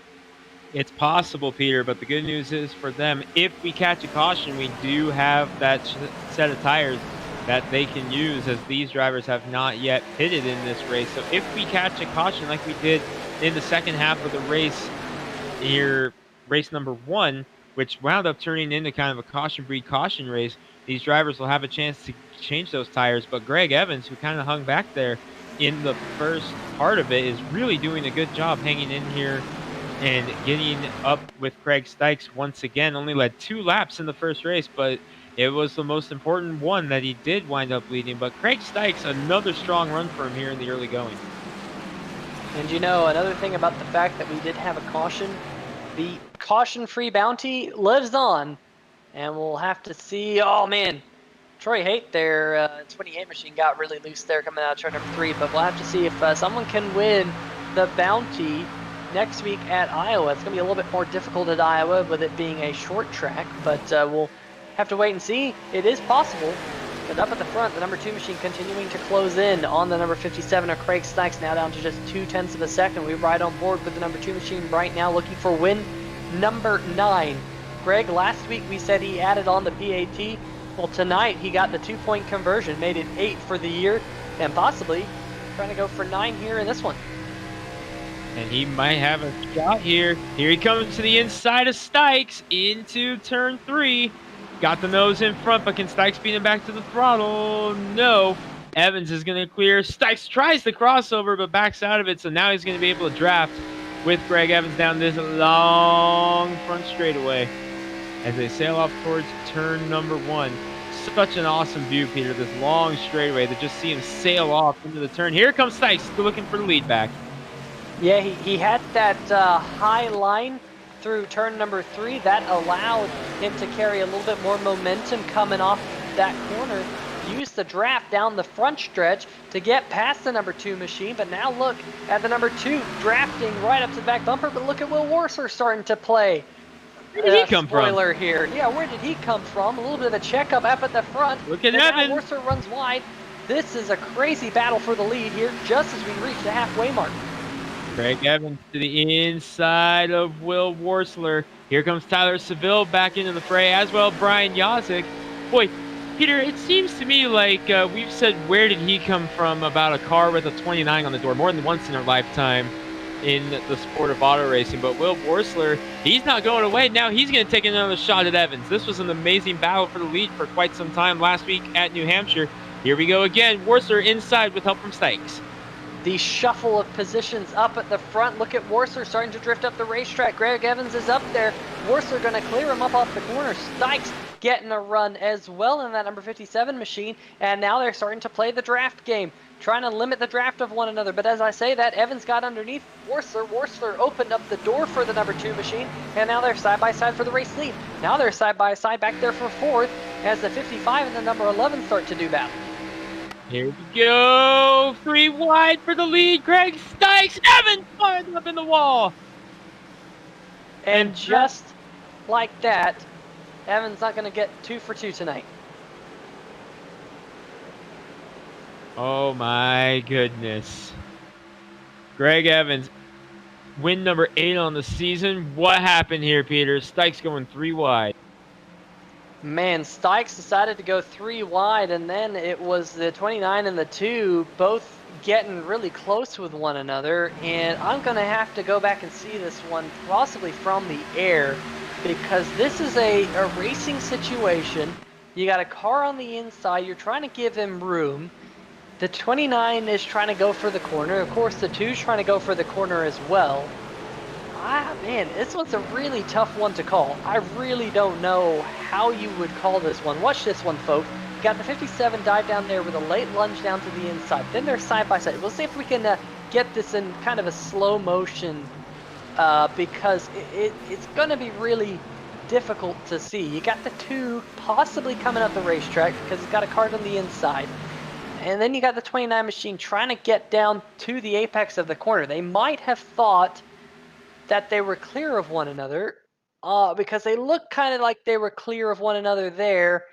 It's possible, Peter, but the good news is for them, if we catch a caution, we do have that set of tires that they can use, as these drivers have not yet pitted in this race. So if we catch a caution like we did in the second half of the race here, race number 1, which wound up turning into kind of a caution breed caution race, these drivers will have a chance to change those tires. But Greg Evans, who kind of hung back there in the first part of it, is really doing a good job hanging in here and getting up with Craig Stykes once again. Only led 2 laps in the first race, but it was the most important one that he did wind up leading. But Craig Stykes, another strong run for him here in the early going. And you know, another thing about the fact that we did have a caution, the caution-free bounty lives on, and we'll have to see. Oh man, Troy Haight there, 28 machine got really loose there coming out of turn number 3, but we'll have to see if someone can win the bounty next week at Iowa. It's going to be a little bit more difficult at Iowa with it being a short track, but we'll have to wait and see. It is possible. But up at the front, the number 2 machine continuing to close in on the number 57 of Craig Stykes, now down to just 0.2 of a second. We ride on board with the number 2 machine right now, looking for win number 9. Greg, last week we said he added on the PAT. Well, tonight he got the 2-point conversion, made it 8 for the year, and possibly trying to go for 9 here in this one. And he might have a shot here. Here he comes to the inside of Stykes into turn 3. Got the nose in front, but can Stykes beat him back to the throttle? No. Evans is going to clear. Stykes tries the crossover, but backs out of it. So now he's going to be able to draft with Greg Evans down this long front straightaway as they sail off towards turn number 1. Such an awesome view, Peter. This long straightaway to just see him sail off into the turn. Here comes Stykes looking for the lead back. Yeah, he had that high line through turn number 3. That allowed him to carry a little bit more momentum coming off that corner. Use the draft down the front stretch to get past the number 2 machine. But now look at the number 2 drafting right up to the back bumper. But look at Will Warser starting to play. Where did he come from? Spoiler here. Yeah, where did he come from? A little bit of a checkup up at the front. Look at Evans. Evans. Now Warser runs wide. This is a crazy battle for the lead here just as we reach the halfway mark. Craig Evans to the inside of Will Worsler. Here comes Tyler Seville back into the fray, as well Brian Yazik. Boy, Peter, it seems to me like we've said, where did he come from, about a car with a 29 on the door more than once in our lifetime in the sport of auto racing. But Will Worsler, he's not going away. Now he's going to take another shot at Evans. This was an amazing battle for the lead for quite some time last week at New Hampshire. Here we go again. Worsler inside with help from Stykes. The shuffle of positions up at the front. Look at Worsler starting to drift up the racetrack. Greg Evans is up there. Worsler going to clear him up off the corner. Stykes getting a run as well in that number 57 machine. And now they're starting to play the draft game, trying to limit the draft of one another. But as I say that, Evans got underneath Worsler. Worsler opened up the door for the number 2 machine. And now they're side by side for the race lead. Now they're side by side back there for 4th as the 55 and the number 11 start to do battle. Here we go. 3 wide for the lead. Greg Stykes. Evans fired up in the wall. And just like that, Evans not going to get 2 for 2 tonight. Oh my goodness. Greg Evans, win number 8 on the season. What happened here, Peter? Stykes going 3 wide. Man, Stykes decided to go 3 wide, and then it was the 29 and the 2 both getting really close with one another. And I'm going to have to go back and see this one possibly from the air, because this is a racing situation. You got a car on the inside. You're trying to give him room. The 29 is trying to go for the corner. Of course, the 2 is trying to go for the corner as well. Man, this one's a really tough one to call. I really don't know how you would call this one. Watch this one, folks. Got the 57 dive down there with a late lunge down to the inside. Then they're side by side. We'll see if we can get this in kind of a slow motion because it's going to be really difficult to see. You got the 2 possibly coming up the racetrack because it's got a cart on the inside. And then you got the 29 machine trying to get down to the apex of the corner. They might have thought that they were clear of one another because they look kind of like they were clear of one another there.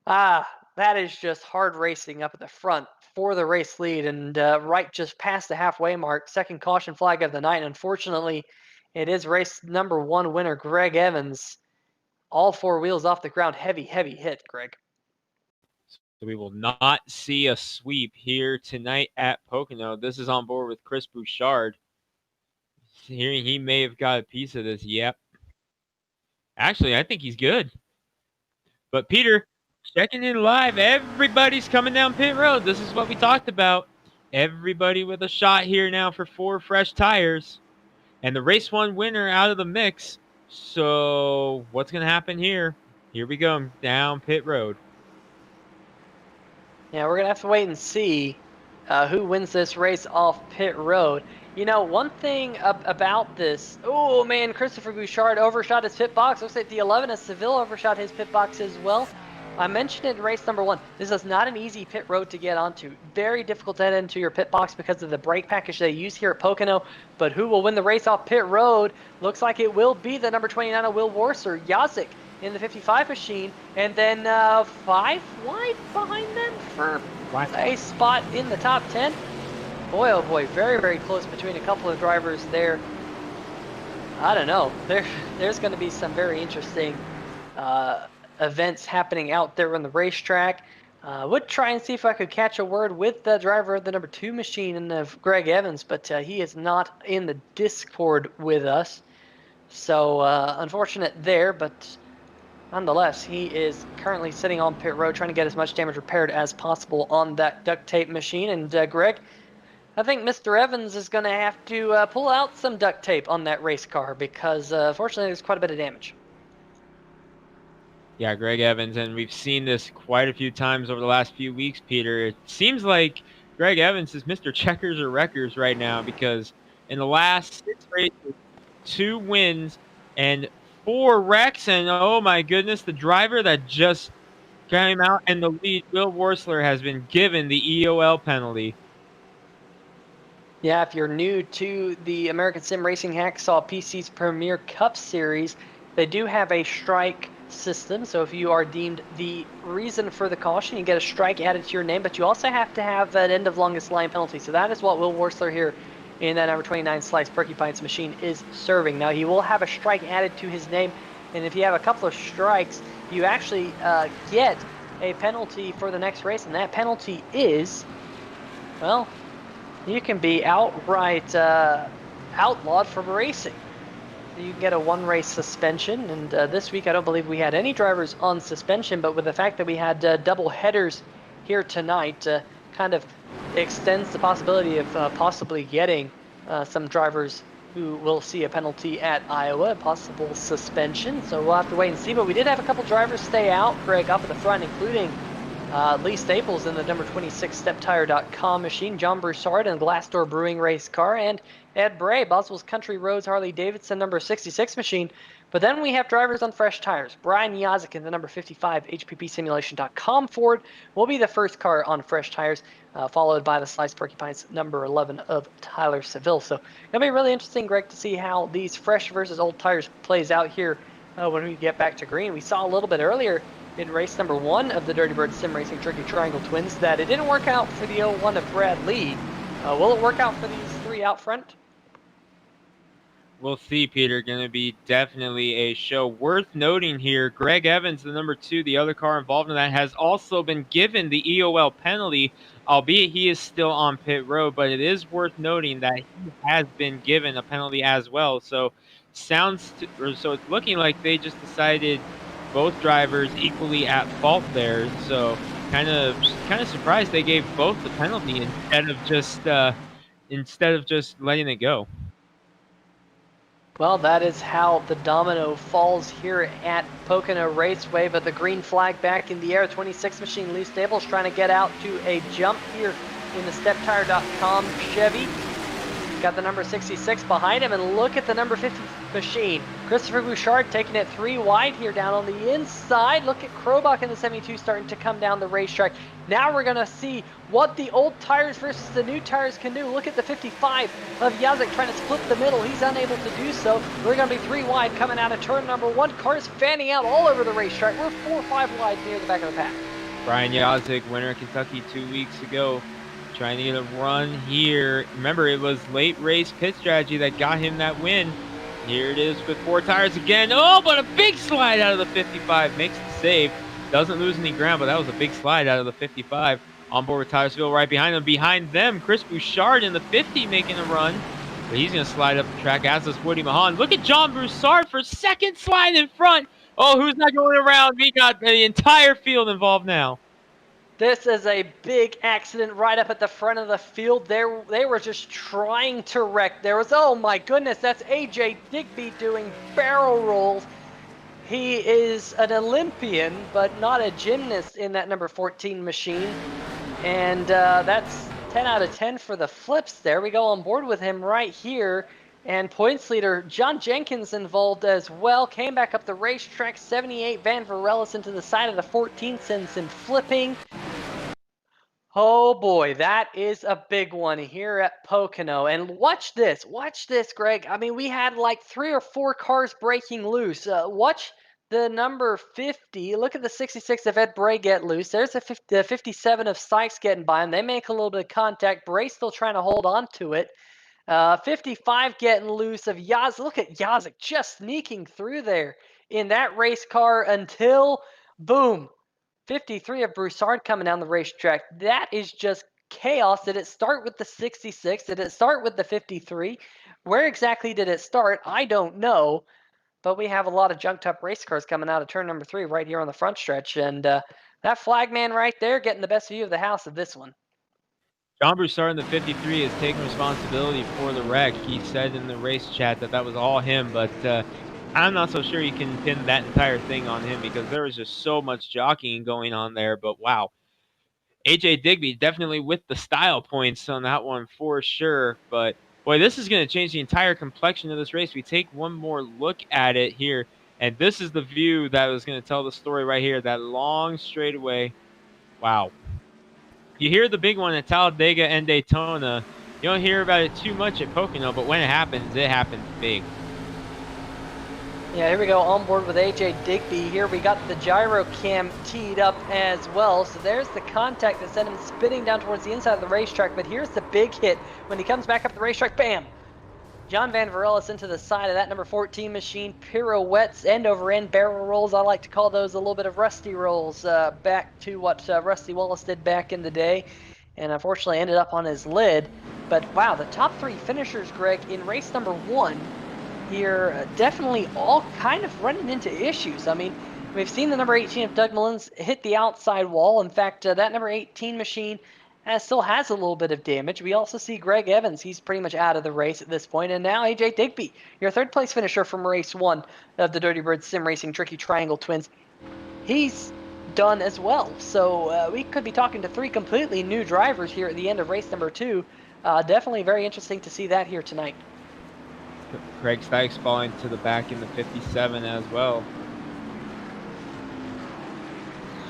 That is just hard racing up at the front for the race lead and right just past the halfway mark. Second caution flag of the night. Unfortunately, It is race number 1 winner, Greg Evans. All 4 wheels off the ground. Heavy, heavy hit, Greg. So we will not see a sweep here tonight at Pocono. This is on board with Chris Bouchard. Here he may have got a piece of this. Yep. Actually, I think he's good. But Peter, checking in live. Everybody's coming down pit road. This is what we talked about. Everybody with a shot here now for 4 fresh tires. And the race 1 winner out of the mix. So what's going to happen here? Here we go down pit road. Yeah, we're going to have to wait and see who wins this race off pit road. You know, one thing about this, oh man, Christopher Bouchard overshot his pit box. Looks like the 11 of Seville overshot his pit box as well. I mentioned it in race number 1. This is not an easy pit road to get onto. Very difficult to head into your pit box because of the brake package they use here at Pocono. But who will win the race off pit road? Looks like it will be the number 29 of Will Warser, Yazik, in the 55 machine. And then 5 wide behind them for a spot in the top 10. Boy, oh boy, very, very close between a couple of drivers there. I don't know. There's going to be some very interesting events happening out there on the racetrack. Would try and see if I could catch a word with the driver of the number 2 machine of Greg Evans, but he is not in the Discord with us. So unfortunate there, but nonetheless, he is currently sitting on pit road trying to get as much damage repaired as possible on that duct tape machine. And Greg, I think Mr. Evans is going to have to pull out some duct tape on that race car because, fortunately, there's quite a bit of damage. Yeah, Greg Evans, and we've seen this quite a few times over the last few weeks, Peter. It seems like Greg Evans is Mr. Checkers or Wreckers right now because in the last 6 races, 2 wins and 4 wrecks, and oh my goodness, the driver that just came out in the lead, Will Worsler, has been given the EOL penalty. Yeah, if you're new to the American Sim Racing Hacksaw PC's Premier Cup Series, they do have a strike system. So if you are deemed the reason for the caution, you get a strike added to your name, but you also have to have an end of longest line penalty. So that is what Will Worsler here in that number 29 Slice Porcupines machine is serving. Now he will have a strike added to his name, and if you have a couple of strikes, you actually get a penalty for the next race, and that penalty is, well, you can be outright outlawed from racing. You can get a 1 race suspension, and this week I don't believe we had any drivers on suspension, but with the fact that we had double headers here tonight, kind of extends the possibility of possibly getting some drivers who will see a penalty at Iowa, possible suspension. So we'll have to wait and see, but we did have a couple drivers stay out, Greg, up at the front, including Lee Staples in the number 26 StepTire.com machine, John Broussard in the Glassdoor Brewing race car, and Ed Bray, Boswell's Country Roads Harley Davidson number 66 machine. But then we have drivers on fresh tires. Brian Yazik in the number 55 HPPSimulation.com Ford will be the first car on fresh tires, followed by the Slice Porcupines number 11 of Tyler Seville. So it'll be really interesting, Greg, to see how these fresh versus old tires plays out here when we get back to green. We saw a little bit earlier in race number 1 of the Dirty Bird Sim Racing Turkey Triangle Twins that it didn't work out for the 01 of Brad Lee. Will it work out for these 3 out front? We'll see, Peter. Going to be definitely a show. Worth noting here, Greg Evans, the number 2, the other car involved in that, has also been given the EOL penalty, albeit he is still on pit road, but it is worth noting that he has been given a penalty as well. So so it's looking like they just decided both drivers equally at fault there. So kind of surprised they gave both the penalty instead of just letting it go. Well, that is how the domino falls here at Pocono Raceway, but the green flag back in the air. 26 machine Lee Staples trying to get out to a jump here in the StepTire.com Chevy. Got the number 66 behind him, and look at the number 50 machine. Christopher Bouchard taking it 3 wide here down on the inside. Look at Krobach in the 72 starting to come down the racetrack. Now we're going to see what the old tires versus the new tires can do. Look at the 55 of Yazik trying to split the middle. He's unable to do so. We're going to be 3 wide coming out of turn number 1. Cars fanning out all over the racetrack. We're 4 or 5 wide near the back of the pack. Brian Yazik, winner of Kentucky 2 weeks ago, trying to get a run here. Remember, it was late race pit strategy that got him that win. Here it is with 4 tires again. Oh, but a big slide out of the 55. Makes the save. Doesn't lose any ground, but that was a big slide out of the 55. On board with Tiresville right behind them. Behind them, Chris Bouchard in the 50 making a run. But he's going to slide up the track, as does Woody Mahan. Look at John Broussard for second slide in front. Oh, who's not going around? We got the entire field involved now. This is a big accident right up at the front of the field. They were just trying to wreck. There was, oh my goodness, that's AJ Digby doing barrel rolls. He is an Olympian, but not a gymnast in that number 14 machine. And that's 10 out of 10 for the flips there. We go on board with him right here. And points leader John Jenkins involved as well. Came back up the racetrack. 78 Van Varellis into the side of the 14, sends him flipping. Oh boy, that is a big one here at Pocono. And watch this, Greg. I mean, we had like 3 or 4 cars breaking loose. Watch the number 50. Look at the 66 of Ed Bray get loose. There's the 57 of Sykes getting by him. They make a little bit of contact. Bray still trying to hold on to it. 55 getting loose of Yaz. Look at Yazik just sneaking through there in that race car until, boom, 53 of Broussard coming down the racetrack. That is just chaos. Did it start with the 66? Did it start with the 53? Where exactly did it start? I don't know. But we have a lot of junked up race cars coming out of turn number 3 right here on the front stretch. And that flagman right there getting the best view of the house of this one. John Broussard in the 53 is taking responsibility for the wreck. He said in the race chat that was all him, but I'm not so sure you can pin that entire thing on him because there was just so much jockeying going on there. But wow, AJ Digby definitely with the style points on that one for sure. But boy, this is going to change the entire complexion of this race. We take one more look at it here, and this is the view that was going to tell the story right here. That long straightaway. Wow. You hear the big one at Talladega and Daytona. You don't hear about it too much at Pocono, but when it happens big. Yeah, here we go on board with AJ Digby. Here we got the gyro cam teed up as well. So there's the contact that sent him spinning down towards the inside of the racetrack. But here's the big hit when he comes back up the racetrack. Bam! John Van Varellis into the side of that number 14 machine. Pirouettes, end over end barrel rolls. I like to call those a little bit of Rusty rolls, back to what Rusty Wallace did back in the day. And unfortunately ended up on his lid. But wow, the top 3 finishers, Greg, in race number 1 here, definitely all kind of running into issues. I mean, we've seen the number 18 of Doug Mullins hit the outside wall. In fact, that number 18 machine still has a little bit of damage. We also see Greg Evans. He's pretty much out of the race at this point. And now AJ Digby, your 3rd place finisher from race 1 of the Dirty Bird Sim Racing Tricky Triangle Twins. He's done as well. So we could be talking to 3 completely new drivers here at the end of race number 2. Definitely very interesting to see that here tonight. Craig Sykes falling to the back in the 57 as well.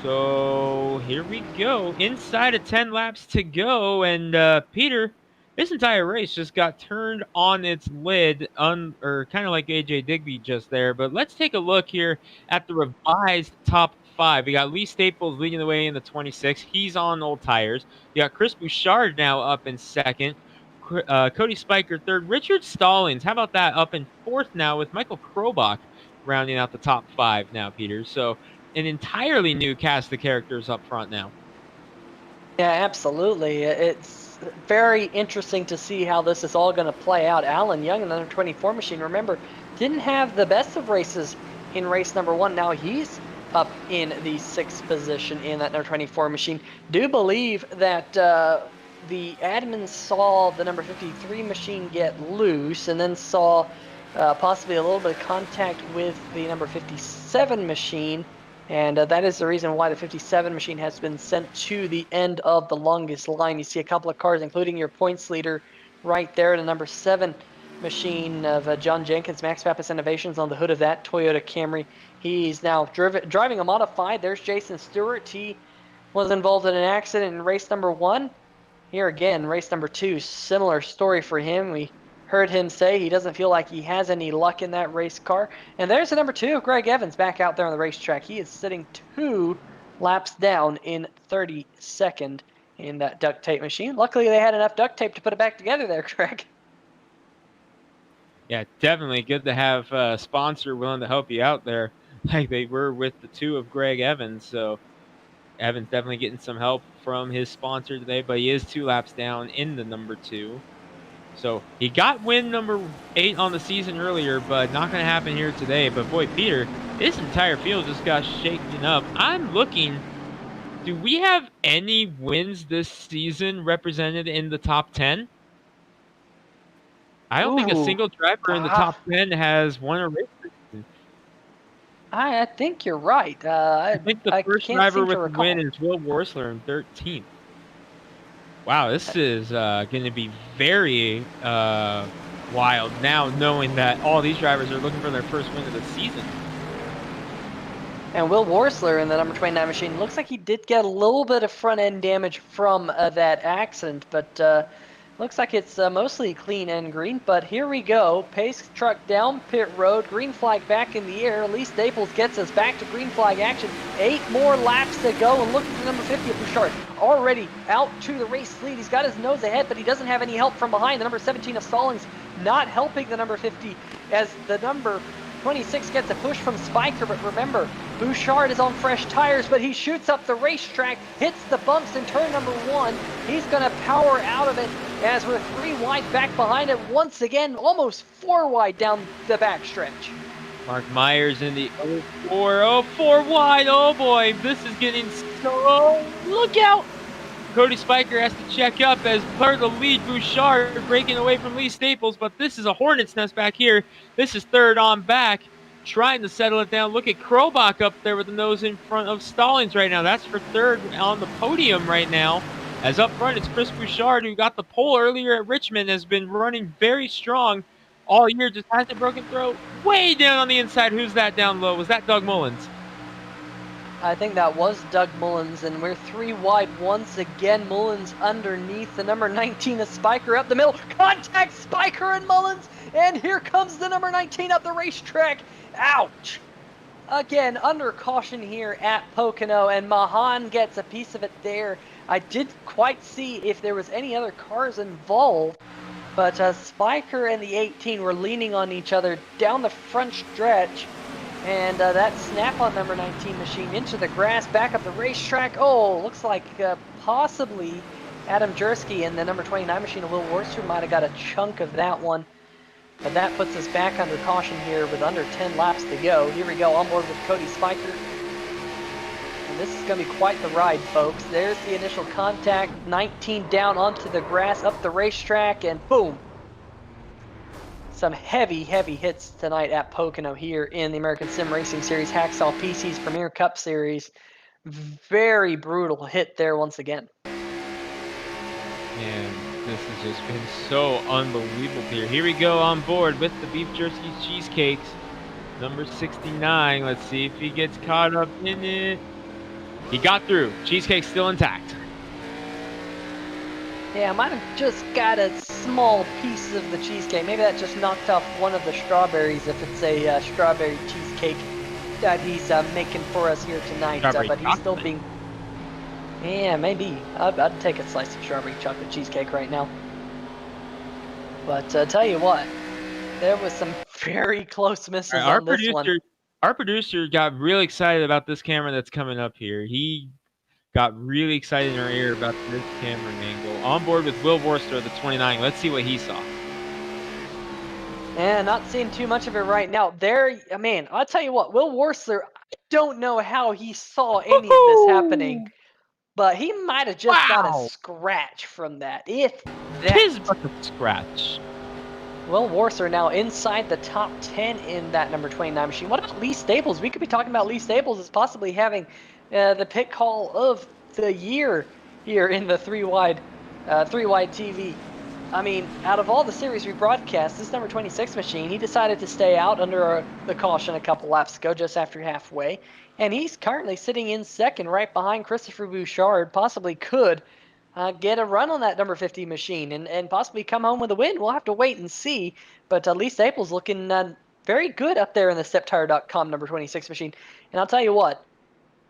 So here we go. Inside of 10 laps to go. And Peter, this entire race just got turned on its lid, or kind of like AJ Digby just there. But let's take a look here at the revised top 5. We got Lee Staples leading the way in the 26. He's on old tires. You got Chris Bouchard now up in 2nd. Cody Spiker 3rd. Richard Stallings, how about that, up in 4th now with Michael Krobach rounding out the top 5 now, Peter. So an entirely new cast of characters up front now. Yeah, absolutely. It's very interesting to see how this is all going to play out. Alan Young in the number 24 machine, remember, didn't have the best of races in race number 1. Now he's up in the 6th position in that number 24 machine. Do believe that the admins saw the number 53 machine get loose and then saw possibly a little bit of contact with the number 57 machine. And that is the reason why the 57 machine has been sent to the end of the longest line. You see a couple of cars, including your points leader right there, the number 7 machine of John Jenkins, Max Pappas Innovations, on the hood of that Toyota Camry. He's now driving a modified. There's Jason Stewart. He was involved in an accident in race number 1. Here again, race number 2, similar story for him. We heard him say he doesn't feel like he has any luck in that race car. And there's the number 2, Greg Evans, back out there on the racetrack. He is sitting 2 laps down in 32nd in that duct tape machine. Luckily, they had enough duct tape to put it back together there, Greg. Yeah, definitely good to have a sponsor willing to help you out there, like they were with the 2 of Greg Evans. So Evans definitely getting some help from his sponsor today, but he is 2 laps down in the number 2. So he got win number 8 on the season earlier, but not going to happen here today. But boy, Peter, this entire field just got shaken up. I'm looking. Do we have any wins this season represented in the top 10? I don't think a Ooh, single driver in the top 10 has won a race this season. I think you're right. I think the I first can't driver seem to with the win recall. is Will Worsler in 13th. Wow, this is going to be very wild now, knowing that all these drivers are looking for their first win of the season. And Will Worsler in the number 29 machine looks like he did get a little bit of front end damage from that accident, but looks like it's mostly clean and green. But here we go. Pace truck down pit road. Green flag back in the air. Lee Staples gets us back to green flag action. 8 more laps to go. And look at the number 50 of Bouchard. Already out to the race lead. He's got his nose ahead, but he doesn't have any help from behind. The number 17 of Stallings not helping the number 50 as the number 26 gets a push from Spiker, but remember, Bouchard is on fresh tires, but he shoots up the racetrack, hits the bumps in turn number 1. He's going to power out of it as we're 3 wide back behind it once again, almost 4 wide down the backstretch. Mark Myers in the 04, 04 wide. Oh boy, this is getting so. Look out! Cody Spiker has to check up as part of the lead. Bouchard breaking away from Lee Staples, but this is a hornet's nest back here. This is third on back, trying to settle it down. Look at Krobach up there with the nose in front of Stallings right now. That's for third on the podium right now. As up front, it's Chris Bouchard, who got the pole earlier at Richmond, has been running very strong all year, just hasn't broken through. Way down on the inside. Who's that down low? Was that Doug Mullins? I think that was Doug Mullins, and we're 3 wide once again. Mullins underneath the number 19 of Spiker up the middle. Contact Spiker and Mullins, and here comes the number 19 up the racetrack. Ouch! Again, under caution here at Pocono, and Mahan gets a piece of it there. I didn't quite see if there was any other cars involved, but Spiker and the 18 were leaning on each other down the front stretch. And that snap-on number 19 machine into the grass, back up the racetrack. Oh, looks like possibly Adam Jersky and the number 29 machine of Will Worcester might have got a chunk of that one. But that puts us back under caution here with under 10 laps to go. Here we go, on board with Cody Spiker. And this is going to be quite the ride, folks. There's the initial contact, 19 down onto the grass, up the racetrack, and boom. Some heavy, heavy hits tonight at Pocono here in the American Sim Racing Series Hacksaw PC's Premier Cup Series. Very brutal hit there once again. And this has just been so unbelievable here. Here we go on board with the Beef Jerky Cheesecakes. Number 69. Let's see if he gets caught up in it. He got through. Cheesecake's still intact. Yeah, I might have just got a small piece of the cheesecake. Maybe that just knocked off one of the strawberries if it's a strawberry cheesecake that he's making for us here tonight. But he's still being... Yeah, maybe. I'd take a slice of strawberry chocolate cheesecake right now. But tell you what, there was some very close misses on this one. Our producer got really excited about this camera that's coming up here. He got really excited in our ear about this camera angle. On board with Will Worcester, the 29. Let's see what he saw. And not seeing too much of it right now. There, man, I'll tell you what, Will Worcester, I don't know how he saw any of this happening, but he might have just got a scratch from that. If that. His but a scratch. Will Worcester now inside the top 10 in that number 29 machine. What about Lee Staples? We could be talking about Lee Staples as possibly having the pit call of the year here in the 3-wide TV. I mean, out of all the series we broadcast, this number 26 machine, he decided to stay out under the caution a couple laps ago, just after halfway. And he's currently sitting in second right behind Christopher Bouchard, possibly could get a run on that number 50 machine and possibly come home with a win. We'll have to wait and see. But Lee Staples looking very good up there in the StepTire.com number 26 machine. And I'll tell you what,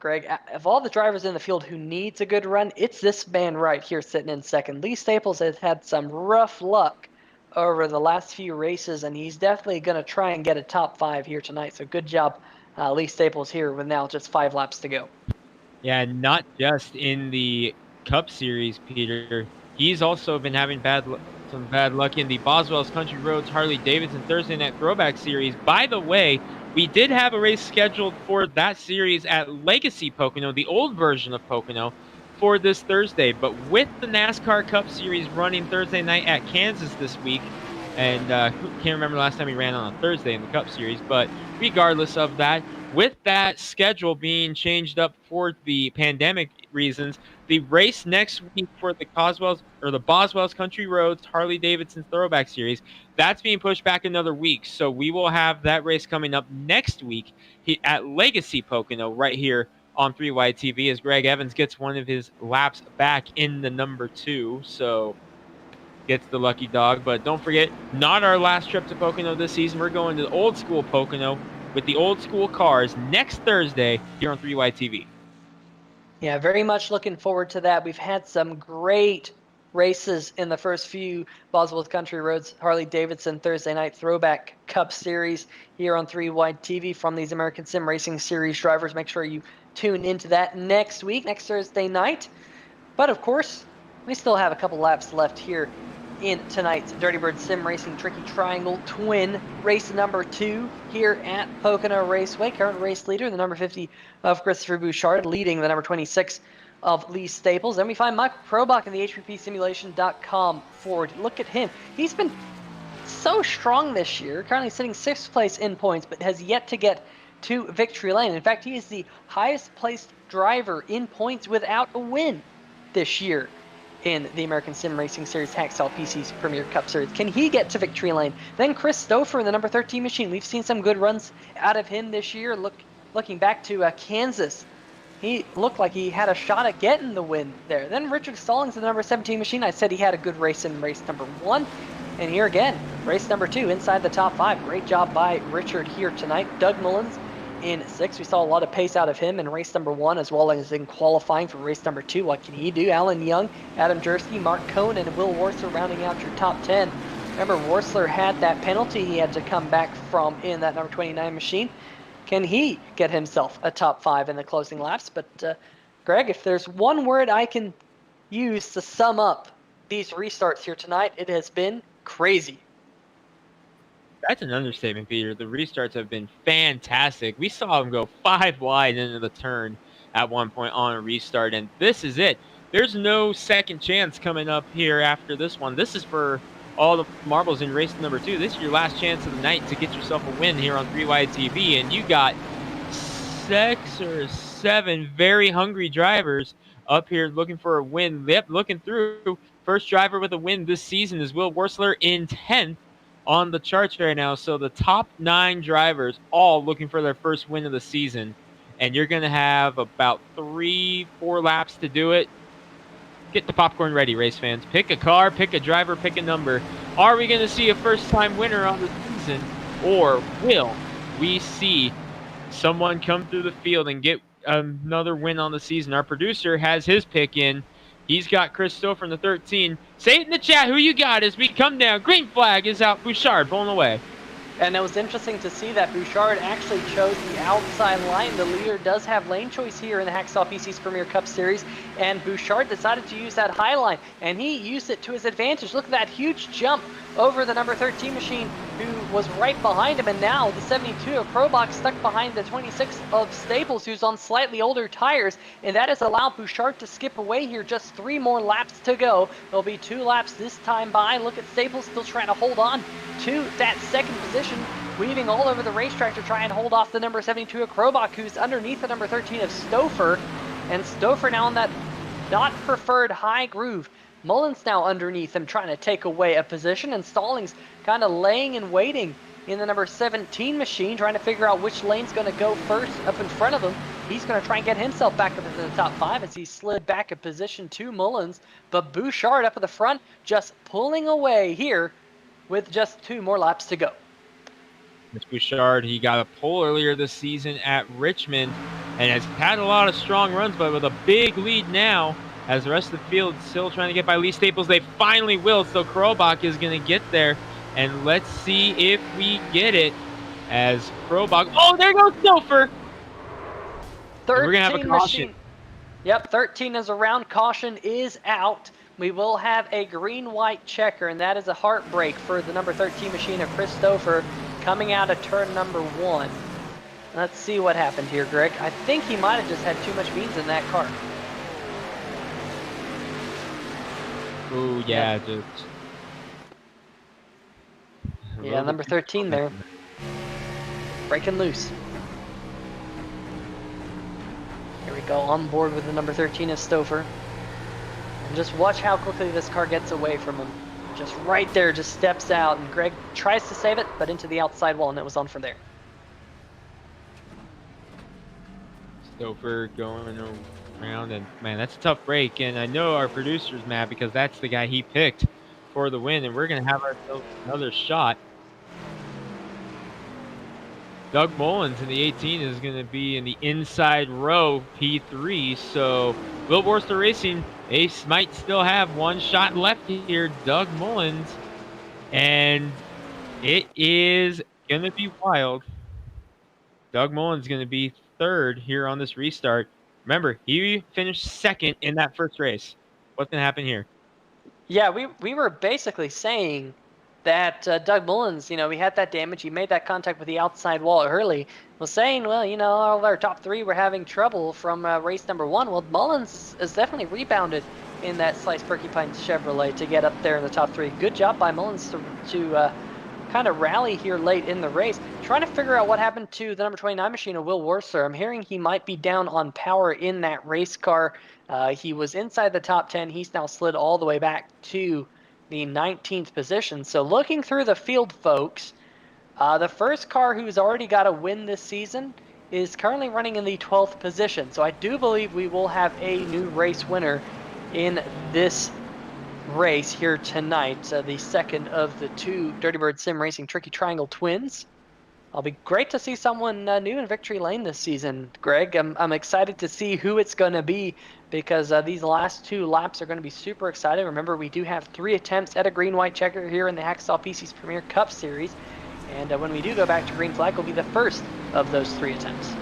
Greg, of all the drivers in the field who needs a good run, it's this man right here sitting in second. Lee Staples has had some rough luck over the last few races, and he's definitely going to try and get a top 5 here tonight. So good job, Lee Staples here with now just 5 laps to go. Yeah, not just in the Cup Series, Peter. He's also been having some bad luck in the Boswell's Country Roads Harley Davidson Thursday Night Throwback Series. By the way, we did have a race scheduled for that series at Legacy Pocono, the old version of Pocono, for this Thursday. But with the NASCAR Cup Series running Thursday night at Kansas this week, and can't remember the last time we ran on a Thursday in the Cup Series, but regardless of that, with that schedule being changed up for the pandemic reasons, the race next week for the Boswell's Country Roads Harley Davidson Throwback Series, that's being pushed back another week. So we will have that race coming up next week at Legacy Pocono right here on 3Y TV as Greg Evans gets one of his laps back in the number 2. So gets the lucky dog. But don't forget, not our last trip to Pocono this season. We're going to the old school Pocono with the old school cars next Thursday here on 3Y TV. Yeah, very much looking forward to that. We've had some great races in the first few Boswell's Country Roads Harley Davidson Thursday Night Throwback Cup Series here on 3Y TV from these American Sim Racing Series drivers. Make sure you tune into that next Thursday night. But of course, we still have a couple laps left here in tonight's Dirty Bird Sim Racing Tricky Triangle Twin race number 2 here at Pocono Raceway. Current race leader, the number 50 of Christopher Bouchard, leading the number 26 of Lee Staples. Then we find Michael Krobach in the HPPsimulation.com Ford. Look at him. He's been so strong this year, currently sitting 6th place in points, but has yet to get to victory lane. In fact, he is the highest placed driver in points without a win this year in the American Sim Racing Series Hacksaw PC's Premier Cup Series. Can he get to victory lane? Then Chris Stouffer in the number 13 machine. We've seen some good runs out of him this year. Looking back to Kansas, he looked like he had a shot at getting the win there. Then Richard Stallings in the number 17 machine. I said he had a good race in race number 1. And here again, race number 2 inside the top 5. Great job by Richard here tonight. Doug Mullins in 6th. We saw a lot of pace out of him in race number 1 as well as in qualifying for race number 2. What can he do? Alan Young, Adam Jersey, Mark Cohn, and Will Worsler rounding out your top 10. Remember, Worsler had that penalty he had to come back from in that number 29 machine. Can he get himself a top 5 in the closing laps? But Greg, if there's one word I can use to sum up these restarts here tonight, it has been crazy. That's an understatement, Peter. The restarts have been fantastic. We saw them go 5 wide into the turn at one point on a restart, and this is it. There's no second chance coming up here after this one. This is for all the marbles in race number 2. This is your last chance of the night to get yourself a win here on 3Y TV, and you got 6 or 7 very hungry drivers up here looking for a win. Yep, looking through. First driver with a win this season is Will Worsler in 10th. On the charts right now. So the top 9 drivers all looking for their first win of the season, and you're going to have about 3-4 laps to do it. Get the popcorn ready, race fans. Pick a car, pick a driver, pick a number. Are we going to see a first-time winner on the season, or will we see someone come through the field and get another win on the season? Our producer has his pick in. He's got Chris Stouffer in the 13. Say it in the chat who you got as we come down. Green flag is out. Bouchard pulling away. And it was interesting to see that Bouchard actually chose the outside line. The leader does have lane choice here in the Hacksaw PC's Premier Cup Series, and Bouchard decided to use that high line, and he used it to his advantage. Look at that huge jump over the number 13 machine, who was right behind him, and now the 72 of Krobach stuck behind the 26 of Staples, who's on slightly older tires, and that has allowed Bouchard to skip away here. Just 3 more laps to go. There'll be 2 laps this time by. Look at Staples still trying to hold on to that second position, weaving all over the racetrack to try and hold off the number 72 of Krobach, who's underneath the number 13 of Stouffer, and Stouffer now on that not preferred high groove. Mullins now underneath him trying to take away a position, and Stallings kind of laying and waiting in the number 17 machine, trying to figure out which lane's going to go first up in front of him. He's going to try and get himself back up into the top 5 as he slid back a position to Mullins, but Bouchard up at the front just pulling away here with just 2 more laps to go. Mitch Bouchard, he got a pole earlier this season at Richmond and has had a lot of strong runs, but with a big lead now as the rest of the field still trying to get by Lee Staples. They finally will, so Krobach is going to get there, and let's see if we get it as Krobach. Oh, there goes Silfer! 13 we're going to have a caution. machine. Yep, 13 is around. Caution is out. We will have a green-white checker, and that is a heartbreak for the number 13 machine of Chris Stouffer coming out of turn number 1. Let's see what happened here, Greg. I think he might have just had too much beans in that car. Oh, yeah, just... Yeah, number 13 there. Breaking loose. Here we go, on board with the number 13 of Stouffer. And just watch how quickly this car gets away from him. Just right there, just steps out, and Greg tries to save it, but into the outside wall, and it was on from there. Stouffer going around, and man, that's a tough break. And I know our producer's mad because that's the guy he picked for the win, and we're going to have ourselves another shot. Doug Mullins in the 18 is going to be in the inside row P3. So Will Worcester Racing, Ace might still have one shot left here. Doug Mullins, and it is going to be wild. Doug Mullins is going to be third here on this restart. Remember, he finished second in that first race. What's going to happen here? Yeah, we were basically saying that Doug Mullins, you know, he had that damage. He made that contact with the outside wall early. Was saying, well, you know, all of our top 3 were having trouble from race number 1. Well, Mullins has definitely rebounded in that Slice Porcupine Chevrolet to get up there in the top 3. Good job by Mullins to kind of rally here late in the race. Trying to figure out what happened to the number 29 machine of Will Worcester. I'm hearing he might be down on power in that race car. He was inside the top 10. He's now slid all the way back to the 19th position. So looking through the field, folks, the first car who's already got a win this season is currently running in the 12th position. So I do believe we will have a new race winner in this race here tonight, the second of the 2 Dirty Bird Sim Racing Tricky Triangle twins. It'll be great to see someone new in victory lane this season, Greg. I'm excited to see who it's going to be because these last 2 laps are going to be super exciting. Remember, we do have 3 attempts at a green-white checker here in the Hacksaw PC's Premier Cup Series. And when we do go back to green flag, will be the first of those 3 attempts.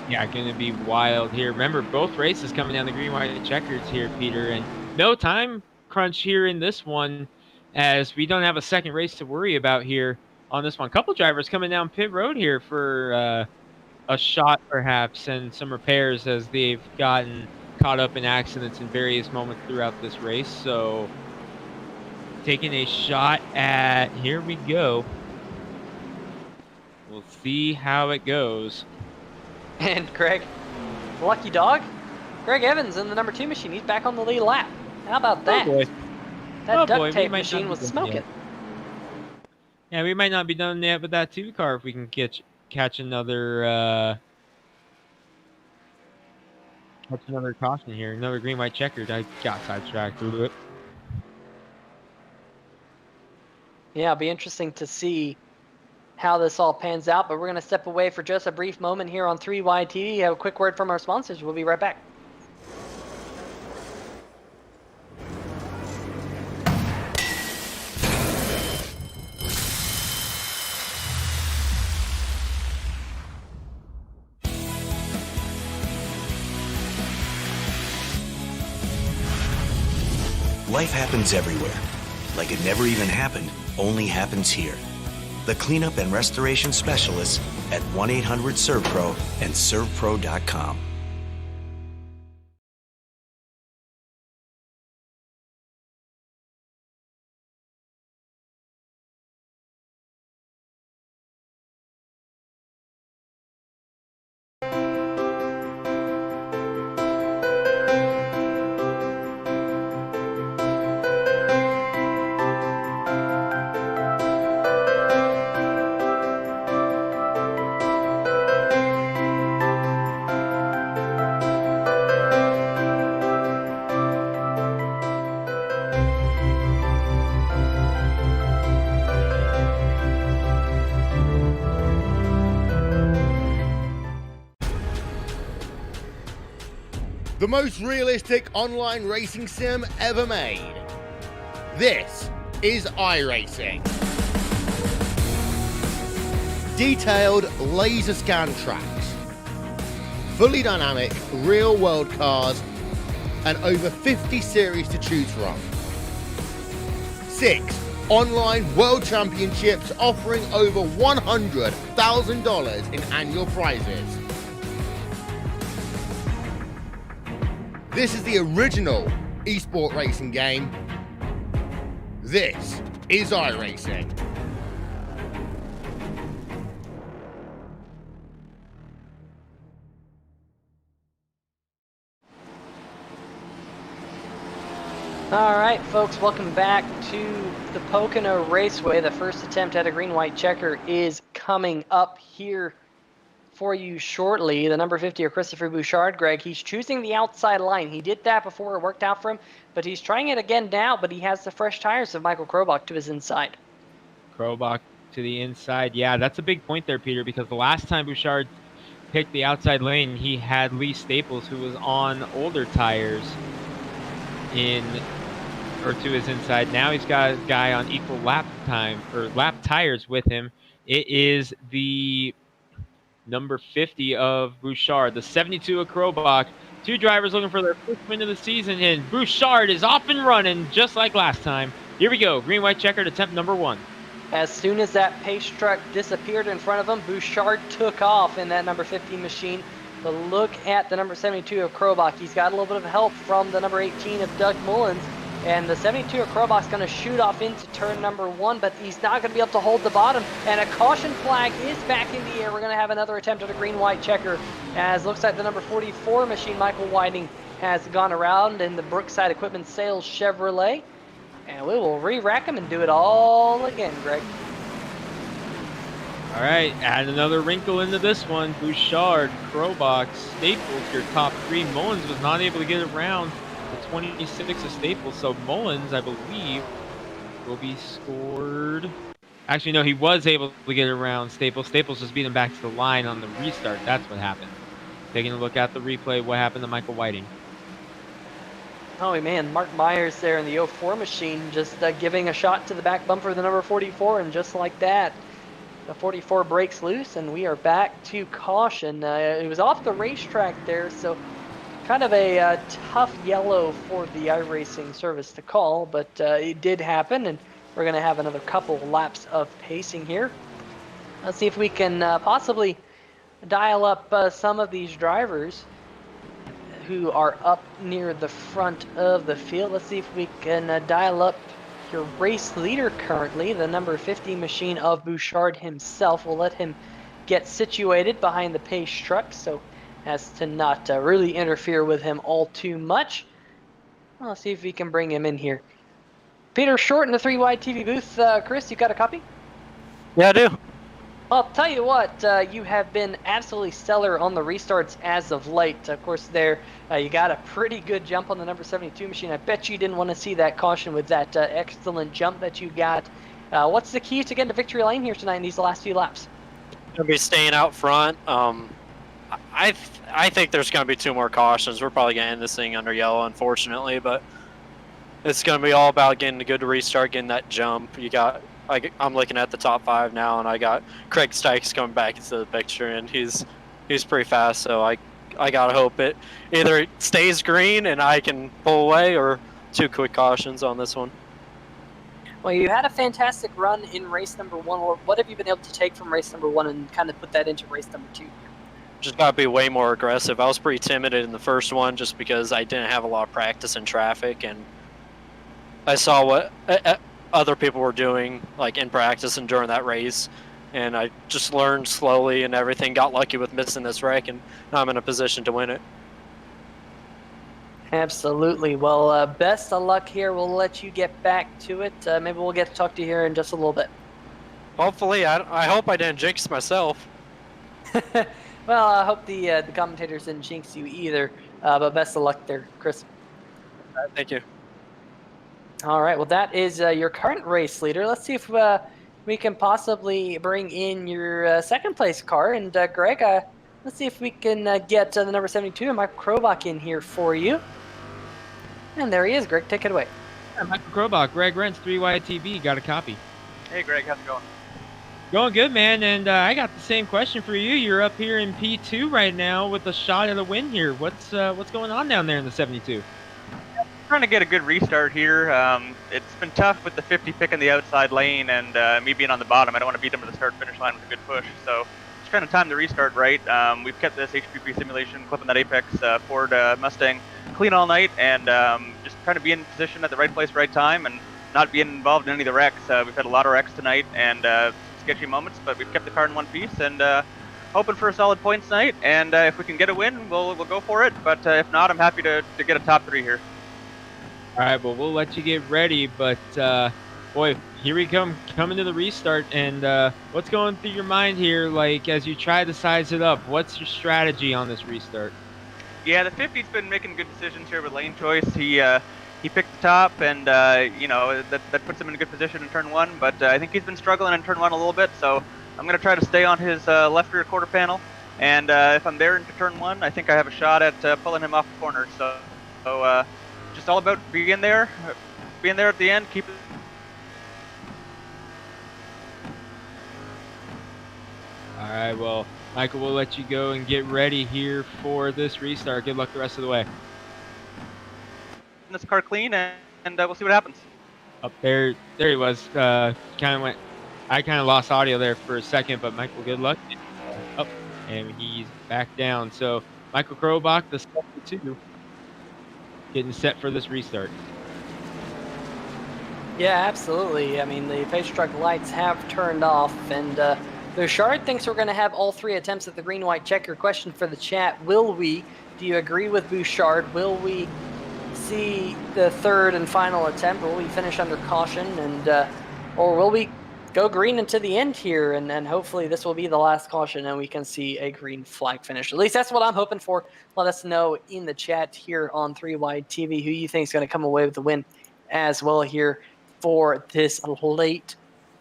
Yeah, going to be wild here. Remember, both races coming down the green-white checkers here, Peter, and no time crunch here in this one as we don't have a second race to worry about here on this one. Couple drivers coming down pit road here for a shot perhaps and some repairs as they've gotten caught up in accidents in various moments throughout this race. So taking a shot at, here we go. We'll see how it goes. And Greg, lucky dog, Greg Evans in the number 2 machine. He's back on the lead lap. How about that? Oh boy. That duct boy, tape machine was smoking. Yeah, we might not be done yet with that 2 car if we can catch another caution here, another green-white checkered. I got sidetracked through it. Yeah, it'll be interesting to see how this all pans out, but we're going to step away for just a brief moment here on 3Y TV. Have a quick word from our sponsors. We'll be right back. Life happens everywhere. Like it never even happened, only happens here. The cleanup and restoration specialists at 1-800-SERVPRO and ServPro.com. The most realistic online racing sim ever made. This is iRacing. Detailed laser scan tracks, fully dynamic real world cars, and over 50 series to choose from. 6 online world championships offering over $100,000 in annual prizes. This is the original esport racing game. This is iRacing. All right, folks, welcome back to the Pocono Raceway. The first attempt at a green-white checker is coming up here for you shortly. The number 50 of Christopher Bouchard, Greg, he's choosing the outside line. He did that before, it worked out for him, but he's trying it again now, but he has the fresh tires of Michael Krobach to his inside. Krobach to the inside. Yeah, that's a big point there, Peter, because the last time Bouchard picked the outside lane, he had Lee Staples, who was on older tires to his inside. Now he's got a guy on equal lap time or lap tires with him. It is the number 50 of Bouchard, the 72 of Krobach. Two drivers looking for their first win of the season, and Bouchard is off and running just like last time. Here we go, green-white checkered attempt number 1. As soon as that pace truck disappeared in front of him, Bouchard took off in that number 50 machine. But look at the number 72 of Krobach. He's got a little bit of help from the number 18 of Doug Mullins. And the 72 of Krobach's going to shoot off into turn number 1, but he's not going to be able to hold the bottom. And a caution flag is back in the air. We're going to have another attempt at a green-white checker, as looks like the number 44 machine, Michael Whiting, has gone around in the Brookside Equipment Sales Chevrolet. And we will re-rack him and do it all again, Greg. All right, add another wrinkle into this one. Bouchard, Krobach, Staples, your top 3. Mullins was not able to get around the 26 of Staples, so Mullins, I believe, will be scored. Actually, no, he was able to get around Staples. Staples just beat him back to the line on the restart. That's what happened. Taking a look at the replay, what happened to Michael Whiting. Oh man, Mark Myers there in the 04 machine, just giving a shot to the back bumper of the number 44, and just like that, the 44 breaks loose, and we are back to caution. It was off the racetrack there, so kind of a tough yellow for the iRacing service to call, but it did happen, and we're going to have another couple laps of pacing here. Let's see if we can possibly dial up some of these drivers who are up near the front of the field. Let's see if we can dial up your race leader currently, the number 50 machine of Bouchard himself. We'll let him get situated behind the pace truck so as to not really interfere with him all too much. Let's see if we can bring him in here. Peter Short in the 3-wide TV booth. Chris, you got a copy? Yeah, I do. I'll tell you what, you have been absolutely stellar on the restarts as of late. Of course, there you got a pretty good jump on the number 72 machine. I bet you didn't want to see that caution with that excellent jump that you got. What's the key to getting to victory lane here tonight in these last few laps? Gonna be staying out front. I think there's gonna be 2 more cautions. We're probably gonna end this thing under yellow, unfortunately, but it's gonna be all about getting a good restart, getting that jump. You got. I'm looking at the top 5 now, and I got Craig Stykes coming back into the picture, and he's pretty fast. So I gotta hope it either stays green and I can pull away, or 2 quick cautions on this one. Well, you had a fantastic run in race number 1. What have you been able to take from race number 1 and kind of put that into race number 2? Just gotta be way more aggressive. I was pretty timid in the first one just because I didn't have a lot of practice in traffic, and I saw what other people were doing, like in practice and during that race, and I just learned slowly and everything. Got lucky with missing this wreck, and now I'm in a position to win it. Absolutely. Well, best of luck here. We'll let you get back to it. Maybe we'll get to talk to you here in just a little bit. Hopefully. I hope I didn't jinx myself. Well, I hope the commentators didn't jinx you either, but best of luck there, Chris. Thank you. All right, well, that is your current race leader. Let's see if we can possibly bring in your second place car. And Greg, Let's see if we can get the number 72 and Michael Krobach in here for you. And there he is. Greg, take it away. Yeah, Michael Krobach, Greg Rents, 3YTV, got a copy. Hey, Greg, how's it going? Going good, man, and I got the same question for you. You're up here in P2 right now with a shot at a win here. What's going on down there in the 72? Trying to get a good restart here. It's been tough with the 50 picking the outside lane and me being on the bottom. I don't want to beat him to the start-finish line with a good push, so just trying to time the restart right. We've kept this HPP simulation, clipping that Apex Ford Mustang clean all night, and just trying to be in position at the right place, right time, and not being involved in any of the wrecks. We've had a lot of wrecks tonight and some sketchy moments, but we've kept the car in one piece and hoping for a solid points night. And if we can get a win, we'll go for it. But if not, I'm happy to get a top 3 here. All right, well, we'll let you get ready, but boy, here we coming to the restart, and what's going through your mind here, like, as you try to size it up? What's your strategy on this restart? Yeah, the 50's been making good decisions here with lane choice. He picked the top, and you know, that puts him in a good position in turn 1, but I think he's been struggling in turn 1 a little bit, so I'm going to try to stay on his left rear quarter panel, and if I'm there into turn 1, I think I have a shot at pulling him off the corner, so just all about being there at the end, keep it. All right, well, Michael, we'll let you go and get ready here for this restart. Good luck the rest of the way. This car clean, and we'll see what happens. Up there he was. I kind of lost audio there for a second, but Michael, good luck. Up, and he's back down. So Michael Krobach, the 72, getting set for this restart. Yeah, absolutely. I mean, the face truck lights have turned off, and Bouchard thinks we're going to have all 3 attempts at the green-white checker. Question for the chat: will we? Do you agree with Bouchard? Will we see the 3rd and final attempt? Will we finish under caution, and or will we go green into the end here, and hopefully this will be the last caution and we can see a green flag finish? At least that's what I'm hoping for. Let us know in the chat here on 3Wide TV who you think is going to come away with the win as well here for this late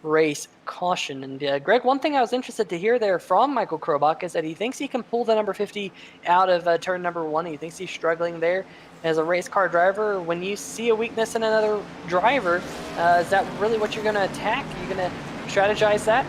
race caution. And Greg, one thing I was interested to hear there from Michael Krobach is that he thinks he can pull the number 50 out of turn number 1. He thinks he's struggling there as a race car driver. When you see a weakness in another driver, is that really what you're going to attack? Are you going to strategize that?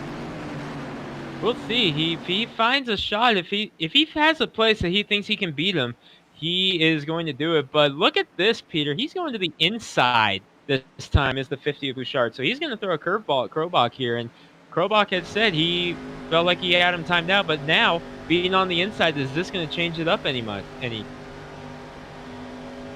We'll see. If he finds a shot, if he has a place that he thinks he can beat him, he is going to do it. But look at this, Peter. He's going to the inside this time is the 50 of Bouchard. So he's going to throw a curveball at Krobach here. And Krobach had said he felt like he had him timed out. But now, being on the inside, is this going to change it up any?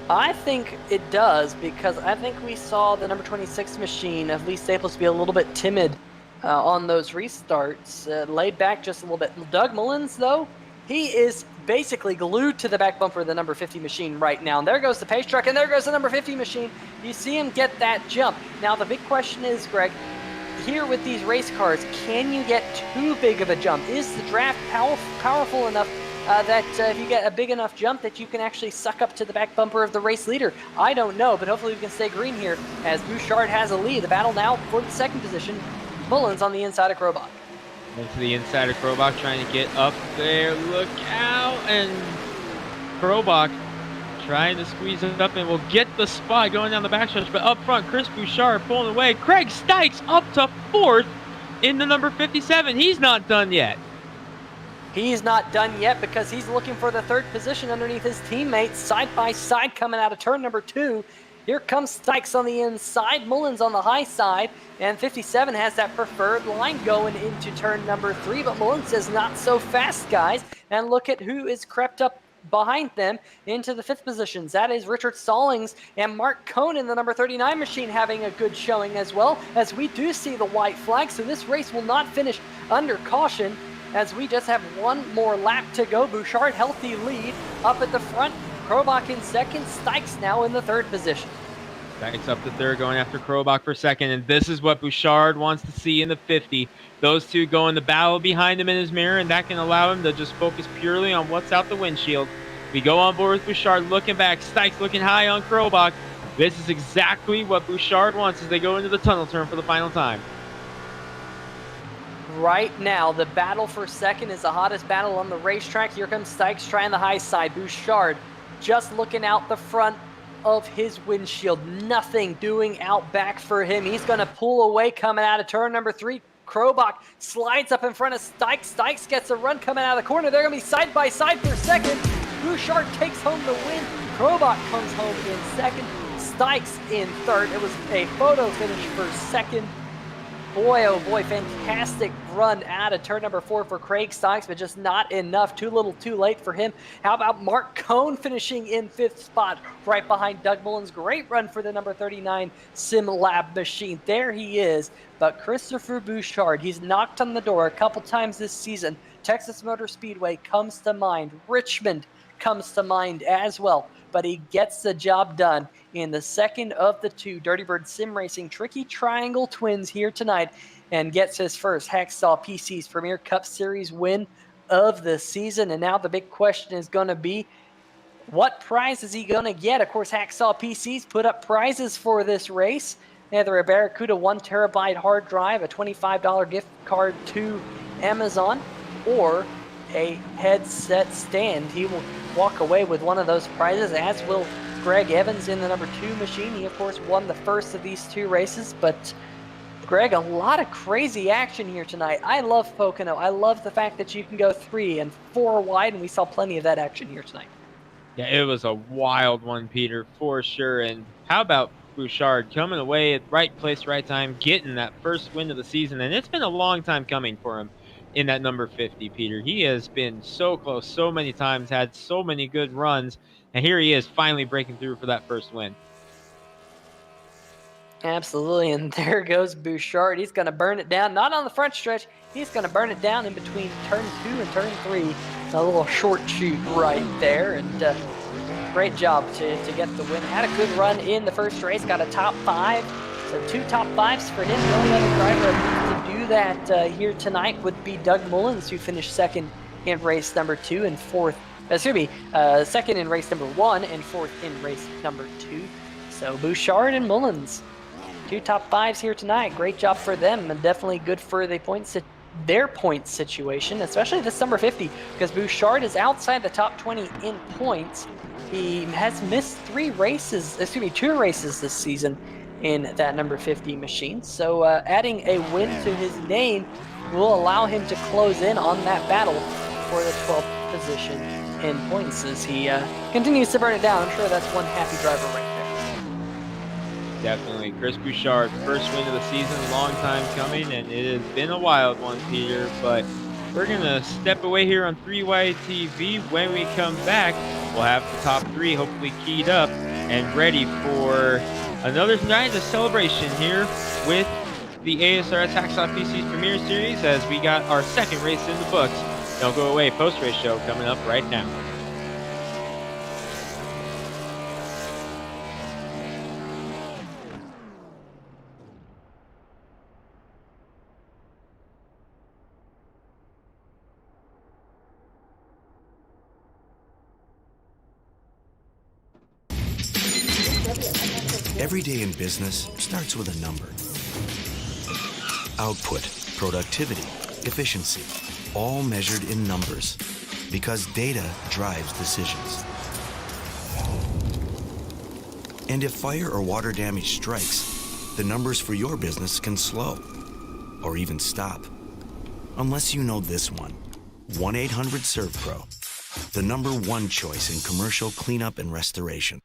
I think it does, because I think we saw the number 26 machine of Lee Staples be a little bit timid on those restarts, laid back just a little bit. Doug Mullins, though, he is basically glued to the back bumper of the number 50 machine right now. And there goes the pace truck, and there goes the number 50 machine. You see him get that jump. Now, the big question is, Greg, here with these race cars, can you get too big of a jump? Is the draft powerful enough that if you get a big enough jump that you can actually suck up to the back bumper of the race leader? I don't know, but hopefully we can stay green here as Bouchard has a lead. The battle now for the 2nd position. Mullins on the inside of Krobach. Into the inside of Krobach, trying to get up there. Look out! And Krobach trying to squeeze it up and will get the spot going down the backstretch. But up front, Chris Bouchard pulling away. Craig Stykes up to 4th in the number 57. He's not done yet. He's not done yet because he's looking for the 3rd position underneath his teammates, side by side coming out of turn number 2. Here comes Stykes on the inside, Mullins on the high side, and 57 has that preferred line going into turn number 3, but Mullins says not so fast, guys. And look at who is crept up behind them into the 5th positions. That is Richard Stallings and Mark Conan, the number 39 machine, having a good showing as well, as we do see the white flag. So this race will not finish under caution, as we just have one more lap to go. Bouchard healthy lead up at the front. Krobach in 2nd, Stykes now in the 3rd position. Stykes up to 3rd, going after Krobach for 2nd, and this is what Bouchard wants to see in the 50. Those two going to battle behind him in his mirror, and that can allow him to just focus purely on what's out the windshield. We go on board with Bouchard, looking back, Stykes looking high on Krobach. This is exactly what Bouchard wants as they go into the tunnel turn for the final time. right now, the battle for second is the hottest battle on the racetrack. Here comes Sykes trying the high side. Bouchard just looking out the front of his windshield. Nothing doing out back for him. He's going to pull away coming out of turn number 3. Krobach slides up in front of Sykes. Sykes gets a run coming out of the corner. They're going to be side by side for second. Bouchard takes home the win. Krobach comes home in second. Sykes in third. It was a photo finish for second. Boy, oh boy, fantastic run out of turn number 4 for Craig Sykes, but just not enough. Too little, too late for him. How about Mark Cohn finishing in 5th spot right behind Doug Mullins? Great run for the number 39 Sim Lab machine. There he is. But Christopher Bouchard, he's knocked on the door a couple times this season. Texas Motor Speedway comes to mind. Richmond comes to mind as well. But he gets the job done in the second of the 2 Dirty Bird Sim Racing Tricky Triangle Twins here tonight, and gets his first Hacksaw PC's Premier Cup Series win of the season. And now the big question is going to be, what prize is he going to get? Of course, Hacksaw PC's put up prizes for this race. Either a Barracuda 1 terabyte hard drive, a $25 gift card to Amazon, or a headset stand. He will walk away with one of those prizes, as will Greg Evans in the number 2 machine. He, of course, won the first of these 2 races. But, Greg, a lot of crazy action here tonight. I love Pocono. I love the fact that you can go 3 and 4 wide, and we saw plenty of that action here tonight. Yeah, it was a wild one, Peter, for sure. And how about Bouchard coming away at right place, right time, getting that first win of the season? And it's been a long time coming for him in that number 50, Peter. He has been so close so many times, had so many good runs, and here he is finally breaking through for that first win. Absolutely, and there goes Bouchard. He's going to burn it down, not on the front stretch. He's going to burn it down in between turn 2 and turn 3. A little short shoot right there, and great job to get the win. Had a good run in the first race, got a top 5. So 2 top 5s for him. The only other driver to do that here tonight would be Doug Mullins, who finished second in race number 2 and fourth. Second in race number 1 and 4th in race number 2. So Bouchard and Mullins, 2 top 5s here tonight. Great job for them, and definitely good for their point situation, especially this number 50, because Bouchard is outside the top 20 in points. He has missed 2 races this season in that number 50 machine. So adding a win to his name will allow him to close in on that battle for the 12th position in points as he continues to burn it down. I'm sure that's one happy driver right there. Definitely. Chris Bouchard, first win of the season, long time coming, and it has been a wild one, Peter. But we're going to step away here on 3Y TV. When we come back, we'll have the top 3 hopefully keyed up and ready for another night of celebration here with the ASRS Hacksaw PC's Premier Series, as we got our second race in the books. Don't go away, post-race show coming up right now. Every day in business starts with a number. Output, productivity, efficiency, all measured in numbers, because data drives decisions. And if fire or water damage strikes, the numbers for your business can slow or even stop. Unless you know this one, 1-800-SERVPRO, the number 1 choice in commercial cleanup and restoration.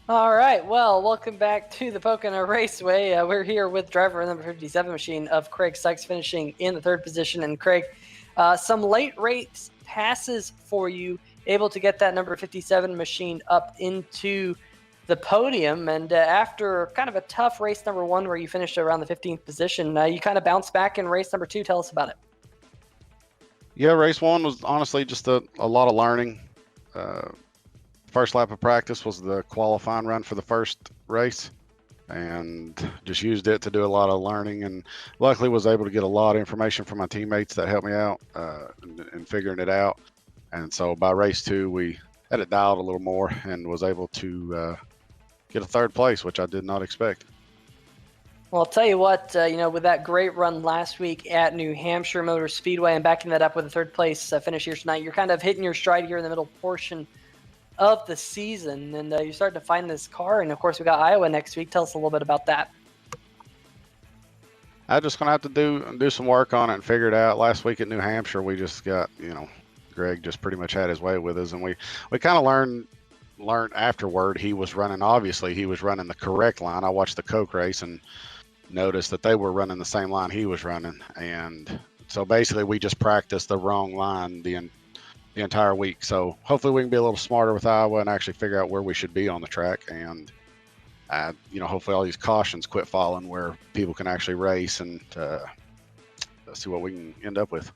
All right, well, welcome back to the Pocono Raceway. We're here with driver number 57 machine of Craig Sykes, finishing in the 3rd position. And Craig, some late race passes for you, able to get that number 57 machine up into the podium. And after kind of a tough race number 1 where you finished around the 15th position, you kind of bounced back in race number 2. Tell us about it. Yeah, race 1 was honestly just a lot of learning. First lap of practice was the qualifying run for the first race, and just used it to do a lot of learning, and luckily was able to get a lot of information from my teammates that helped me out in figuring it out. And so by race 2, we had it dialed a little more and was able to get a 3rd place, which I did not expect. Well, I'll tell you what, with that great run last week at New Hampshire Motor Speedway and backing that up with a 3rd place finish here tonight, you're kind of hitting your stride here in the middle portion of the season, and you're starting to find this car. And of course, we got Iowa next week. Tell us a little bit about that. I'm just gonna have to do some work on it and figure it out. Last week at New Hampshire, we just got, Greg just pretty much had his way with us, and we kind of learned afterward. He was running the correct line. I watched the Coke race and noticed that they were running the same line he was running, and so basically we just practiced the wrong line the entire week. So hopefully we can be a little smarter with Iowa and actually figure out where we should be on the track, and hopefully all these cautions quit falling where people can actually race, and see what we can end up with.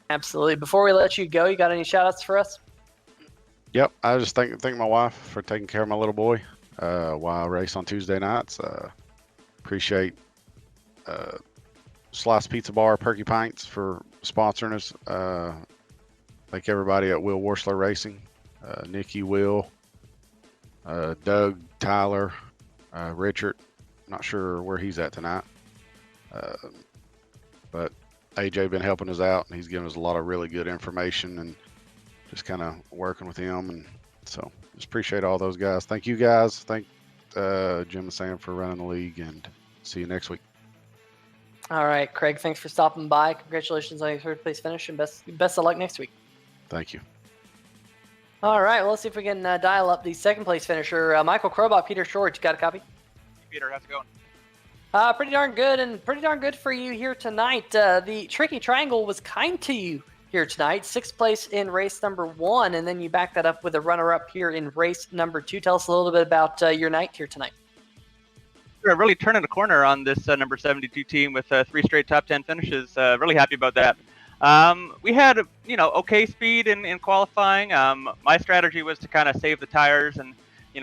Absolutely. Before we let you go, you got any shout outs for us? Yep, I just thank my wife for taking care of my little boy while I race on Tuesday nights. Appreciate Slice Pizza Bar, Perky Pints for sponsoring us. Thank everybody at Will Worsler Racing, Nikki, Will, Doug, Tyler, Richard. Not sure where he's at tonight, but AJ been helping us out, and he's given us a lot of really good information, and just kind of working with him. And so just appreciate all those guys. Thank you guys. Thank Jim and Sam for running the league, and see you next week. All right, Craig, thanks for stopping by. Congratulations on your 3rd place finish, and best of luck next week. Thank you. All right, well, let's see if we can dial up the 2nd place finisher, Michael Crobot, Peter Short. You got a copy? Peter, how's it going? Pretty darn good, and pretty darn good for you here tonight. The Tricky Triangle was kind to you here tonight. 6th place in race number 1, and then you back that up with a runner-up here in race number 2. Tell us a little bit about your night here tonight. We're really turning a corner on this number 72 team with 3 straight top 10 finishes. Really happy about that. We had, okay speed in qualifying. My strategy was to kind of save the tires and,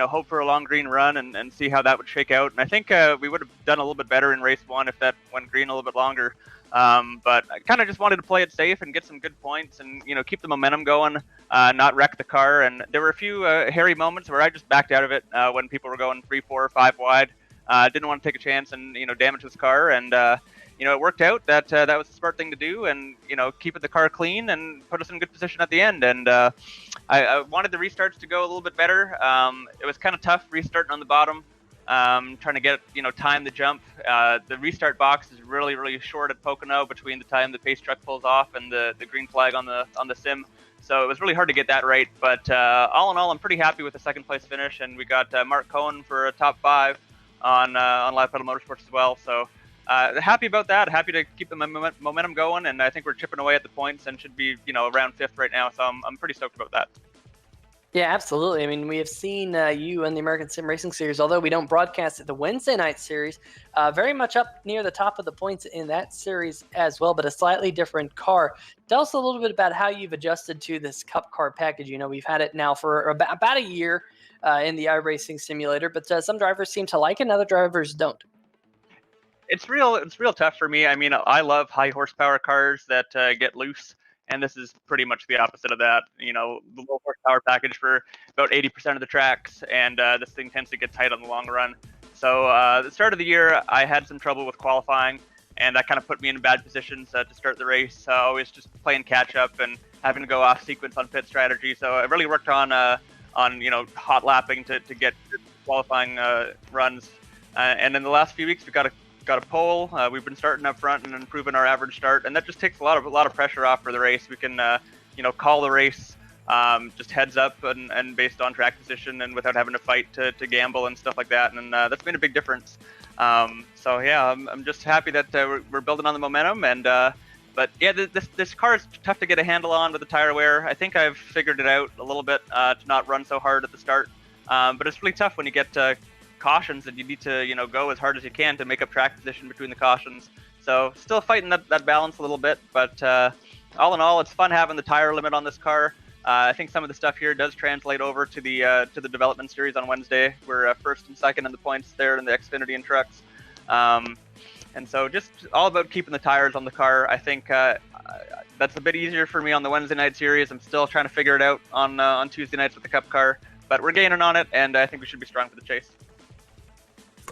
hope for a long green run and see how that would shake out. And I think we would have done a little bit better in race 1 if that went green a little bit longer. But I kind of just wanted to play it safe and get some good points and, keep the momentum going, not wreck the car. And there were a few hairy moments where I just backed out of it when people were going 3, 4, 5 wide. Didn't want to take a chance and, damage this car. And, it worked out that that was the smart thing to do, and, keeping the car clean and put us in a good position at the end. And I wanted the restarts to go a little bit better. It was kind of tough restarting on the bottom, trying to get, time the jump. The restart box is really, really short at Pocono between the time the pace truck pulls off and the green flag on the sim. So it was really hard to get that right. But all in all, I'm pretty happy with the 2nd place finish, and we got Mark Cohen for a top 5 on Live Pedal Motorsports as well. So happy about that. Happy to keep the momentum going, and I think we're chipping away at the points and should be, around 5th right now. So I'm pretty stoked about that. Yeah, absolutely. I mean, we have seen you and the American Sim Racing Series, although we don't broadcast it, the Wednesday night series, very much up near the top of the points in that series as well, but a slightly different car. Tell us a little bit about how you've adjusted to this Cup car package. We've had it now for about a year in the iRacing simulator, but some drivers seem to like it and other drivers don't. It's real tough for me. I mean, I love high horsepower cars that get loose, and this is pretty much the opposite of that. The low horsepower package for about 80% of the tracks, and this thing tends to get tight on the long run. So the start of the year, I had some trouble with qualifying, and that kind of put me in bad positions to start the race. Always just playing catch up and having to go off sequence on pit strategy. So I really worked on hot lapping to get good qualifying runs. And in the last few weeks, we got a pole. We've been starting up front and improving our average start, and that just takes a lot of pressure off for the race. We can call the race just heads up and based on track position and without having to fight to gamble and stuff like that. And that's made a big difference. So yeah, I'm just happy that we're building on the momentum. And but yeah, this car is tough to get a handle on with the tire wear. I think I've figured it out a little bit to not run so hard at the start. But it's really tough when you get cautions and you need to go as hard as you can to make up track position between the cautions. So still fighting that balance a little bit, but all in all, it's fun having the tire limit on this car. I think some of the stuff here does translate over to the development series on Wednesday. We're first and second in the points there in the Xfinity and trucks. And so just all about keeping the tires on the car. I think that's a bit easier for me on the Wednesday night series. I'm still trying to figure it out on Tuesday nights with the Cup car, but we're gaining on it, and I think we should be strong for the chase.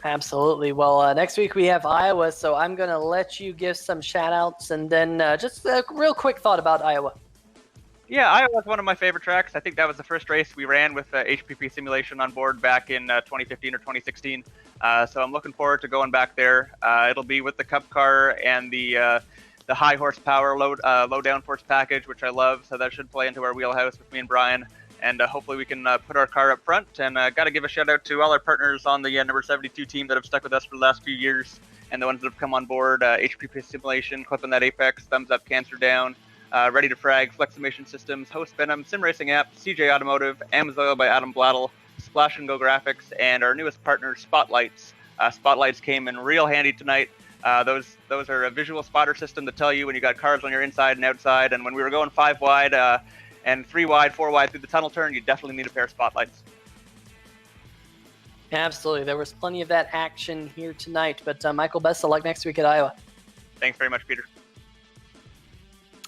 Absolutely. Well, next week we have Iowa, so I'm going to let you give some shout-outs, and then just a real quick thought about Iowa. Yeah, Iowa's one of my favorite tracks. I think that was the first race we ran with HPP simulation on board back in 2015 or 2016. So I'm looking forward to going back there. It'll be with the Cup car and the high horsepower, low downforce package, which I love. So that should play into our wheelhouse with me and Brian. And hopefully we can put our car up front. And got to give a shout out to all our partners on the number 72 team that have stuck with us for the last few years, and the ones that have come on board. HPP simulation, clipping that Apex, thumbs up, cancer down. Ready to Frag, Fleximation Systems, Host Venom, Sim Racing App, CJ Automotive, Amazoil by Adam Blattle, Splash and Go Graphics, and our newest partner, Spotlights. Spotlights came in real handy tonight. Those are a visual spotter system to tell you when you got cars on your inside and outside. And when we were going 5 wide and 3 wide, 4 wide through the tunnel turn, you definitely need a pair of Spotlights. Absolutely. There was plenty of that action here tonight. But Michael, best of luck next week at Iowa. Thanks very much, Peter.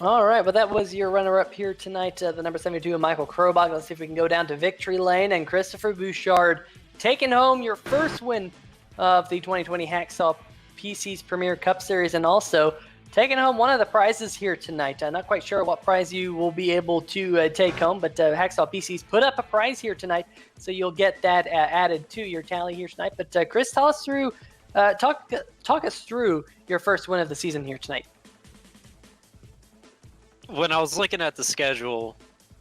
All right, well, that was your runner-up here tonight, the number 72, Michael Krobach. Let's see if we can go down to victory lane. And Christopher Bouchard taking home your first win of the 2020 Hacksaw PC's Premier Cup Series, and also taking home one of the prizes here tonight. Not quite sure what prize you will be able to take home, but Hacksaw PC's put up a prize here tonight, so you'll get that added to your tally here tonight. But Chris, tell us through, talk us through your first win of the season here tonight. When I was looking at the schedule,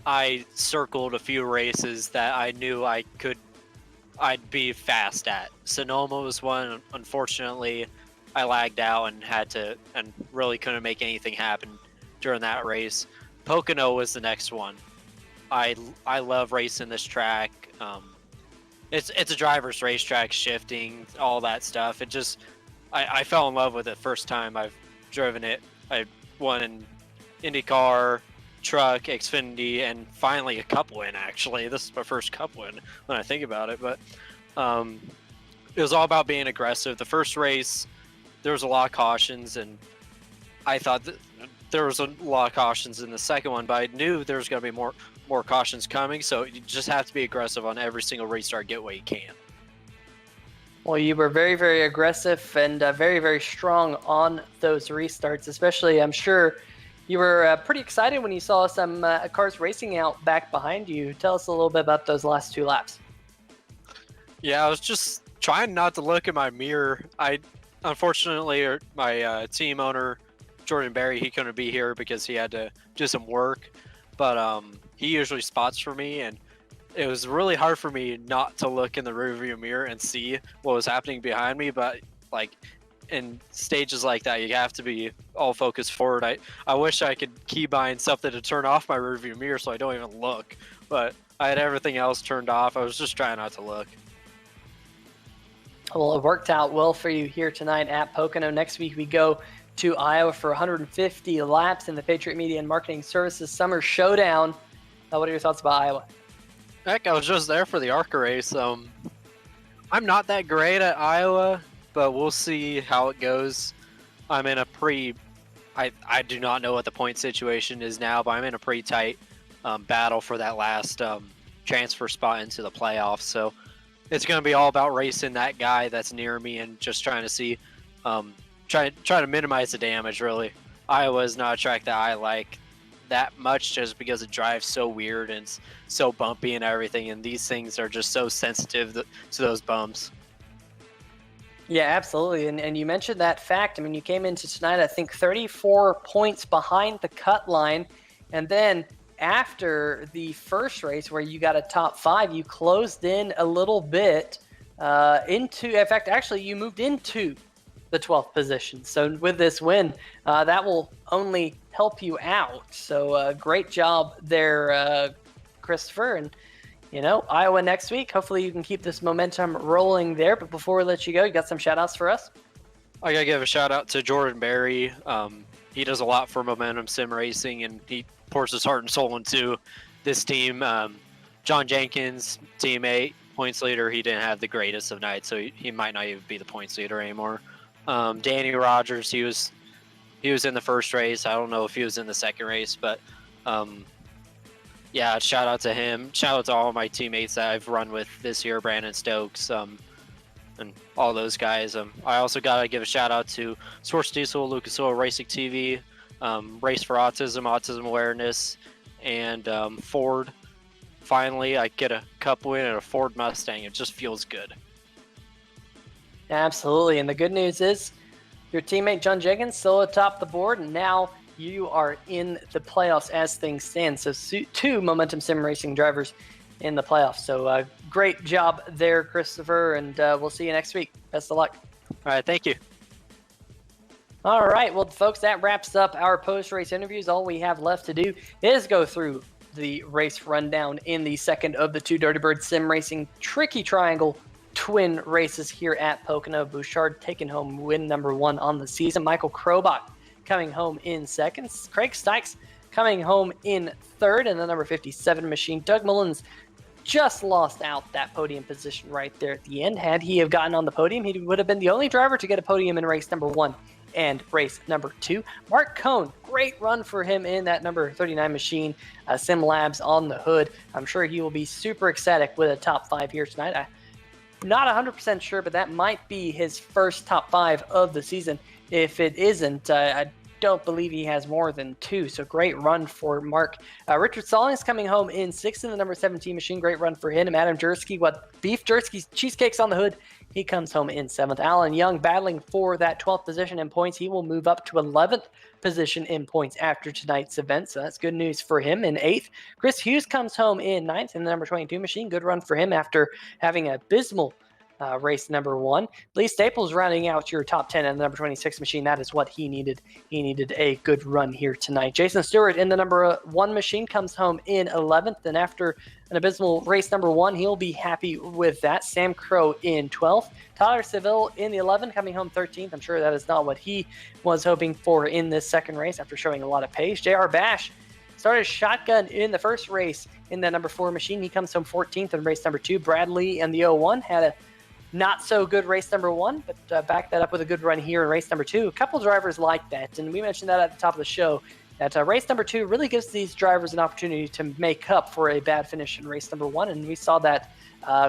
I circled a few races that I knew I'd be fast at. Sonoma was one. Unfortunately, I lagged out and really couldn't make anything happen during that race. Pocono was the next one. I love racing this track. It's a driver's racetrack, shifting, all that stuff. It just I fell in love with it first time I've driven it. I won in IndyCar, truck, Xfinity, and finally a Cup win. Actually, this is my first Cup win when I think about it. But it was all about being aggressive. The first race, there was a lot of cautions, and I thought that there was a lot of cautions in the second one, but I knew there was going to be more cautions coming. So you just have to be aggressive on every single restart, get what you can. Well, you were very, very aggressive and very, very strong on those restarts, especially, I'm sure, you were pretty excited when you saw some cars racing out back behind you. Tell us a little bit about those last 2 laps. Yeah, I was just trying not to look at my mirror. Unfortunately, my team owner, Jordan Berry, he couldn't be here because he had to do some work. But he usually spots for me, and it was really hard for me not to look in the rearview mirror and see what was happening behind me. But in stages like that, you have to be all focused forward. I wish I could keybind something to turn off my rearview mirror so I don't even look, but I had everything else turned off. I was just trying not to look. Well, it worked out well for you here tonight at Pocono. Next week we go to Iowa for 150 laps in the Patriot Media and Marketing Services Summer Showdown. What are your thoughts about Iowa? Heck, I was just there for the ARCA race. I'm not that great at Iowa, but we'll see how it goes. I'm in a I do not know what the point situation is now, but I'm in a pretty tight battle for that last transfer spot into the playoffs. So it's going to be all about racing that guy that's near me and just trying to see, try to minimize the damage, really. Iowa is not a track that I like that much just because it drives so weird and it's so bumpy and everything, and these things are just so sensitive to those bumps. Yeah, absolutely. And you mentioned that fact. I mean, you came into tonight, I think, 34 points behind the cut line, and then after the first race where you got a top 5, you closed in a little bit in fact, actually, you moved into the 12th position. So with this win, that will only help you out. So great job there, Christopher. And, Iowa next week. Hopefully you can keep this momentum rolling there. But before we let you go, you got some shout-outs for us? I got to give a shout-out to Jordan Berry. He does a lot for Momentum Sim Racing, and he pours his heart and soul into this team. John Jenkins, teammate, points leader, he didn't have the greatest of nights, so he might not even be the points leader anymore. Danny Rogers, he was in the first race. I don't know if he was in the second race, but yeah, shout out to him. Shout out to all my teammates that I've run with this year, Brandon Stokes, and all those guys. I also got to give a shout out to Source Diesel, Lucas Oil Racing TV, Race for Autism, Autism Awareness, and Ford. Finally, I get a cup win and a Ford Mustang. It just feels good. Absolutely. And the good news is your teammate John Jenkins still atop the board, and now you are in the playoffs as things stand. So 2 Momentum Sim Racing drivers in the playoffs. So great job there, Christopher, and we'll see you next week. Best of luck. All right, thank you. All right, well, folks, that wraps up our post-race interviews. All we have left to do is go through the race rundown in the second of the 2 Dirty Bird Sim Racing Tricky Triangle twin races here at Pocono. Bouchard taking home win number 1 on the season. Michael Krobach coming home in second. Craig Stykes coming home in third. And the number 57 machine, Doug Mullins, just lost out that podium position right there at the end. Had he have gotten on the podium, he would have been the only driver to get a podium in race number 1 and race number 2. Mark Cohn, great run for him in that number 39 machine, Sim Labs on the hood. I'm sure he will be super ecstatic with a top 5 here tonight. I'm not 100% sure, but that might be his first top 5 of the season. If it isn't, I don't believe he has more than 2. So great run for Mark. Richard Stallings coming home in 6th in the number 17 machine. Great run for him. And Adam Jersky, Beef Jersky's Cheesecakes on the hood. He comes home in 7th. Alan Young battling for that 12th position in points. He will move up to 11th position in points after tonight's event. So that's good news for him in 8th. Chris Hughes comes home in 9th in the number 22 machine. Good run for him after having an abysmal race number 1. Lee Staples rounding out your top 10 in the number 26 machine. That is what he needed. He needed a good run here tonight. Jason Stewart in the number 1 machine comes home in 11th. And after an abysmal race number 1, he'll be happy with that. Sam Crow in 12th. Tyler Seville in the 11, coming home 13th. I'm sure that is not what he was hoping for in this second race after showing a lot of pace. JR Bash started shotgun in the first race in the number 4 machine. He comes home 14th in race number 2. Bradley in the 01 had a not so good race number 1, but backed that up with a good run here in race number 2. A couple drivers like that, and we mentioned that at the top of the show, that race number 2 really gives these drivers an opportunity to make up for a bad finish in race number 1, and we saw that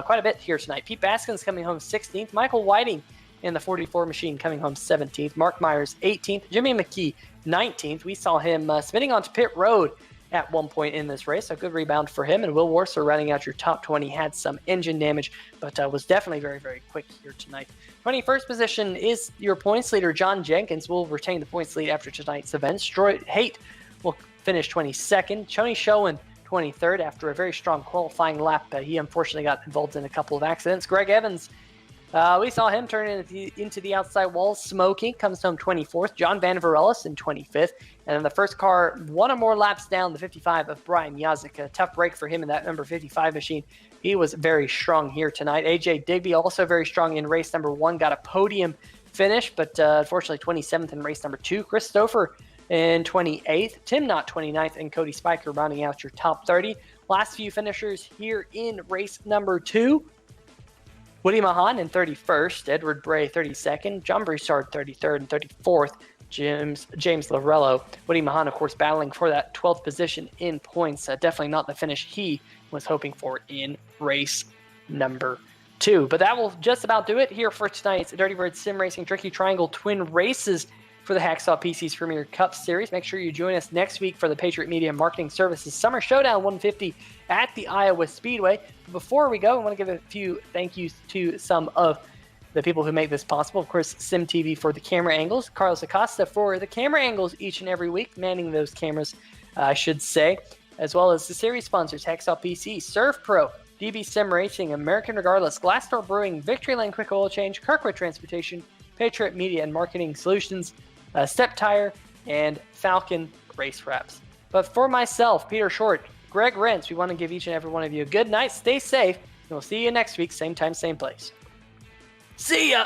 quite a bit here tonight. Pete Baskins coming home 16th. Michael Whiting in the 44 machine coming home 17th. Mark Myers 18th. Jimmy McKee 19th. We saw him spinning onto pit road at one point in this race. A good rebound for him. And Will Warser rounding out your top 20. Had some engine damage, but was definitely very, very quick here tonight. 21st position is your points leader. John Jenkins will retain the points lead after tonight's event. Troy Haight will finish 22nd. Choni Showen 23rd after a very strong qualifying lap. He unfortunately got involved in a couple of accidents. Greg Evans, we saw him turn into the outside wall, smoking, comes home 24th. John Van Varellis in 25th. And then the first car, one or more laps down, the 55 of Brian Yazik. A tough break for him in that number 55 machine. He was very strong here tonight. AJ Digby also very strong in race number 1. Got a podium finish, but unfortunately 27th in race number 2. Chris Stouffer in 28th. Tim Knott 29th, and Cody Spiker rounding out your top 30. Last few finishers here in race number 2. Woody Mahan in 31st, Edward Bray 32nd, John Broussard 33rd and 34th, James Lorello. Woody Mahan, of course, battling for that 12th position in points. Definitely not the finish he was hoping for in race number 2. But that will just about do it here for tonight's Dirty Bird Sim Racing Tricky Triangle Twin Races for the Hacksaw PC's Premier Cup Series. Make sure you join us next week for the Patriot Media Marketing Services Summer Showdown 150 at the Iowa Speedway. But before we go, I want to give a few thank yous to some of the people who make this possible. Of course, SimTV for the camera angles, Carlos Acosta for the camera angles each and every week, manning those cameras, I should say. as well as the series sponsors Hacksaw PC, Surf Pro, DB Sim Racing, American Regardless, Glassdoor Brewing, Victory Lane Quick Oil Change, Kirkwood Transportation, Patriot Media and Marketing Solutions, Step Tire, and Falcon Race Wraps. But for myself, Peter Short, Greg Rentz, we want to give each and every one of you a good night, stay safe, and we'll see you next week, same time, same place. See ya!